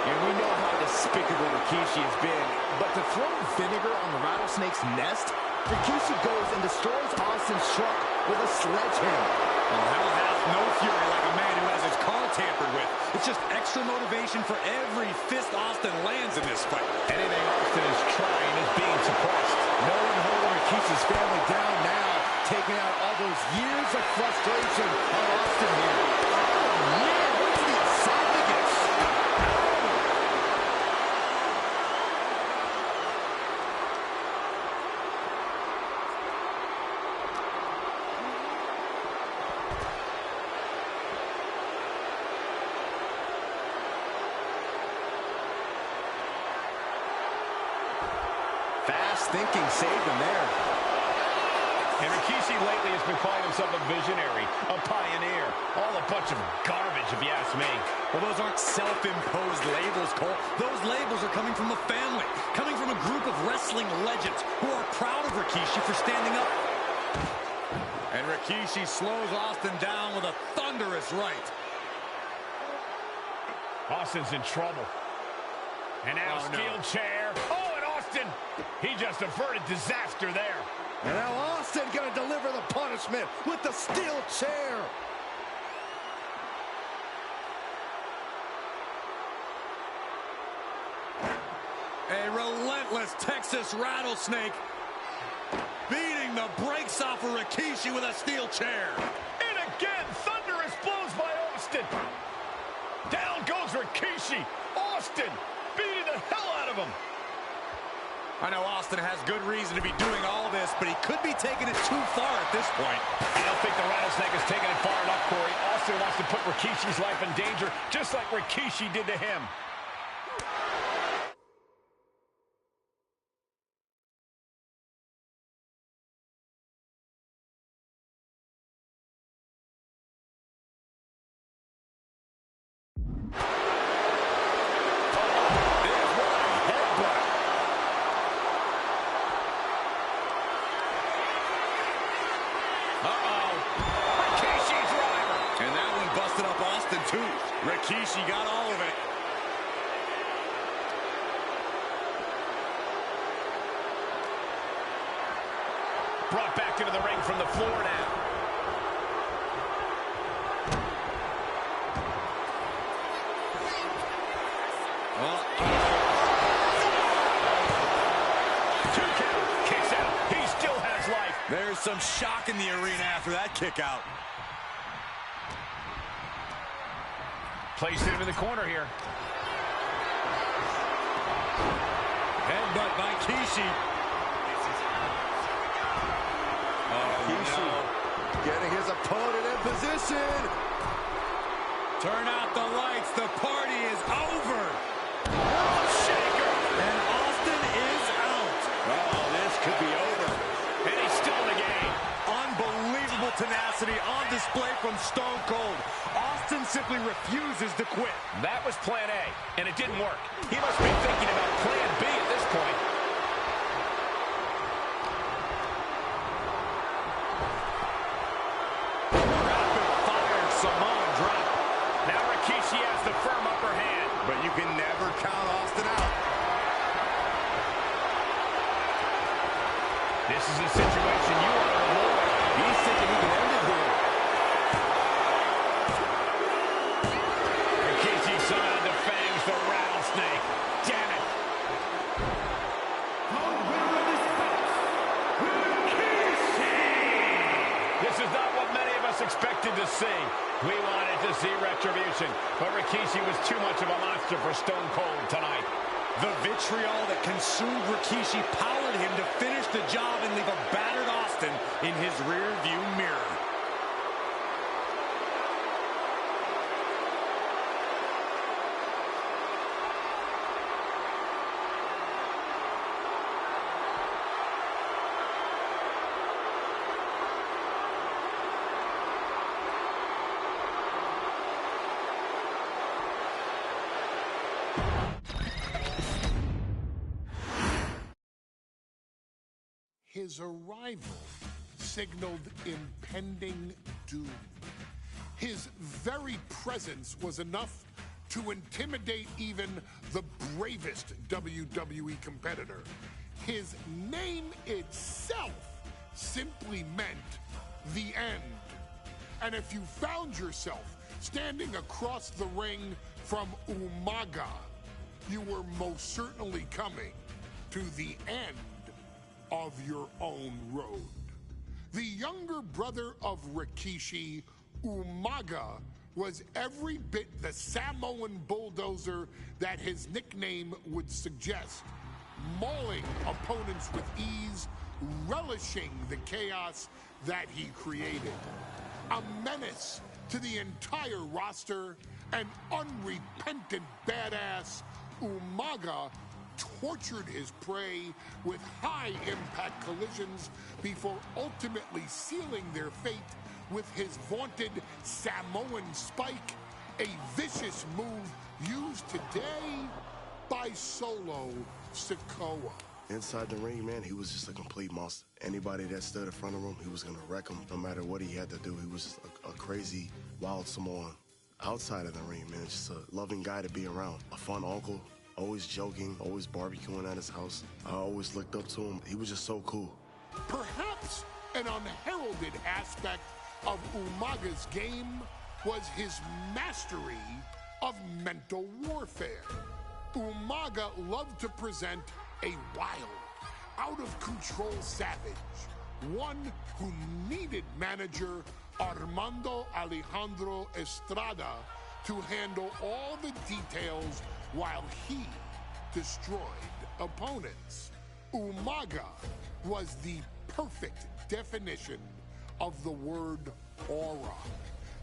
And we know how despicable Rikishi has been. But to throw vinegar on the rattlesnake's nest, Rikishi goes and destroys Austin's truck with a sledgehammer. Well, hell hath no fury like a man who has his car tampered with. It's just extra motivation for every fist Austin lands in this fight. Anything Austin is trying is being suppressed. No one holding Rikishi's family down now, taking out all those years of frustration on Austin here. Oh, man, what is the esophagus? Fast thinking saved him there. And Rikishi lately has been calling himself a visionary, a pioneer. All a bunch of garbage, if you ask me. Well, those aren't self-imposed labels, Cole. Those labels are coming from the family, coming from a group of wrestling legends who are proud of Rikishi for standing up. And Rikishi slows Austin down with a thunderous right. Austin's in trouble. And now steel chair. Oh, and Austin, he just averted disaster there. And now Austin gonna deliver the punishment with the steel chair. A relentless Texas rattlesnake beating the brakes off of Rikishi with a steel chair. And again, thunderous blows by Austin. Down goes Rikishi. Austin beating the hell out of him. I know Austin has good reason to be doing all this, but he could be taking it too far at this point. I don't think the rattlesnake has taken it far enough, Corey. Austin wants to put Rikishi's life in danger, just like Rikishi did to him. Rikishi got all of it. brought back into the ring from the floor now. There's some shock in the arena after that kick out. Placed him in the corner here. Headbutt by Kishi. Kishi getting his opponent in position. Turn out the lights. The party is over. World shaker. And Austin is out. Oh, this could be over. And he's still in the game. Unbelievable tenacity on display from Stone Cold. Austin simply refuses to quit. That was plan A, and it didn't work. He must be thinking about plan B at this point. Rapid fire Samoan drop. Now Rikishi has the firm upper hand. But you can never count Austin out. This is a situation you want to avoid. He's thinking he can end it here. Rikishi saw the fangs, the rattlesnake. Damn it. The winner of this bout, Rikishi! This is not what many of us expected to see. We wanted to see retribution, but Rikishi was too much of a monster for Stone Cold tonight. The vitriol that consumed Rikishi powered him to finish the job and leave a battered Austin in his rear-view mirror. His arrival signaled impending doom. His very presence was enough to intimidate even the bravest WWE competitor. His name itself simply meant the end. And if you found yourself standing across the ring from Umaga, you were most certainly coming to the end of your own road. The younger brother of Rikishi, Umaga, was every bit the Samoan bulldozer that his nickname would suggest, mauling opponents with ease, relishing the chaos that he created. A menace to the entire roster, an unrepentant badass, Umaga tortured his prey with high-impact collisions before ultimately sealing their fate with his vaunted Samoan spike, a vicious move used today by Solo Sikoa. Inside the ring, man, he was just a complete monster. Anybody that stood in front of him, he was going to wreck him no matter what he had to do. He was just a crazy, wild Samoan. Outside of the ring, man, just a loving guy to be around. A fun uncle. Always joking, always barbecuing at his house. I always looked up to him. He was just so cool. Perhaps an unheralded aspect of Umaga's game was his mastery of mental warfare. Umaga loved to present a wild, out-of-control savage, one who needed manager Armando Alejandro Estrada to handle all the details while he destroyed opponents. Umaga was the perfect definition of the word aura.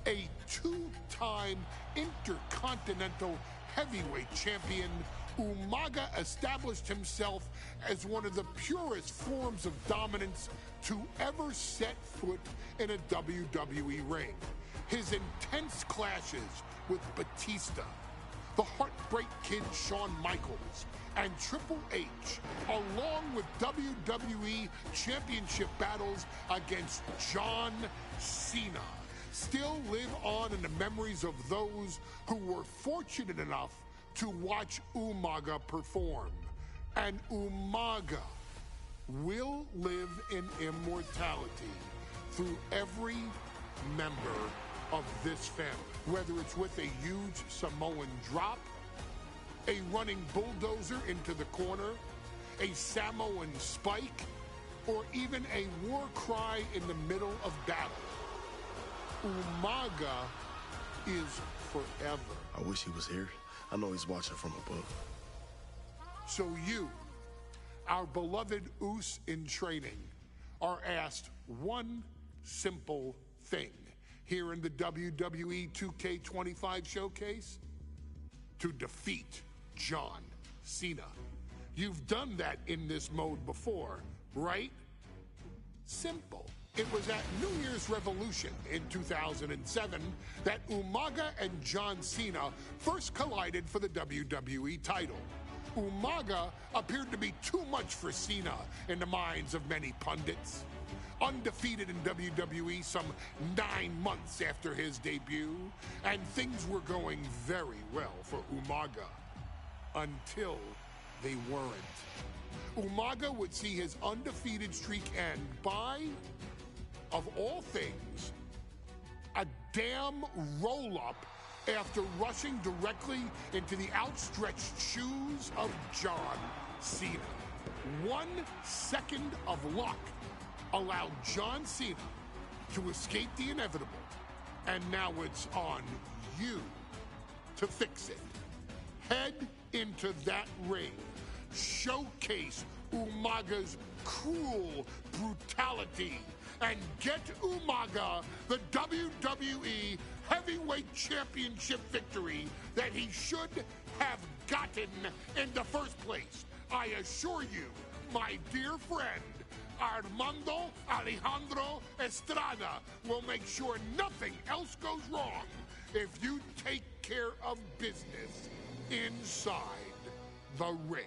A two-time intercontinental heavyweight champion, Umaga established himself as one of the purest forms of dominance to ever set foot in a WWE ring. His intense clashes with Batista, the Heartbreak Kid Shawn Michaels, and Triple H, along with WWE Championship battles against John Cena, still live on in the memories of those who were fortunate enough to watch Umaga perform. And Umaga will live in immortality through every member of this family. Whether it's with a huge Samoan drop, a running bulldozer into the corner, a Samoan spike, or even a war cry in the middle of battle. Umaga is forever. I wish he was here. I know he's watching from above. So you, our beloved Us in training, are asked one simple thing here in the WWE 2K25 showcase: to defeat John Cena. You've done that in this mode before, right? Simple. It was at New Year's Revolution in 2007 that Umaga and John Cena first collided for the WWE title. Umaga appeared to be too much for Cena in the minds of many pundits. Undefeated in WWE some 9 months after his debut, and things were going very well for Umaga. Until they weren't. Umaga would see his undefeated streak end by, of all things, a damn roll-up after rushing directly into the outstretched shoes of John Cena. 1 second of luck allowed John Cena to escape the inevitable, and now it's on you to fix it. Head into that ring. Showcase Umaga's cruel brutality and get Umaga the WWE Heavyweight Championship victory that he should have gotten in the first place. I assure you, my dear friend, Armando Alejandro Estrada will make sure nothing else goes wrong if you take care of business inside the ring.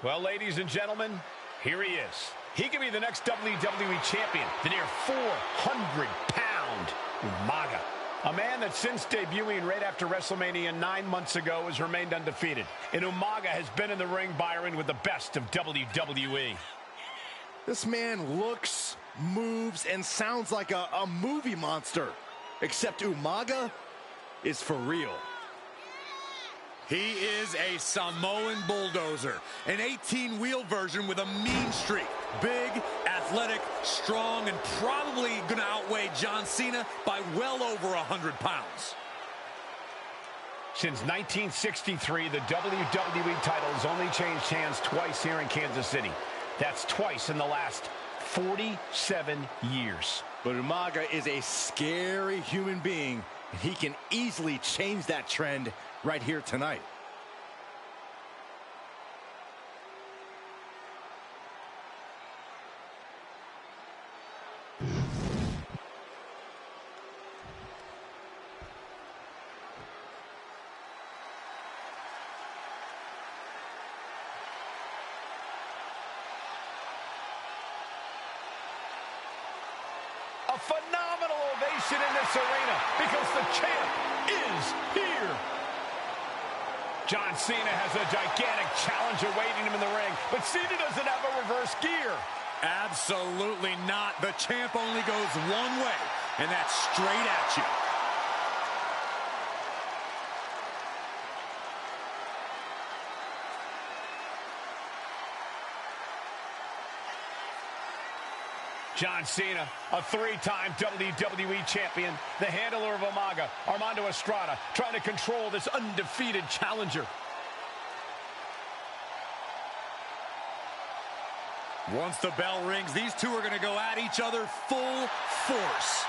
Well, ladies and gentlemen, here he is. He could be the next WWE champion, the near 400-pound Umaga. A man that since debuting right after WrestleMania 9 months ago has remained undefeated. And Umaga has been in the ring, Byron, with the best of WWE. This man looks, moves, and sounds like a movie monster. Except Umaga is for real. He is a Samoan bulldozer, an 18-wheel version with a mean streak. Big, athletic, strong, and probably going to outweigh John Cena by well over 100 pounds. Since 1963, the WWE title has only changed hands twice here in Kansas City. That's twice in the last 47 years. But Umaga is a scary human being, and he can easily change that trend right here tonight. A phenomenal ovation in this arena because the champ is here. John Cena has a gigantic challenger waiting him in the ring, but Cena doesn't have a reverse gear. Absolutely not. The champ only goes one way, and that's straight at you. John Cena, a 3-time WWE champion, the handler of Umaga, Armando Estrada, trying to control this undefeated challenger. Once the bell rings, these two are going to go at each other full force.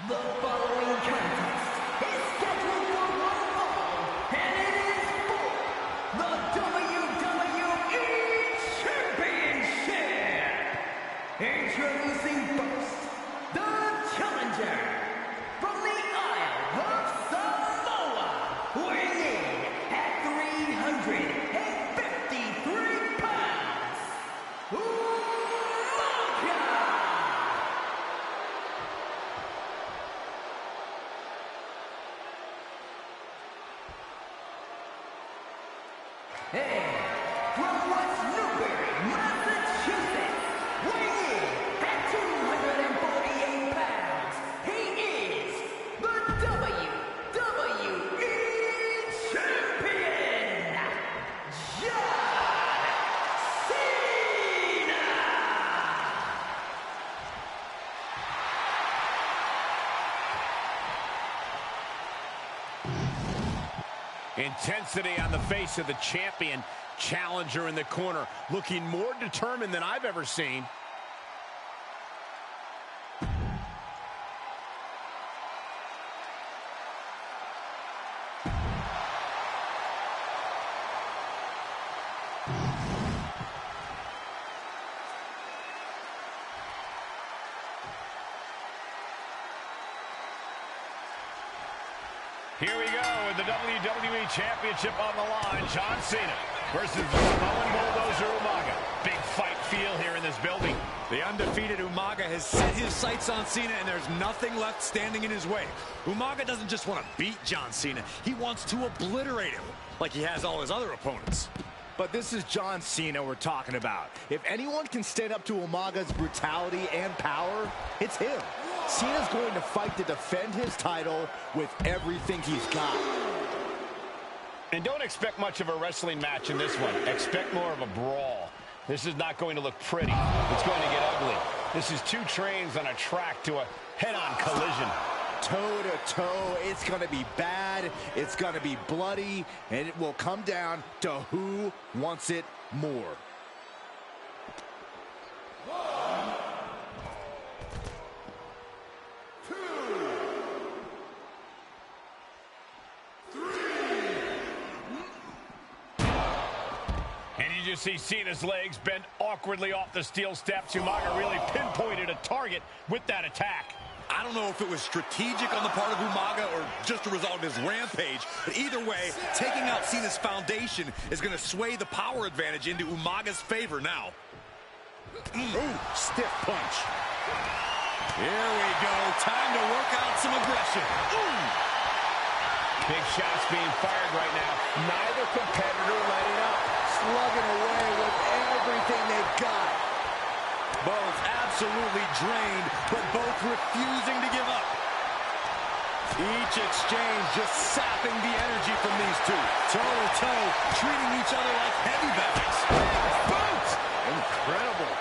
The following contest is scheduled for one fall, and it is for Introducing first, the challenger from the Isle of Samoa, weighing in at 353 pounds, Umaga! And from West Newbury, Massachusetts, weighing in at 248 pounds, he is the WWE Champion, John Cena! Intensity on the face of the champion. Challenger in the corner, looking more determined than I've ever seen. Here we go with the WWE Championship on the line. John Cena versus the Samoan Bulldozer Umaga. Big fight feel here in this building. The undefeated Umaga has set his sights on Cena, and there's nothing left standing in his way. Umaga doesn't just want to beat John Cena. He wants to obliterate him, like he has all his other opponents. But this is John Cena we're talking about. If anyone can stand up to Umaga's brutality and power, it's him. Cena's going to fight to defend his title with everything he's got. And don't expect much of a wrestling match in this one. Expect more of a brawl. This is not going to look pretty. It's going to get ugly. This is two trains on a track to a head-on collision. Toe-to-toe, it's going to be bad, it's going to be bloody, and it will come down to who wants it more. You see Cena's legs bend awkwardly off the steel steps. Umaga really pinpointed a target with that attack. I don't know if it was strategic on the part of Umaga or just a result of his rampage, but either way, taking out Cena's foundation is going to sway the power advantage into Umaga's favor now. Ooh, stiff punch. Here we go. Time to work out some aggression. Big shots being fired right now. Neither competitor letting up. Slugging away with everything they've got. Both absolutely drained, but both refusing to give up. Each exchange just sapping the energy from these two. Toe-to-toe, treating each other like heavy bags. Boot! Incredible.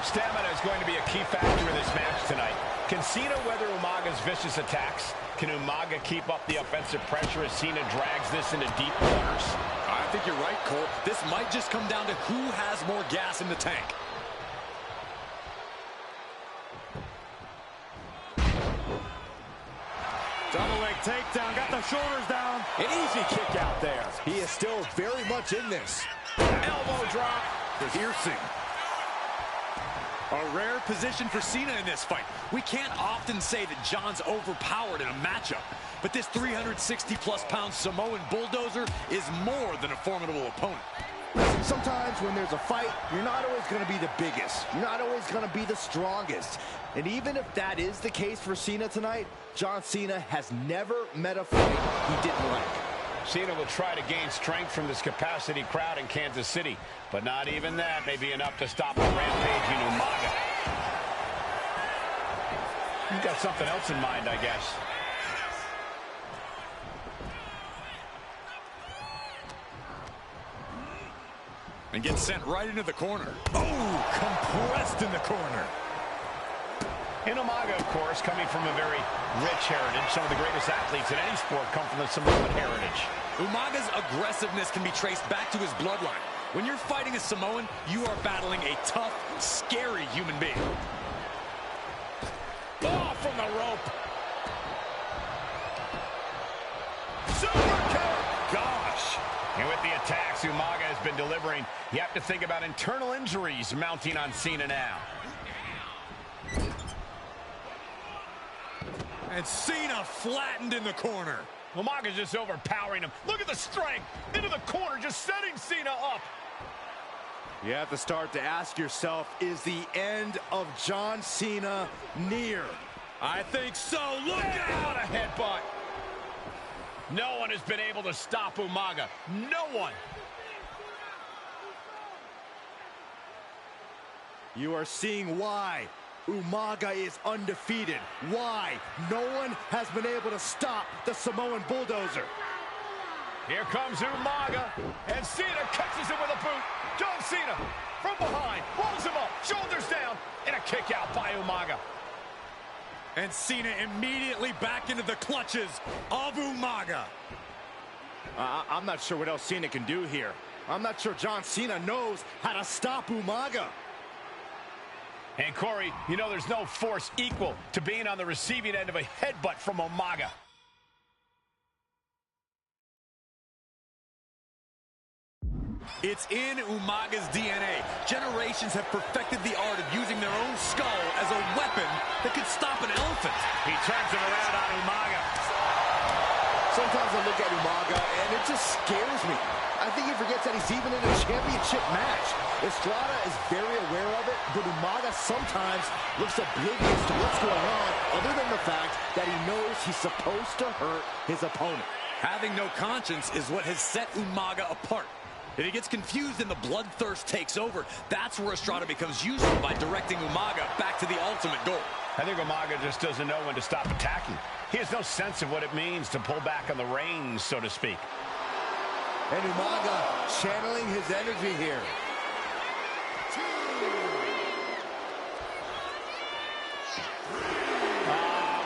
Stamina is going to be a key factor in this match tonight. Can Cena weather Umaga's vicious attacks? Can Umaga keep up the offensive pressure as Cena drags this into deep waters? I think you're right, Cole. This might just come down to who has more gas in the tank. Double leg takedown, got the shoulders down. An easy kick out there. He is still very much in this. Elbow drop. Piercing. A rare position for Cena in this fight. We can't often say that John's overpowered in a matchup, but this 360-plus pound Samoan bulldozer is more than a formidable opponent. Sometimes when there's a fight, you're not always going to be the biggest. You're not always going to be the strongest. And even if that is the case for Cena tonight, John Cena has never met a fight he didn't like. Cena will try to gain strength from this capacity crowd in Kansas City, but not even that may be enough to stop the rampage in Umaga. You've got something else in mind, I guess. And gets sent right into the corner. Oh, compressed in the corner. And Umaga, of course, coming from a very rich heritage. Some of the greatest athletes in any sport come from the Samoan heritage. Umaga's aggressiveness can be traced back to his bloodline. When you're fighting a Samoan, you are battling a tough, scary human being. Oh, from the rope. Super kick! Gosh. And with the attacks Umaga has been delivering, you have to think about internal injuries mounting on Cena now. And Cena flattened in the corner. Umaga's just overpowering him. Look at the strength. Into the corner, just setting Cena up. You have to start to ask yourself, is the end of John Cena near? I think so. Look out! A headbutt. No one has been able to stop Umaga. No one. You are seeing why Umaga is undefeated. Why no one has been able to stop the Samoan Bulldozer. Here comes Umaga, and Cena catches him with a boot. John Cena from behind, rolls him up, shoulders down, and a kick out by Umaga. And Cena immediately back into the clutches of Umaga. I'm not sure what else Cena can do here. I'm not sure John Cena knows how to stop Umaga. And Corey, you know there's no force equal to being on the receiving end of a headbutt from Umaga. It's in Umaga's DNA. Generations have perfected the art of using their own skull as a weapon that could stop an elephant. He turns it around on Umaga. Sometimes I look at Umaga and it just scares me. I think he forgets that he's even in a championship match. Estrada is very aware of it, but Umaga sometimes looks oblivious to what's going on, other than the fact that he knows he's supposed to hurt his opponent. Having no conscience is what has set Umaga apart. If he gets confused and the bloodthirst takes over, that's where Estrada becomes useful by directing Umaga back to the ultimate goal. I think Umaga just doesn't know when to stop attacking. He has no sense of what it means to pull back on the reins, so to speak. And Umaga channeling his energy here.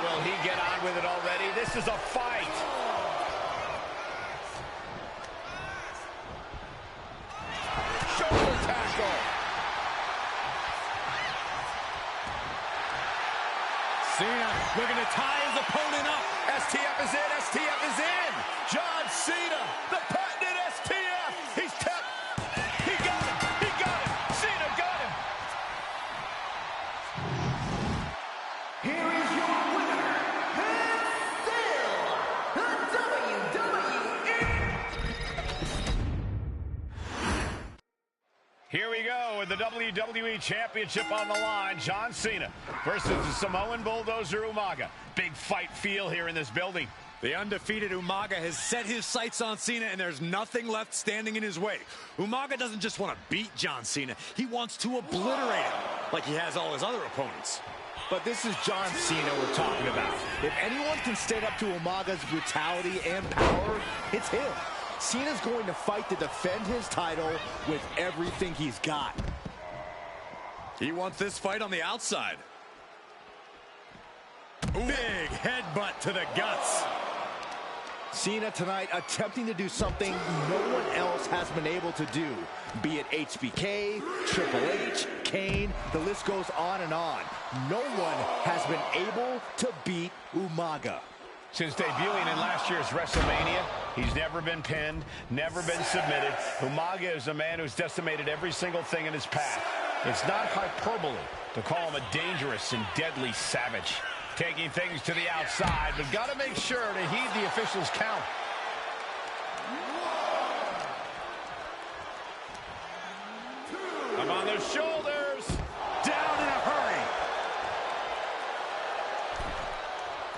Will he get on with it already? This is a fight. Shoulder tackle. Cena looking to tie his opponent up. STF is in. STF is in. John Cena, the patented STF. He's tapped. He got him. He got him. Cena got him. Here is your winner, and still the WWE. Here we go with the WWE Championship on the line. John Cena versus the Samoan Bulldozer Umaga. Big fight feel here in this building. The undefeated Umaga has set his sights on Cena, and there's nothing left standing in his way. Umaga doesn't just want to beat John Cena. He wants to obliterate him, like he has all his other opponents. But this is John Cena we're talking about. If anyone can stand up to Umaga's brutality and power, it's him. Cena's going to fight to defend his title with everything he's got. He wants this fight on the outside. Big headbutt to the guts. Cena tonight attempting to do something no one else has been able to do. Be it HBK, Triple H, Kane, the list goes on and on. No one has been able to beat Umaga. Since debuting in last year's WrestleMania, he's never been pinned, never been submitted. Umaga is a man who's decimated every single thing in his path. It's not hyperbole to call him a dangerous and deadly savage. Taking things to the outside, but got to make sure to heed the officials' count. Up on the shoulders. Down in a hurry.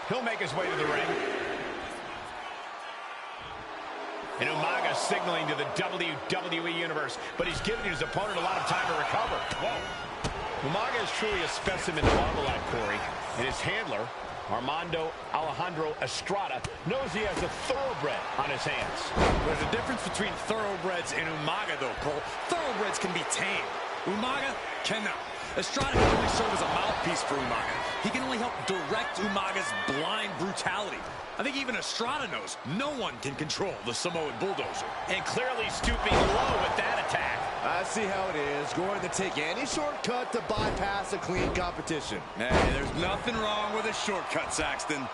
He'll make his way to the ring. And Umaga signaling to the WWE Universe, but he's giving his opponent a lot of time to recover. Whoa. Umaga is truly a specimen to marvel at, Corey. And his handler, Armando Alejandro Estrada, knows he has a thoroughbred on his hands. There's a difference between thoroughbreds and Umaga, though, Cole. Thoroughbreds can be tamed. Umaga cannot. Estrada can only serve as a mouthpiece for Umaga. He can only help direct Umaga's blind brutality. I think even Estrada knows no one can control the Samoan Bulldozer. And clearly stooping low with that attack. I see how it is. Going to take any shortcut to bypass a clean competition. Hey, there's nothing wrong with a shortcut, Saxton.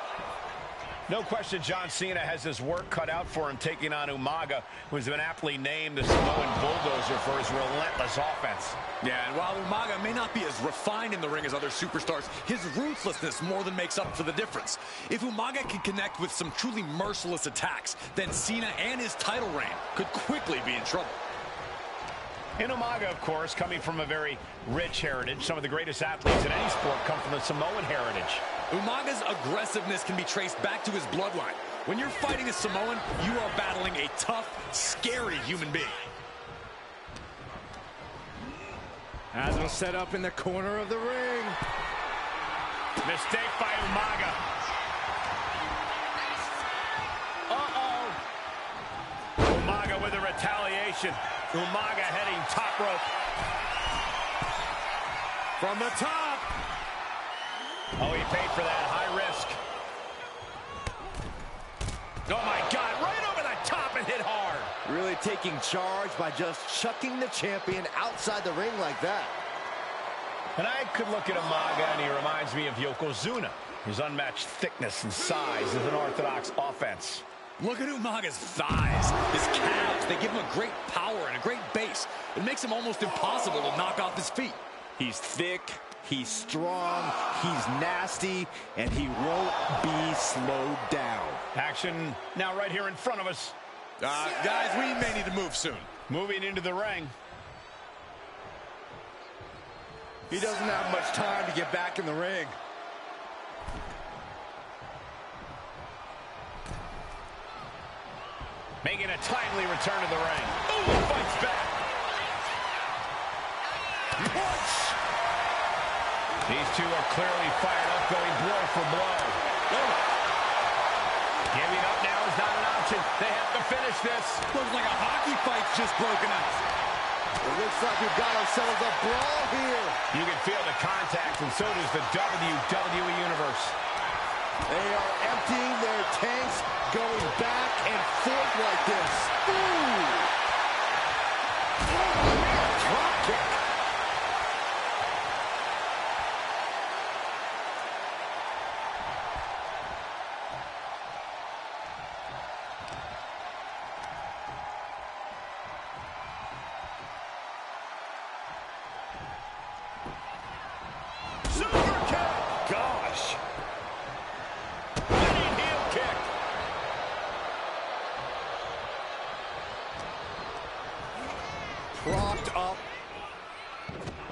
No question John Cena has his work cut out for him taking on Umaga, who's been aptly named the Samoan Bulldozer for his relentless offense. Yeah, and while Umaga may not be as refined in the ring as other superstars, his ruthlessness more than makes up for the difference. If Umaga can connect with some truly merciless attacks, then Cena and his title reign could quickly be in trouble. And Umaga, of course, coming from a very rich heritage. Some of the greatest athletes in any sport come from the Samoan heritage. Umaga's aggressiveness can be traced back to his bloodline. When you're fighting a Samoan, you are battling a tough, scary human being. Has him set up in the corner of the ring. Mistake by Umaga. Umaga with a retaliation. Umaga heading top rope. From the top. Oh, he paid for that. High risk. Oh, my God. Right over the top and hit hard. Really taking charge by just chucking the champion outside the ring like that. And I could look at Umaga, and he reminds me of Yokozuna. His unmatched thickness and size is an orthodox offense. Look at Umaga's thighs, his calves. They give him a great power and a great base. It makes him almost impossible to knock off his feet. He's thick, he's strong, he's nasty, and he won't be slowed down. Action now right here in front of us. Guys, we may need to move soon. Moving into the ring. He doesn't have much time to get back in the ring. Making a timely return to the ring. Ooh, fights back. Punch! These two are clearly fired up, going blow for blow. Giving up now is not an option. They have to finish this. Looks like a hockey fight's just broken out. It looks like we've got ourselves a brawl here. You can feel the contact, and so does the WWE Universe. They are emptying their tanks, going back and forth like this. Ooh! Oh, man, drop kick. Super kick! Gosh! Running heel kick! Propped up.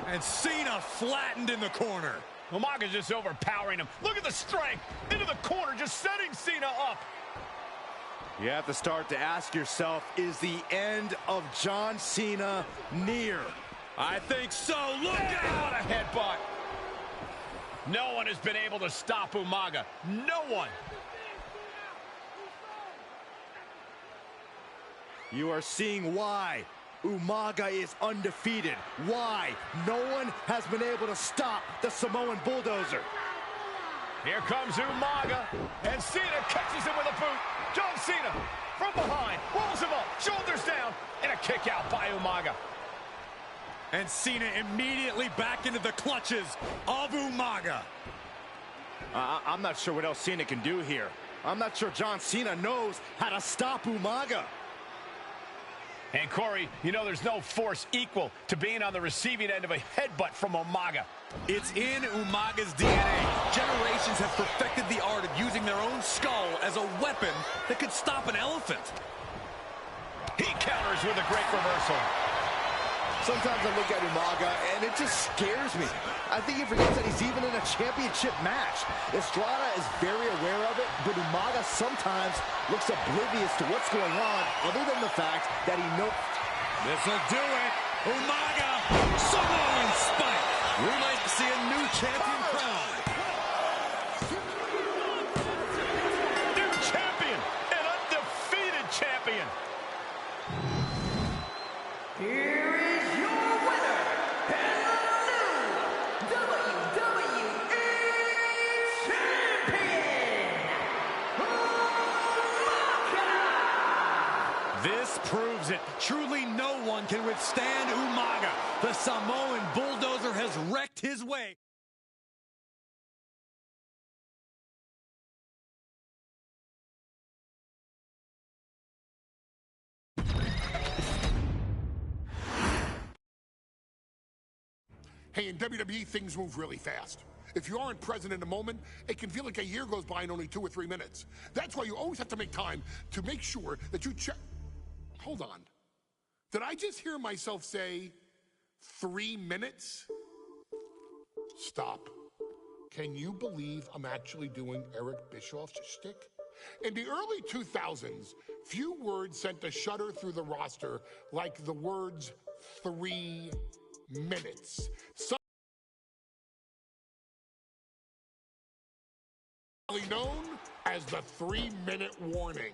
And Cena flattened in the corner. Umaga's just overpowering him. Look at the strength! Into the corner, just setting Cena up. You have to start to ask yourself, is the end of John Cena near? I think so. Look out! A headbutt. No one has been able to stop Umaga. No one. You are seeing why Umaga is undefeated. Why no one has been able to stop the Samoan Bulldozer. Here comes Umaga, and Cena catches him with a boot. John Cena from behind, rolls him up, shoulders down, and a kick out by Umaga. And Cena immediately back into the clutches of Umaga. I'm not sure what else Cena can do here. I'm not sure John Cena knows how to stop Umaga. And Corey, you know there's no force equal to being on the receiving end of a headbutt from Umaga. It's in Umaga's DNA. Generations have perfected the art of using their own skull as a weapon that could stop an elephant. He counters with a great reversal. Sometimes I look at Umaga and it just scares me. I think he forgets that he's even in a championship match. Estrada is very aware of it, but Umaga sometimes looks oblivious to what's going on, other than the fact that he knows. This'll do it. Umaga, Samoan spike. We might see a new champion crowned. New champion, an undefeated champion. Here is your winner, and the new WWE Champion, Umaga! This proves it. Truly no one can withstand Umaga. The Samoan Bulldozer has wrecked his way. Hey, in WWE, things move really fast. If you aren't present in the moment, it can feel like a year goes by in only 2 or 3 minutes. That's why you always have to make time to make sure that you check. Hold on. Did I just hear myself say 3 minutes? Stop. Can you believe I'm actually doing Eric Bischoff's shtick? In the early 2000s, few words sent a shudder through the roster like the words 3 minutes. Known as the 3-minute warning.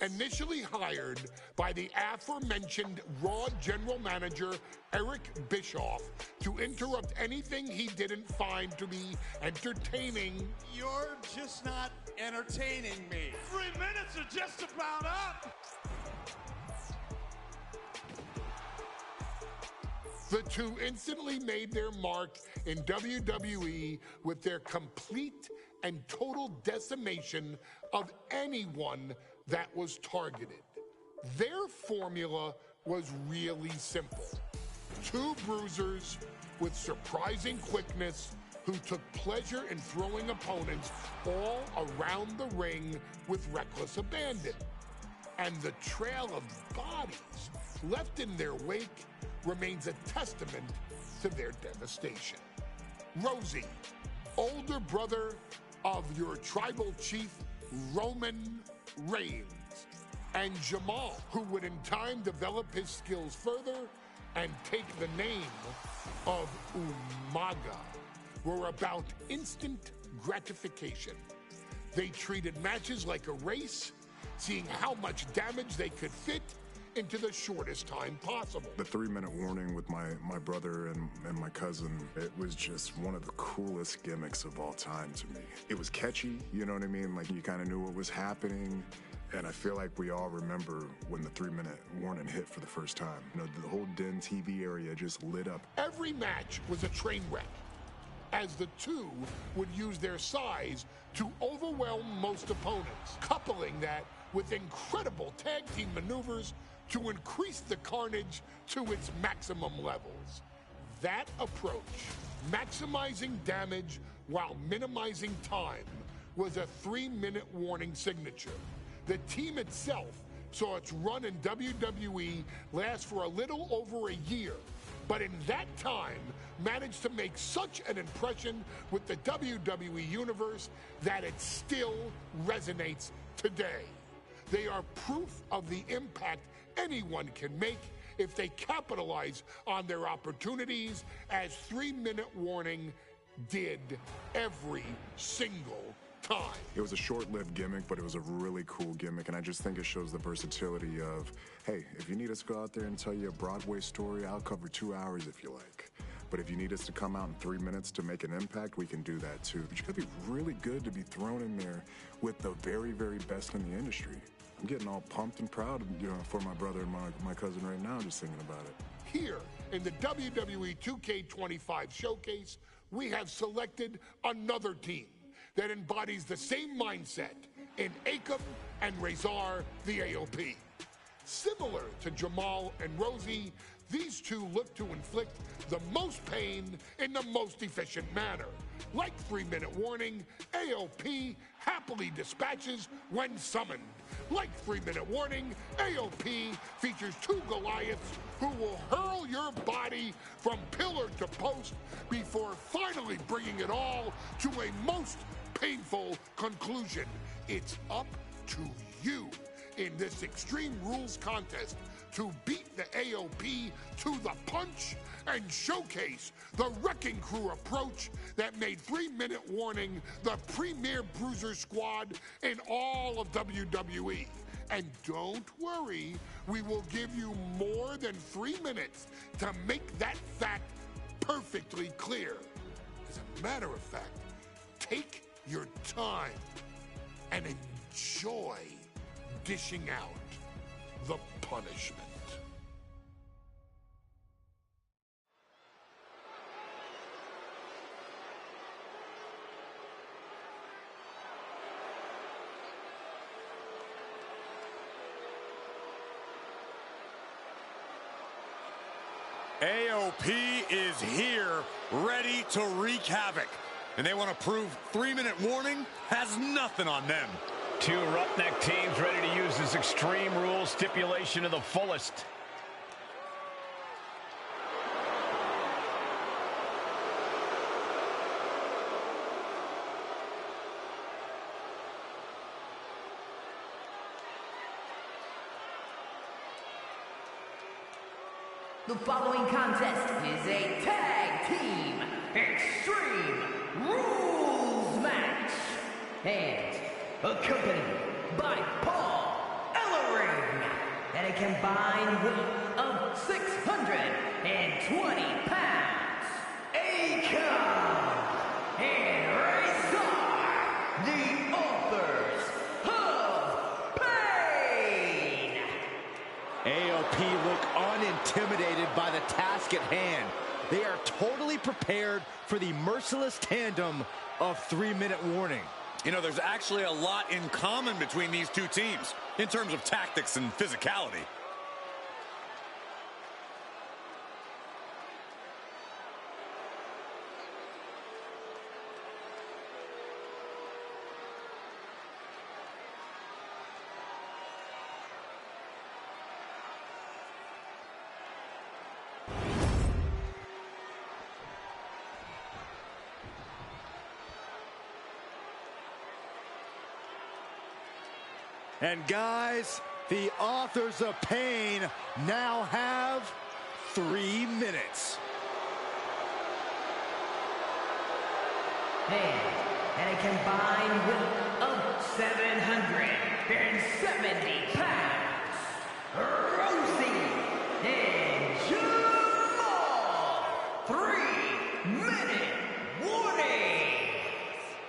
Initially hired by the aforementioned Raw General Manager Eric Bischoff to interrupt anything he didn't find to be entertaining. You're just not entertaining me. 3 minutes are just about up. The two instantly made their mark in WWE with their complete and total decimation of anyone that was targeted. Their formula was really simple. 2 bruisers with surprising quickness who took pleasure in throwing opponents all around the ring with reckless abandon. And the trail of bodies left in their wake remains a testament to their devastation. Rosie, older brother of your tribal chief, Roman Reigns, and Jamal, who would in time develop his skills further and take the name of Umaga, were about instant gratification. They treated matches like a race, seeing how much damage they could fit into the shortest time possible. The 3-minute warning with my brother and my cousin, it was just one of the coolest gimmicks of all time to me. It was catchy, you know what I mean? Like, you kind of knew what was happening. And I feel like we all remember when the 3-minute warning hit for the first time. You know, the whole Den TV area just lit up. Every match was a train wreck, as the two would use their size to overwhelm most opponents, coupling that with incredible tag team maneuvers to increase the carnage to its maximum levels. That approach, maximizing damage while minimizing time, was a 3-minute warning signature. The team itself saw its run in WWE last for a little over a year, but in that time managed to make such an impression with the WWE Universe that it still resonates today. They are proof of the impact anyone can make if they capitalize on their opportunities, as 3-minute warning did every single time. It was a short-lived gimmick, but it was a really cool gimmick, and I just think it shows the versatility of, hey, if you need us to go out there and tell you a Broadway story, I'll cover 2 hours if you like. But if you need us to come out in 3 minutes to make an impact, we can do that too. But you gotta be really good to be thrown in there with the very, very best in the industry. I'm getting all pumped and proud, you know, for my brother and my cousin right now, just thinking about it. Here in the WWE 2K25 showcase, we have selected another team that embodies the same mindset in Akam and Razor the AOP. Similar to Jamal and Rosie, these two look to inflict the most pain in the most efficient manner. Like 3-minute warning, AOP happily dispatches when summoned. Like 3-minute warning, AOP features 2 Goliaths who will hurl your body from pillar to post before finally bringing it all to a most painful conclusion. It's up to you in this Extreme Rules contest to beat the AOP to the punch and showcase the Wrecking Crew approach that made 3-minute warning the premier bruiser squad in all of WWE. And don't worry, we will give you more than 3 minutes to make that fact perfectly clear. As a matter of fact, take your time and enjoy dishing out the punishment. AOP is here, ready to wreak havoc. And they want to prove 3-minute warning has nothing on them. Two roughneck teams ready to use this Extreme Rules stipulation to the fullest. The following contest is a tag team Extreme Rules match and accompanied by Paul Ellering at a combined weight of 620 pounds. Akon and Razor, the authors of pain. AOP look unintimidated by the task at hand. They are totally prepared for the merciless tandem of 3-minute warning. You know, there's actually a lot in common between these two teams in terms of tactics and physicality. And guys, the authors of pain now have 3 minutes. And at a combined weight of 770 pounds, Rosie and Jamal. 3-minute warning.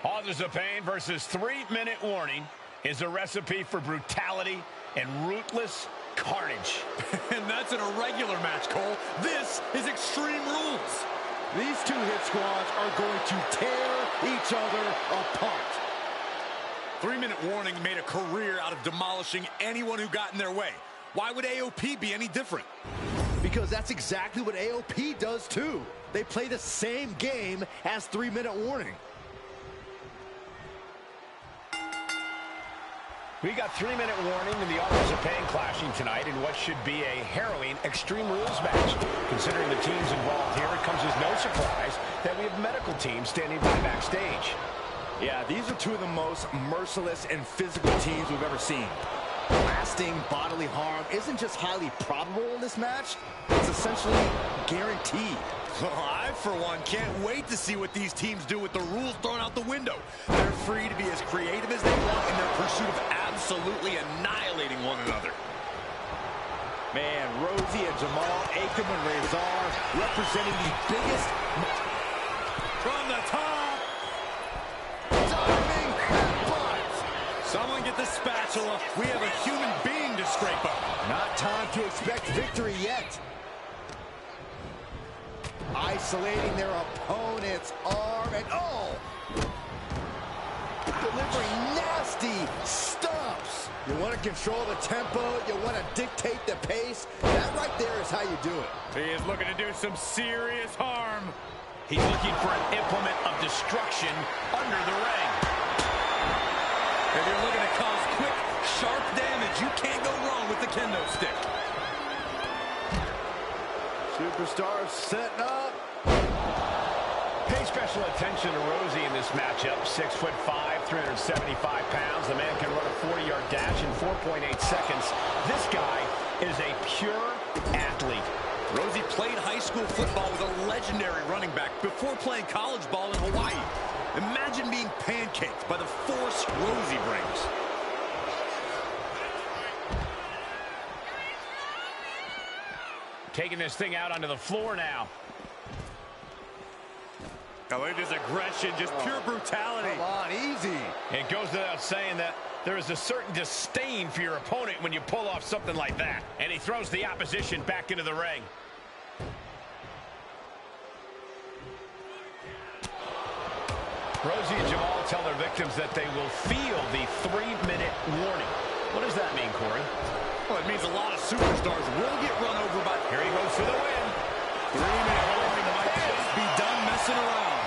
Authors of Pain versus 3-minute warning is a recipe for brutality and ruthless carnage. And that's an irregular match, Cole. This is Extreme Rules. These two hit squads are going to tear each other apart. 3-minute warning made a career out of demolishing anyone who got in their way. Why would AOP be any different? Because that's exactly what AOP does too. They play the same game as 3-minute warning. We got 3-minute warning and the Authors of Pain clashing tonight in what should be a harrowing Extreme Rules match. Considering the teams involved here, it comes as no surprise that we have medical teams standing by backstage. Yeah, these are two of the most merciless and physical teams we've ever seen. Lasting bodily harm isn't just highly probable in this match, it's essentially guaranteed. I, for one, can't wait to see what these teams do with the rules thrown out the window. They're free to be as creative as they want in their pursuit of absolutely annihilating one another. Man, Rosie and Jamal, Akon and Razor representing the biggest... From the top! Diving headbutt! Someone get the spatula. We have a human being to scrape up. Not time to expect victory yet. Isolating their opponent's arm and delivering nasty stumps. You want to control the tempo, you want to dictate the pace. That right there is how you do it. He is looking to do some serious harm. He's looking for an implement of destruction under the ring. If you're looking to cause quick, sharp damage, you can't go wrong with the kendo stick. Superstars setting up. Pay special attention to Rosie in this matchup. 6'5", 375 pounds. The man can run a 40-yard dash in 4.8 seconds. This guy is a pure athlete. Rosie played high school football with a legendary running back before playing college ball in Hawaii. Imagine being pancaked by the force Rosie brings. Taking this thing out onto the floor now. Oh, look at his aggression, just pure brutality. Come on, easy. It goes without saying that there is a certain disdain for your opponent when you pull off something like that. And he throws the opposition back into the ring. Rosie and Jamal tell their victims that they will feel the 3-minute warning. What does that mean, Corey? Well, it means a lot of superstars will get run over by... Here he goes for the win. 3-minute warning might just be done messing around.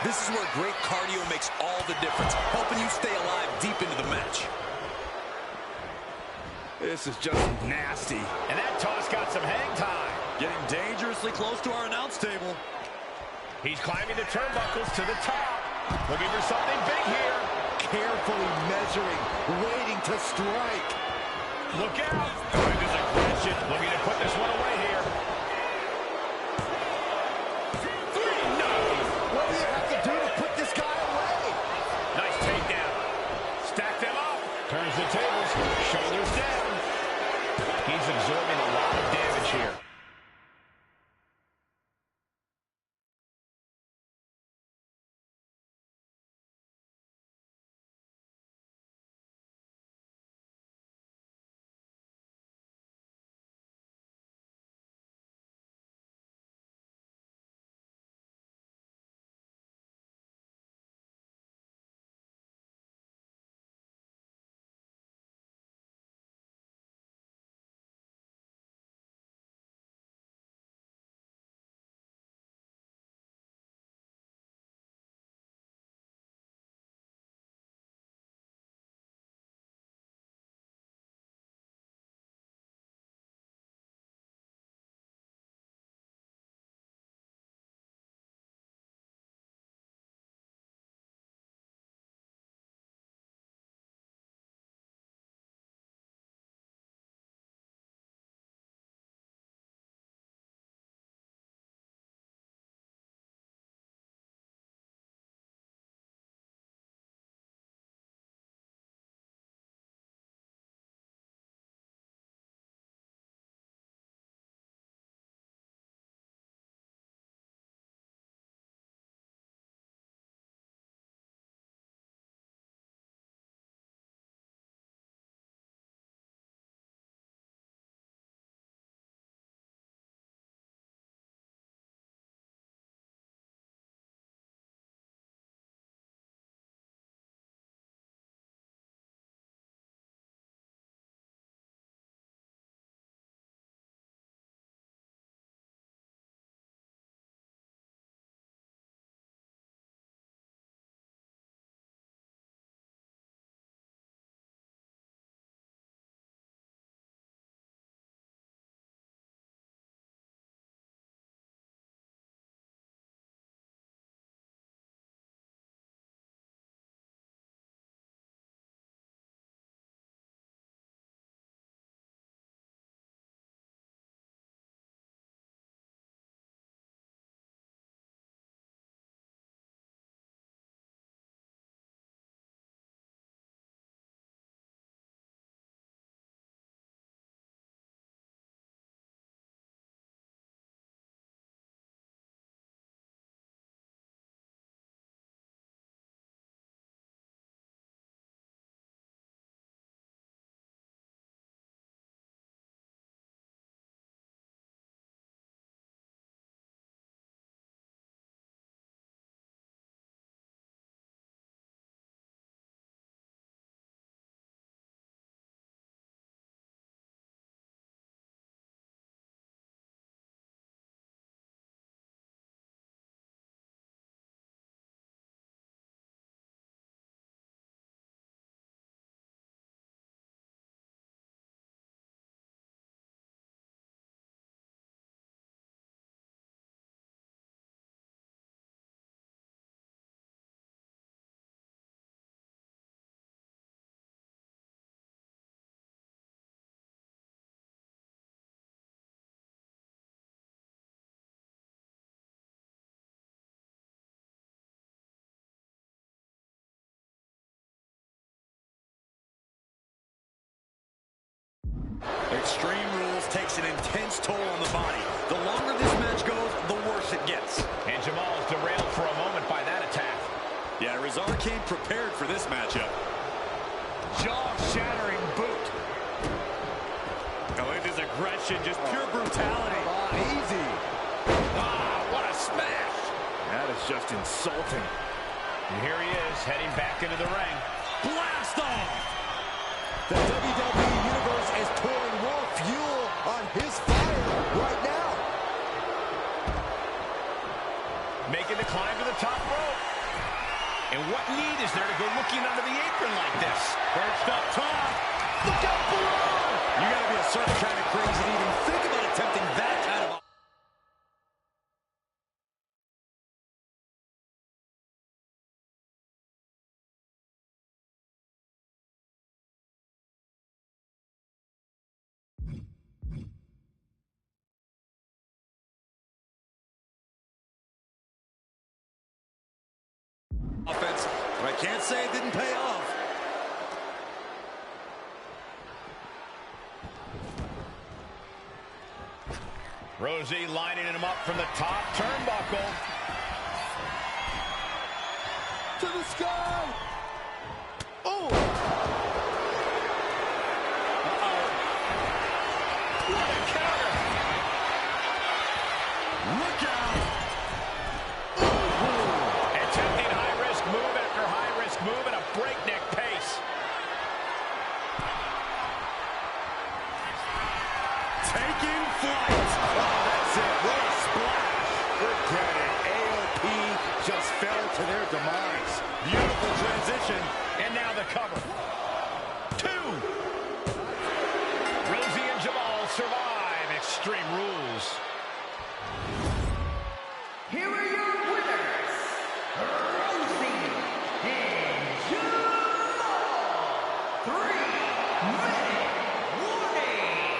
This is where great cardio makes all the difference, helping you stay alive deep into the match. This is just nasty. And that toss got some hang time. Getting dangerously close to our announce table. He's climbing the turnbuckles to the top. Looking for something big here. Carefully measuring, waiting to strike. Look out. Going to the aggression. Looking to put this one away here. 3, no. What do you have to do to put this guy away? Nice takedown. Stack them up. Turns the tables. Shoulders down. He's absorbing a lot of damage here. Extreme Rules takes an intense toll on the body. The longer this match goes, the worse it gets. And Jamal is derailed for a moment by that attack. Yeah, Rezar came prepared for this matchup. Jaw-shattering boot. Oh, it is aggression, just pure brutality. Easy. Ah, what a smash. That is just insulting. And here he is, heading back into the ring. Blast off! The WWE Universe is pouring more fuel on his fire right now. to climb to the top rope. And what need is there to go looking under the apron like this? Perched up top. Look out below. You got to be a certain kind of crazy to even think about attempting that kind of... offense, but I can't say it didn't pay off. Rosie lining him up from the top turnbuckle. To the sky. Oh. Uh-oh. What a counter. Look out. Attempting high-risk move after high-risk move at a breakneck pace. Taking flight. Oh, that's it. What a splash. Forget it. AOP just fell to their demise. Beautiful transition. And now the cover. 2. Rosie and Jamal survive Extreme Rules. Here are your winners, Rosie and Jamal. 3-minute warning.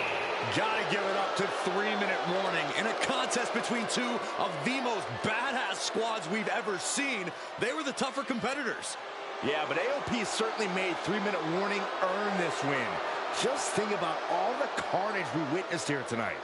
Gotta give it up to 3-minute warning. In a contest between two of the most badass squads we've ever seen, they were the tougher competitors. Yeah, but AOP certainly made 3-minute warning earn this win. Just think about all the carnage we witnessed here tonight.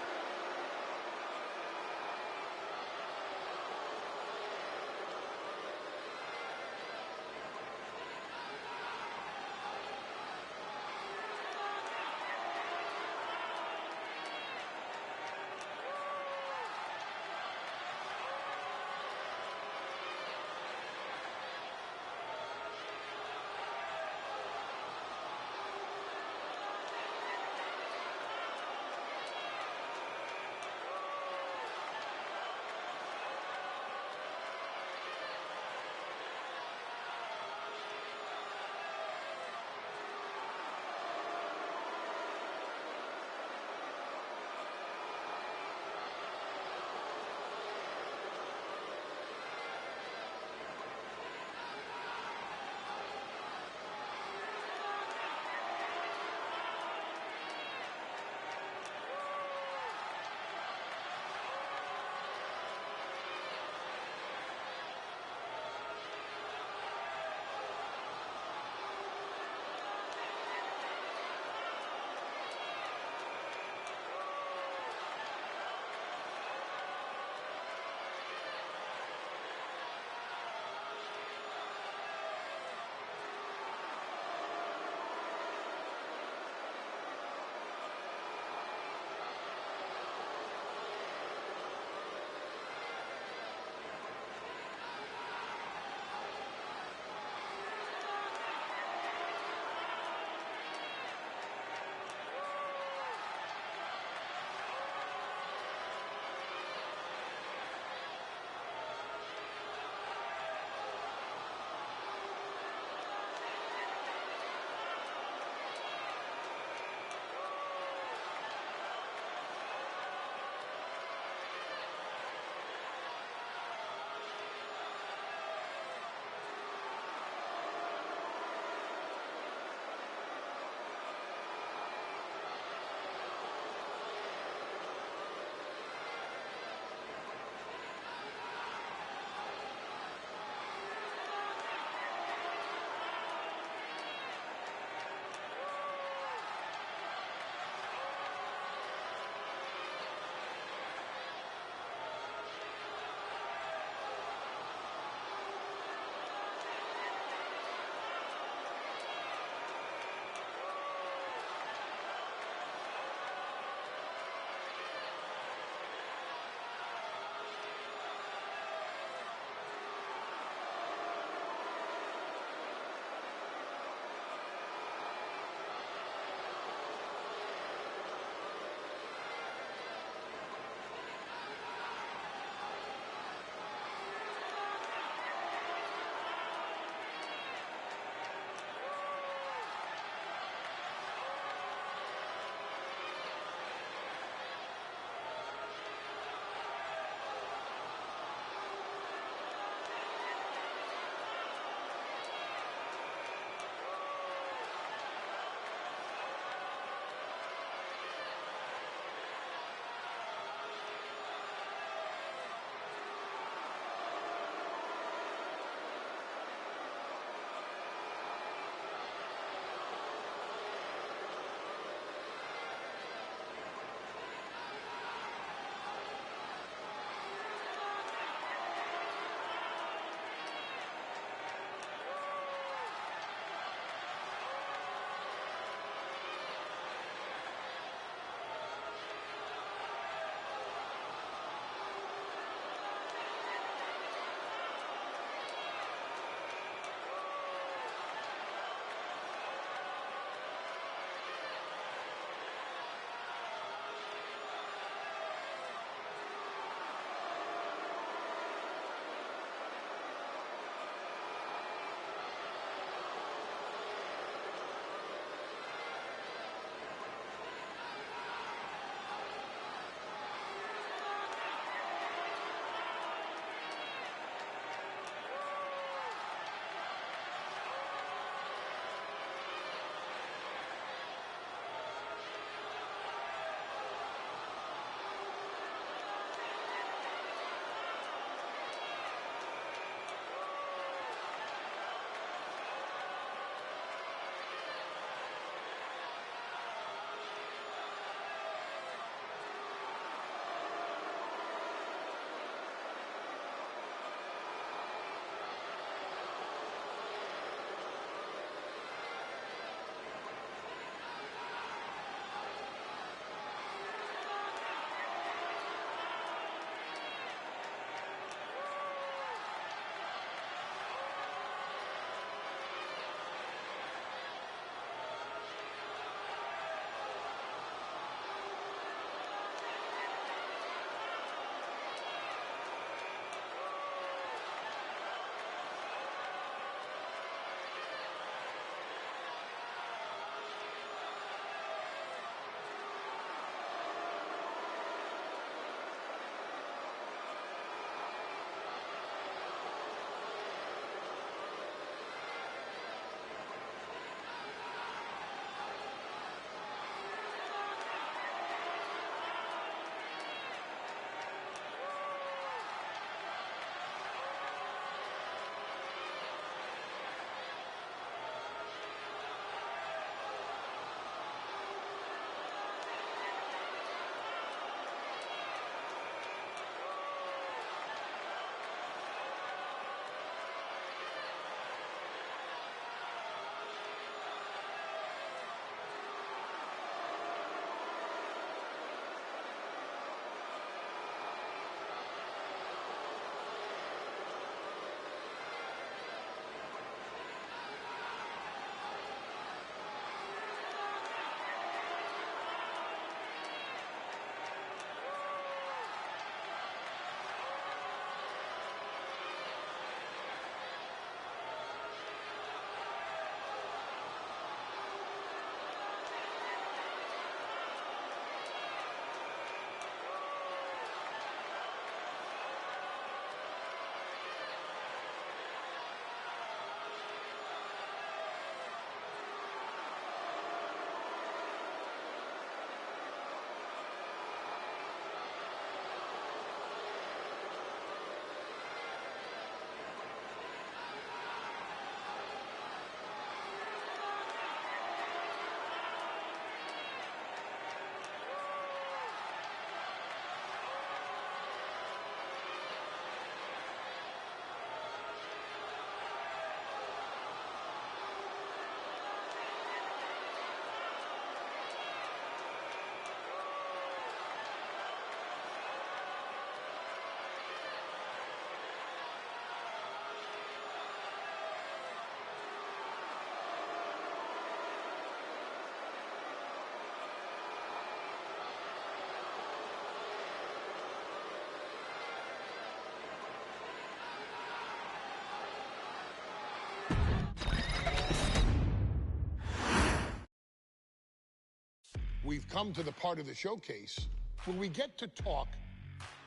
we've come to the part of the showcase where we get to talk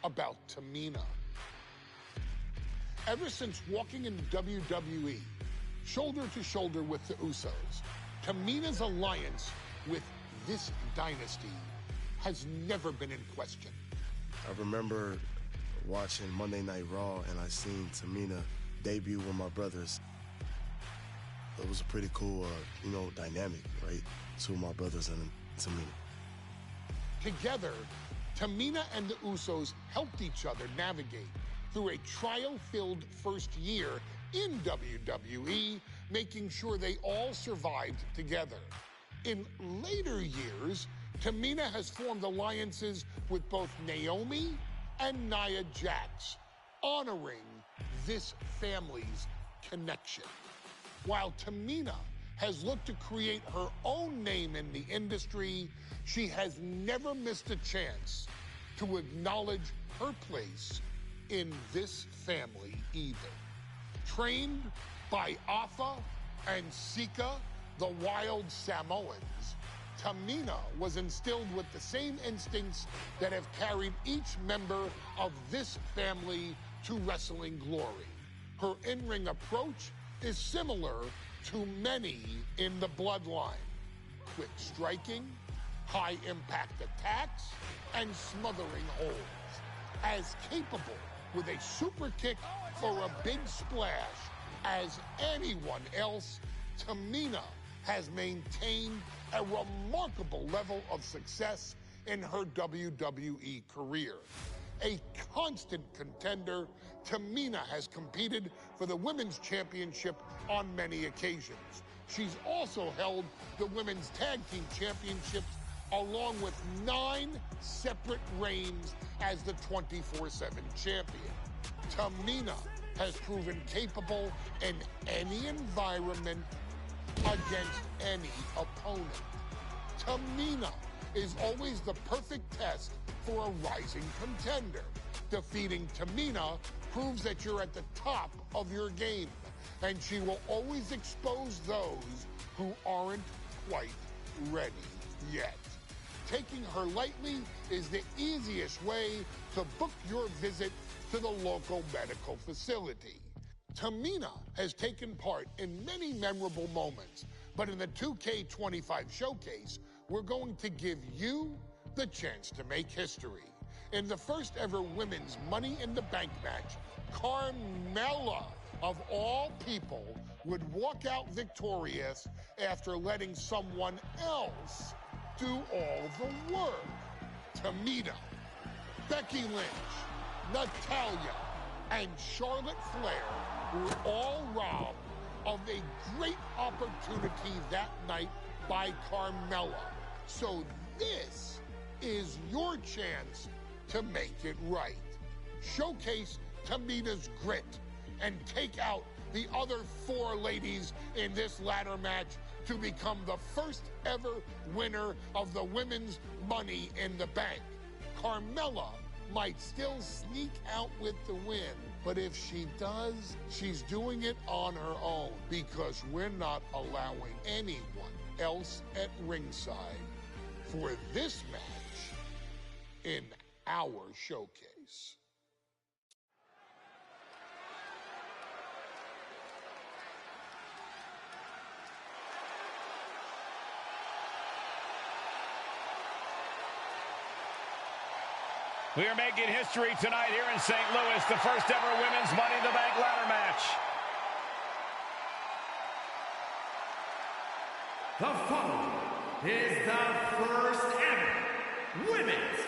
about Tamina. Ever since walking in WWE, shoulder to shoulder with the Usos, Tamina's alliance with this dynasty has never been in question. I remember watching Monday Night Raw, and I seen Tamina debut with my brothers. It was a pretty cool, dynamic, right? Two of my brothers and Tamina. Together, Tamina and the Usos helped each other navigate through a trial-filled first year in WWE, making sure they all survived together. In later years, Tamina has formed alliances with both Naomi and Nia Jax, honoring this family's connection. While Tamina has looked to create her own name in the industry, she has never missed a chance to acknowledge her place in this family either. Trained by Afa and Sika, the wild Samoans, Tamina was instilled with the same instincts that have carried each member of this family to wrestling glory. Her in-ring approach is similar to many in the bloodline. Quick striking, high-impact attacks, and smothering holds. As capable with a super kick or a big splash as anyone else, Tamina has maintained a remarkable level of success in her WWE career. A constant contender, Tamina has competed for the Women's Championship on many occasions. She's also held the Women's Tag Team Championships along with 9 separate reigns as the 24/7 champion. Tamina has proven capable in any environment against any opponent. Tamina is always the perfect test for a rising contender. Defeating Tamina proves that you're at the top of your game, and she will always expose those who aren't quite ready yet. Taking her lightly is the easiest way to book your visit to the local medical facility. Tamina has taken part in many memorable moments, but in the 2K25 showcase, we're going to give you the chance to make history. In the first ever women's Money in the Bank match, Carmella, of all people, would walk out victorious after letting someone else do all the work. Tamina, Becky Lynch, Natalya, and Charlotte Flair were all robbed of a great opportunity that night by Carmella. So this is your chance to make it right. Showcase Tamina's grit and take out the other 4 ladies in this ladder match to become the first ever winner of the Women's Money in the Bank. Carmella might still sneak out with the win, but if she does, she's doing it on her own because we're not allowing anyone else at ringside for this match in our showcase. We are making history tonight here in St. Louis, the first ever Women's Money in the Bank ladder match. The following is the first ever Women's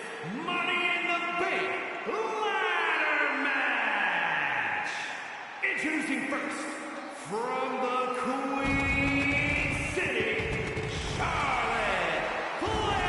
Money in the Bank ladder match. Introducing first, from the Queen City, Charlotte Flair.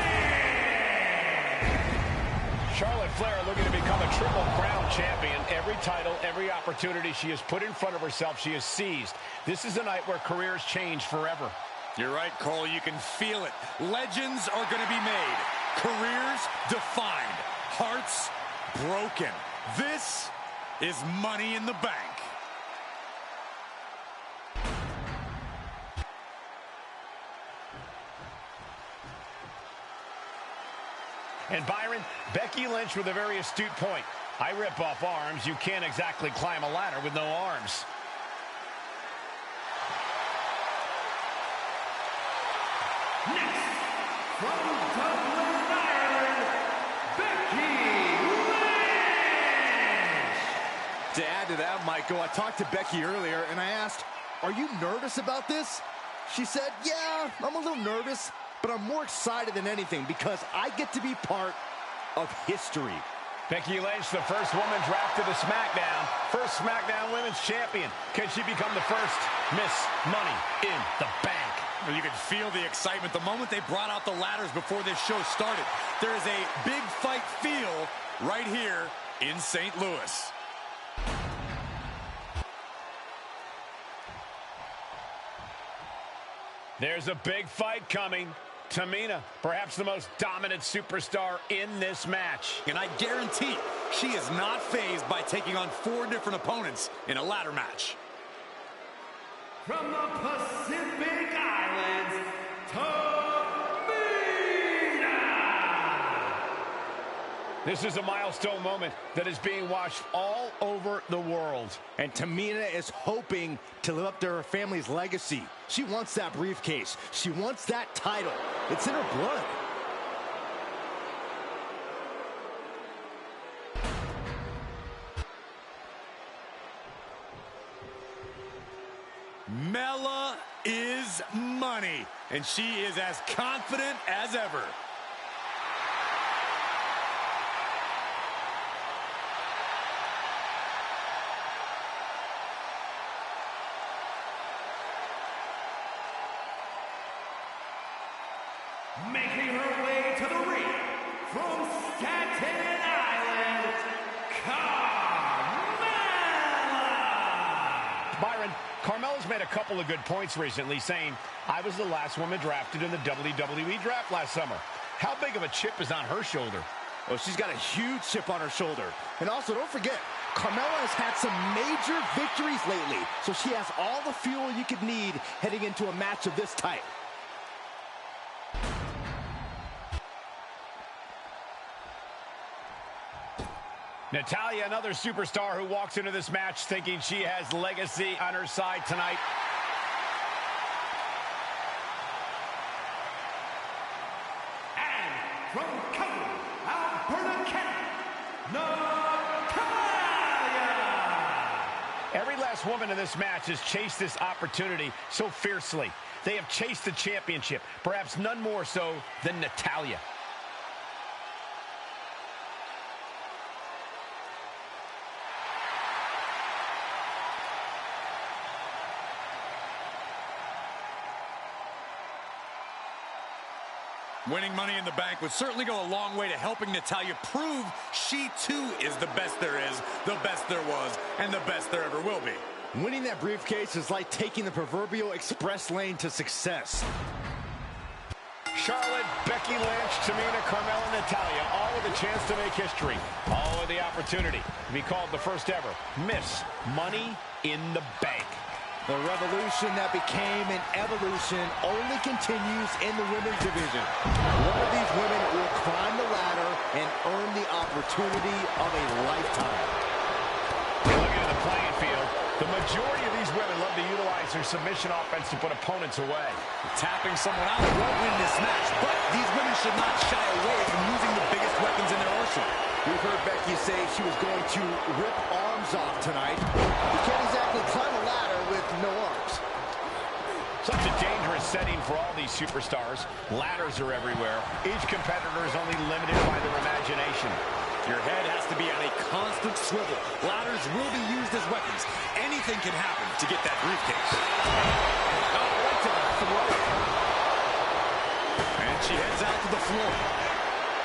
Charlotte Flair looking to become a Triple Crown champion. Every title, every opportunity she has put in front of herself, she has seized. This is a night where careers change forever. You're right, Cole. You can feel it. Legends are going to be made. Careers defined. Hearts broken. This is Money in the Bank. And Byron, Becky Lynch with a very astute point. I rip off arms. You can't exactly climb a ladder with no arms. Next, from Dublin, Ireland, Becky Lynch. To add to that, Michael, I talked to Becky earlier, and I asked, are you nervous about this? She said, yeah, I'm a little nervous, but I'm more excited than anything because I get to be part of history. Becky Lynch, the first woman drafted to SmackDown. First SmackDown Women's Champion. Can she become the first Miss Money in the Bank? Well, you could feel the excitement the moment they brought out the ladders before this show started. There is a big fight feel right here in St. Louis. There's a big fight coming. Tamina, perhaps the most dominant superstar in this match. And I guarantee she is not fazed by taking on 4 different opponents in a ladder match. From the Pacific Islands, Tamina! This is a milestone moment that is being watched all over the world. And Tamina is hoping to live up to her family's legacy. She wants that briefcase. She wants that title. It's in her blood. Mela is money, and she is as confident as ever. Making her way to the ring from Staten Island, Carmella! Byron, Carmella's made a couple of good points recently, saying, I was the last woman drafted in the WWE draft last summer. How big of a chip is on her shoulder? Oh, she's got a huge chip on her shoulder. And also, don't forget, Carmella has had some major victories lately, so she has all the fuel you could need heading into a match of this type. Natalya, another superstar who walks into this match thinking she has legacy on her side tonight. And from Calgary, Alberta, Canada, Natalya! Every last woman in this match has chased this opportunity so fiercely. They have chased the championship, perhaps none more so than Natalya. Winning Money in the Bank would certainly go a long way to helping Natalya prove she too is the best there is, the best there was, and the best there ever will be. Winning that briefcase is like taking the proverbial express lane to success. Charlotte, Becky Lynch, Tamina, Carmella, Natalya, all with a chance to make history. All with the opportunity to be called the first ever Miss Money in the Bank. The revolution that became an evolution only continues in the women's division. One of these women will climb the ladder and earn the opportunity of a lifetime. Looking at the playing field, the majority of these women love to utilize their submission offense to put opponents away. Tapping someone out won't win this match, but these women should not shy away from using the biggest weapons in their arsenal. We've heard Becky say she was going to rip arms off tonight. You can't exactly climb a ladder with no arms. Such a dangerous setting for all these superstars. Ladders are everywhere. Each competitor is only limited by their imagination. Your head has to be on a constant swivel. Ladders will be used as weapons. Anything can happen to get that briefcase. Oh, right to the throat. And she heads out to the floor.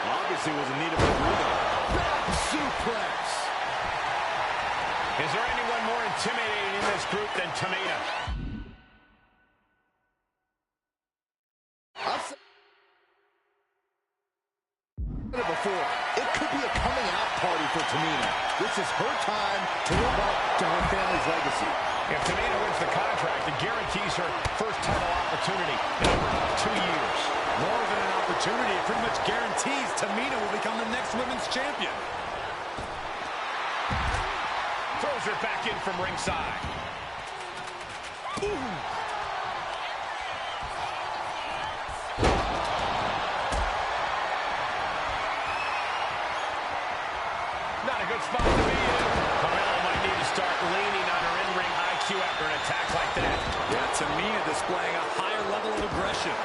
Obviously was in need of a breather. Back suplex. Is there anyone more intimidating in this group than Tamina? I've said it before. It could be a coming out party for Tamina. This is her time to live up to her family's legacy. If Tamina wins the contract, it guarantees her first title opportunity in over 2 years. More than an opportunity, it pretty much guarantees Tamina will become the next women's champion. Throws her back in from ringside. Ooh. Not a good spot to be in. Carmella might need to start leaning on her in-ring IQ after an attack like that. Yeah, Tamina displaying a higher level of aggression.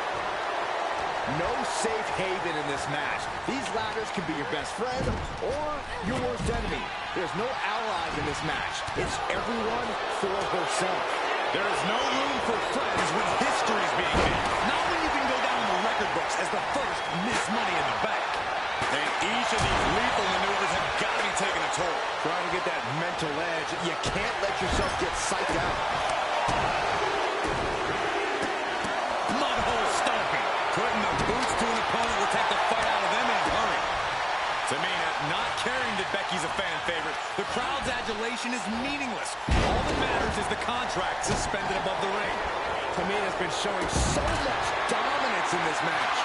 No safe haven in this match. These ladders can be your best friend or your worst enemy. There's no allies in this match. It's everyone for herself. There is no room for friends when history is being made. Not when you can go down in the record books as the first Miss Money in the Bank. And each of these lethal maneuvers have got to be taking a toll. Trying to get that mental edge. You can't let yourself get psyched out. Mudhole stomping. Putting the boots to an opponent will take the fight out of them in a hurry. Tamina not caring that Becky's a fan favorite. The crowd's adulation is meaningless. All that matters is the contract suspended above the ring. Tamina's been showing so much dominance in this match.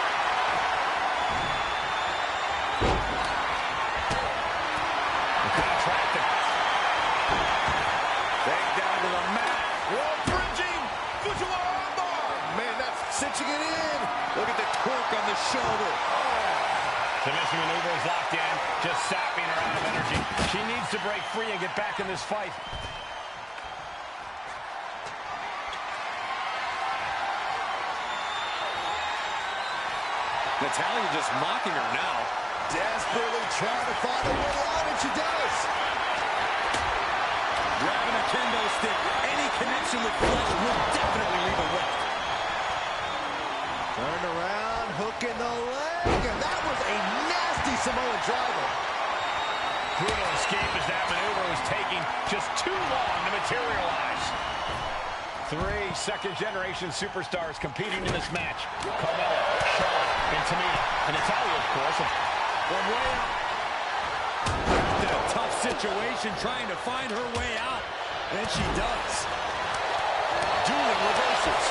Take down to the mat. Whoa, bridging. Fujiwara armbar. Man, that's cinching it in. Look at the torque on the shoulder. Submission maneuver is locked in, just sapping her out of energy. She needs to break free and get back in this fight. Natalya just mocking her now. Desperately trying to find a way out, and she does. Grabbing a kendo stick. Any connection with flesh will definitely leave a wet. Turned around, hooking the leg, and that was a nasty Samoan driver. Brutal escape as that maneuver was taking just too long to materialize. 3 second-generation superstars competing in this match. Carmella, Charlotte, and Tamina. And Natalya, of course. From way out. In a tough situation, trying to find her way out. And she does. Dueling reversals.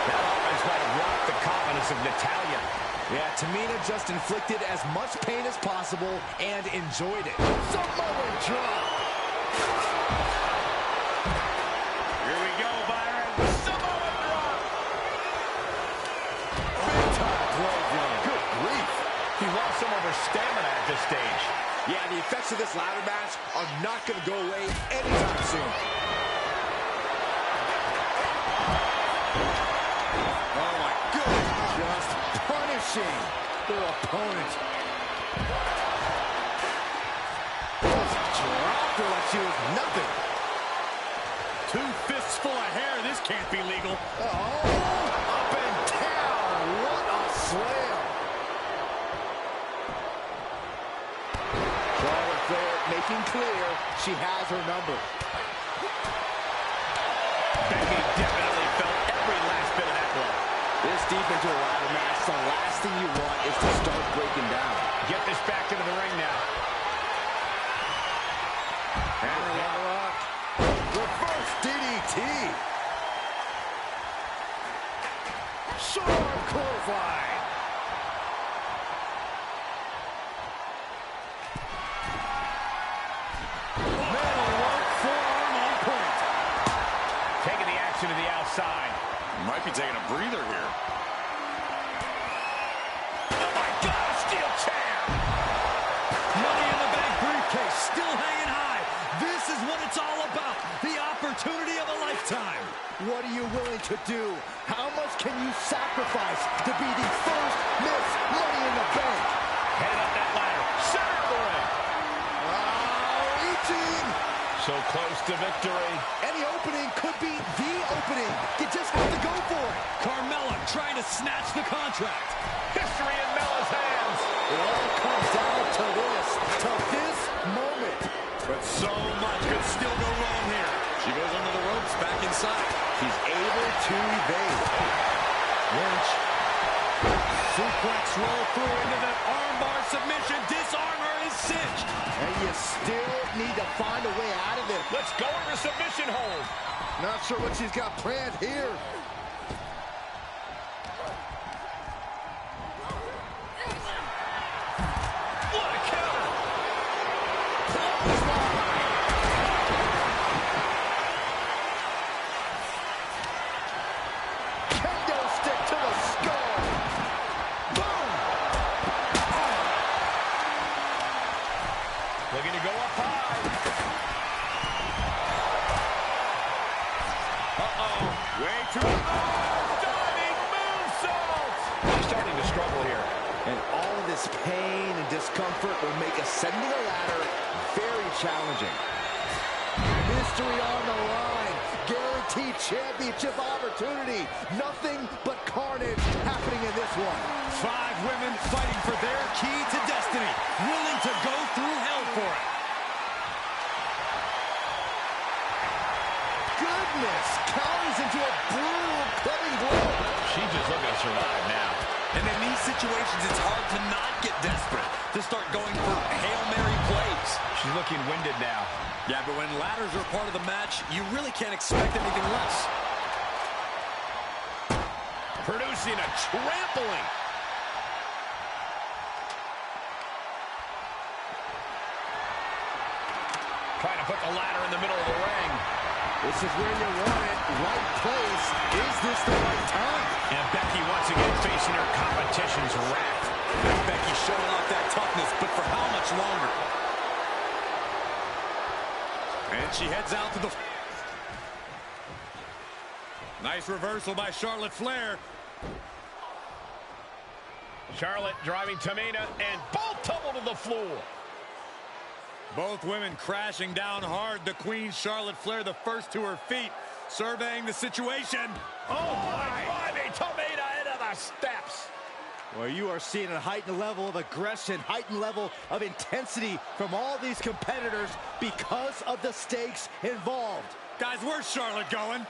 That offense might have rocked the confidence of Natalya. Yeah, Tamina just inflicted as much pain as possible and enjoyed it. Samoan drop. Here we go, Byron. Samoan drop. Big time clothesline. Good grief. He lost some of her stamina at this stage. Yeah, the effects of this ladder match are not going to go away anytime soon. Oh, my goodness. Just punishing their opponent. Dropped her like she was nothing. 2 fists full of hair. This can't be legal. Oh, up and down. What a slam. Charlotte Flair making clear she has her number. Becky definitely felt every last bit of that blow. This deep into a ladder match, the last thing you want is to start breaking down. Get this back into the ring now. And the rock. Reverse DDT. Sharp clothesline. Metal work, forearm on point. Taking the action to the outside. Might be taking a breather here. Oh my God, a steel chair! Money in the Bank briefcase still hanging high. This is what it's all about. The opportunity of a lifetime. What are you willing to do? How much can you sacrifice to be the first Miss Money in the Bank? Head up that ladder. Center of the ring. Reaching. So close to victory. Any opening could be the opening. You just have to go for it. Carmella trying to snatch the contract. History in Mella's hands. It all comes down to this moment. But so much could still go wrong here. She goes under the ropes, back inside. She's able to evade. Lynch. Suplex roll through into the armbar submission. Disarm her is cinched. And you still need to find a way out of it. The Let's go to submission hold. Not sure what she's got planned here. What a counter. Kendo stick to the skull. Boom. Looking to go up high. Way too Diving moonsault. She's starting to struggle here. And all of this pain and discomfort will make ascending a ladder very challenging. History on the line. Guaranteed championship opportunity. Nothing but carnage happening in this one. 5 women fighting for their key to destiny. Willing to go through hell for it. Goodness, counters into a brutal clubbing blow. She's just looking to survive now. And in these situations, it's hard to not get desperate, to start going for Hail Mary plays. She's looking winded now. Yeah, but when ladders are part of the match, you really can't expect anything less. Producing a trampling. Trying to put the ladder in the middle of the ring. This is where you want it. Right place. Is this the right time? And Becky once again facing her competition's wrath. Becky showing off that toughness, but for how much longer? And she heads out to the... Nice reversal by Charlotte Flair. Charlotte driving Tamina, and both tumble to the floor. Both women crashing down hard. The Queen, Charlotte Flair, the first to her feet, surveying the situation. Oh, my! Driving Tamina into the steps. Well, you are seeing a heightened level of aggression, heightened level of intensity from all these competitors because of the stakes involved. Guys, where's Charlotte going?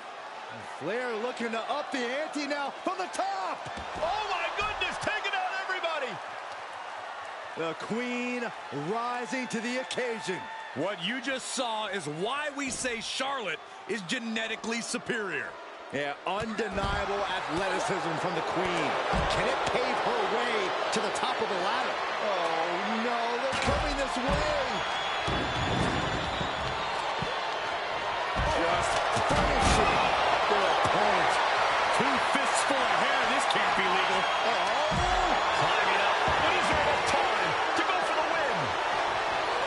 Flair looking to up the ante now from the top. Oh, my goodness, taking out everybody. The Queen rising to the occasion. What you just saw is why we say Charlotte is genetically superior. Yeah, undeniable athleticism from the Queen. Can it pave her way to the top of the ladder? Oh, no, they're coming this way. Just finishing their opponent. 2 fists full of hair. This can't be legal. Climbing up. But is there enough time to go for the win?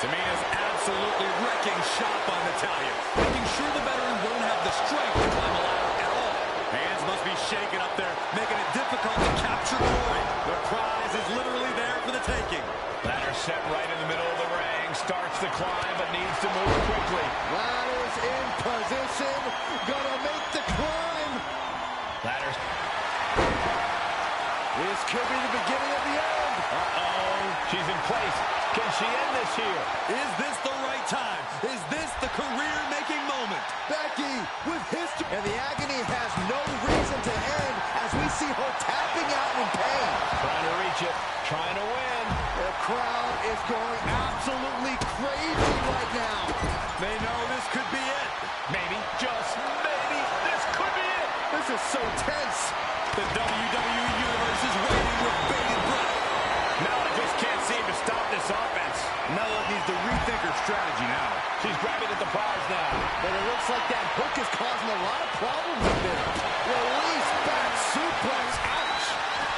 Tamina's absolutely wrecking shop on Natalya, making sure the veteran won't have the strength to climb a ladder at all. Hands must be shaking up there, making it difficult to capture glory. The prize is literally there for the taking. Ladder set right in the middle of the ring. Starts to climb, but needs to move quickly. Ladder's in position. Gonna make the climb. Ladders. This could be the beginning of the end. Uh-oh. She's in place. Can she end this here? Is this the right time? Is this the career-making moment? Becky with history. And the agony has no reason to end as we see her tapping out in pain. Trying to reach it. Trying to win. The crowd is going absolutely crazy right now. They know this could be it. Maybe, just maybe, this could be it. This is so tense. The WWE Universe is waiting with bated breath. Mella just can't seem to stop this offense. Mella needs to rethink her strategy now. She's grabbing at the prize now. But it looks like that hook is causing a lot of problems up there. Release back suplex. Ouch.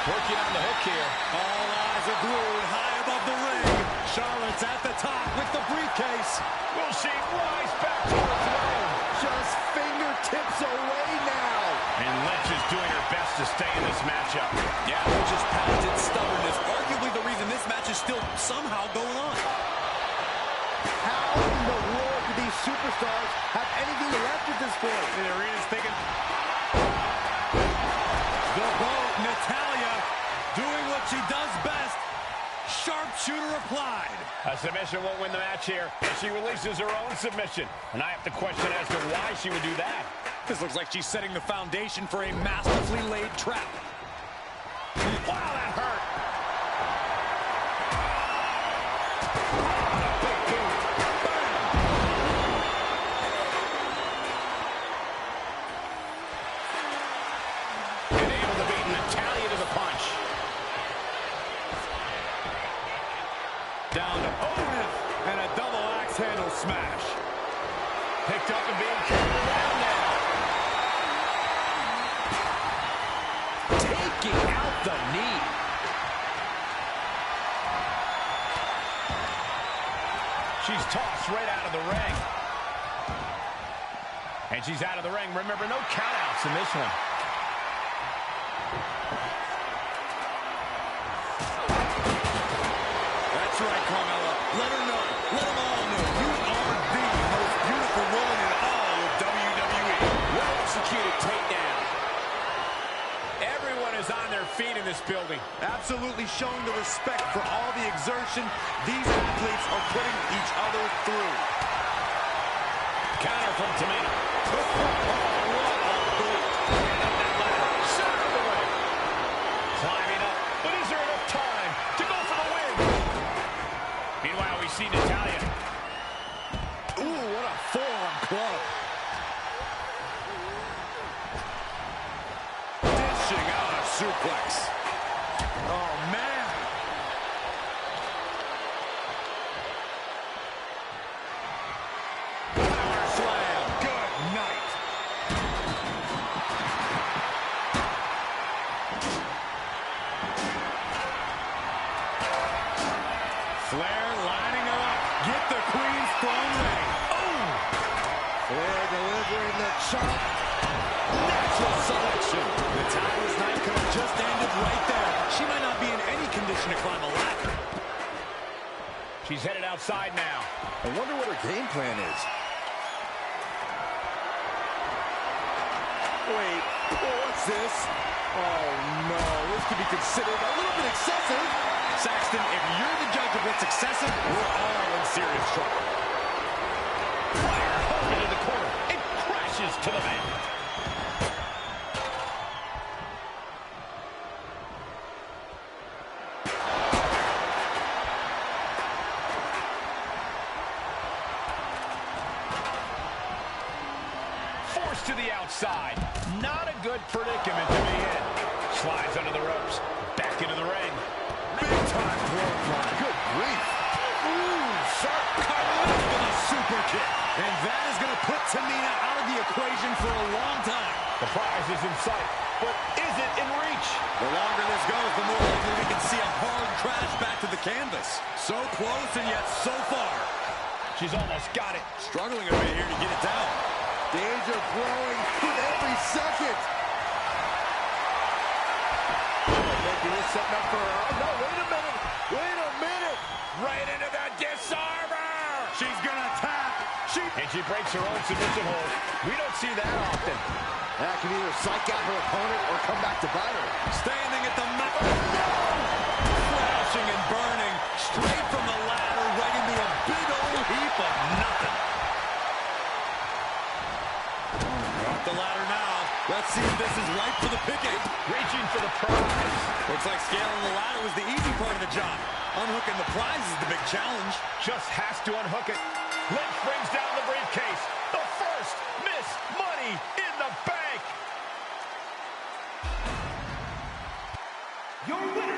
Working on the hook here. All eyes are glued high above the ring. Charlotte's at the top with the briefcase. Will she rise back to her throne? Just fingertips away now. And Lynch is doing her best to stay in this matchup. Yeah, Lynch's patented stubbornness, arguably the reason this match is still somehow going on. How in the world do these superstars have anything left at this point? And the arena's thinking. The boat, Natalya, doing what she does best. Sharpshooter applied. A submission won't win the match here, and she releases her own submission. And I have to question as to why she would do that. This looks like she's setting the foundation for a masterfully laid trap. Wow, that hurt. Otis, and a double axe handle smash. Picked up and being carried around now. Taking out the knee. She's tossed right out of the ring. And she's out of the ring. Remember, no countouts in this one. That's right, Carmella. Let her know. Let them all know. You are the most beautiful woman in all of WWE. Well-executed takedown. Everyone is on their feet in this building. Absolutely showing the respect for all the exertion these athletes are putting each other through. Counter from Tamina. Oh, what a boot. And up that ladder. Center of the ring. Climbing up. But is there enough time to go for the win? Meanwhile, we see Natalya. Ooh, what a forearm club. Dishing out a suplex. Oh, man. Power slam. Good night. Flair lining her up. Get the Queen's throne ring. Oh! Flair delivering the chop. Natural selection. Natalya's night could have just ended right there. She might not be in any condition to climb a ladder. She's headed outside now. I wonder what her game plan is. Wait, what's this? Oh, no. This could be considered a little bit excessive. Saxton, if you're the judge of what's excessive, we're all in serious trouble. Fire home into the corner. It crashes to the mat. Forced to the outside. Not a good predicament to be in. Slides under the ropes. Back into the ring. Big time clothesline. Good grief. Ooh, sharp Carmella with a super kick. And that is going to put Tamina out of the equation for a long time. The prize is in sight, but is it in reach? The longer this goes, the more likely we can see a hard crash back to the canvas. So close and yet so far. She's almost got it. Struggling a bit here to get it down. Danger growing with every second. Maybe this setting up for her. Oh, no, wait a minute. Wait a minute. Right into the disarmer. She's going to tap. And she breaks her own submission hold. We don't see that often. That can either psych out her opponent or come back to bite her. Standing at the mat. Oh, no! Crashing and burning straight from the ladder right into a big old heap of nothing. Off the ladder now. Let's see if this is ripe for the picking. Reaching for the prize. Looks like scaling the ladder was the easy part of the job. Unhooking the prize is the big challenge. Just has to unhook it. Lynch brings down the briefcase. The first Miss Money in the Bank. Your winner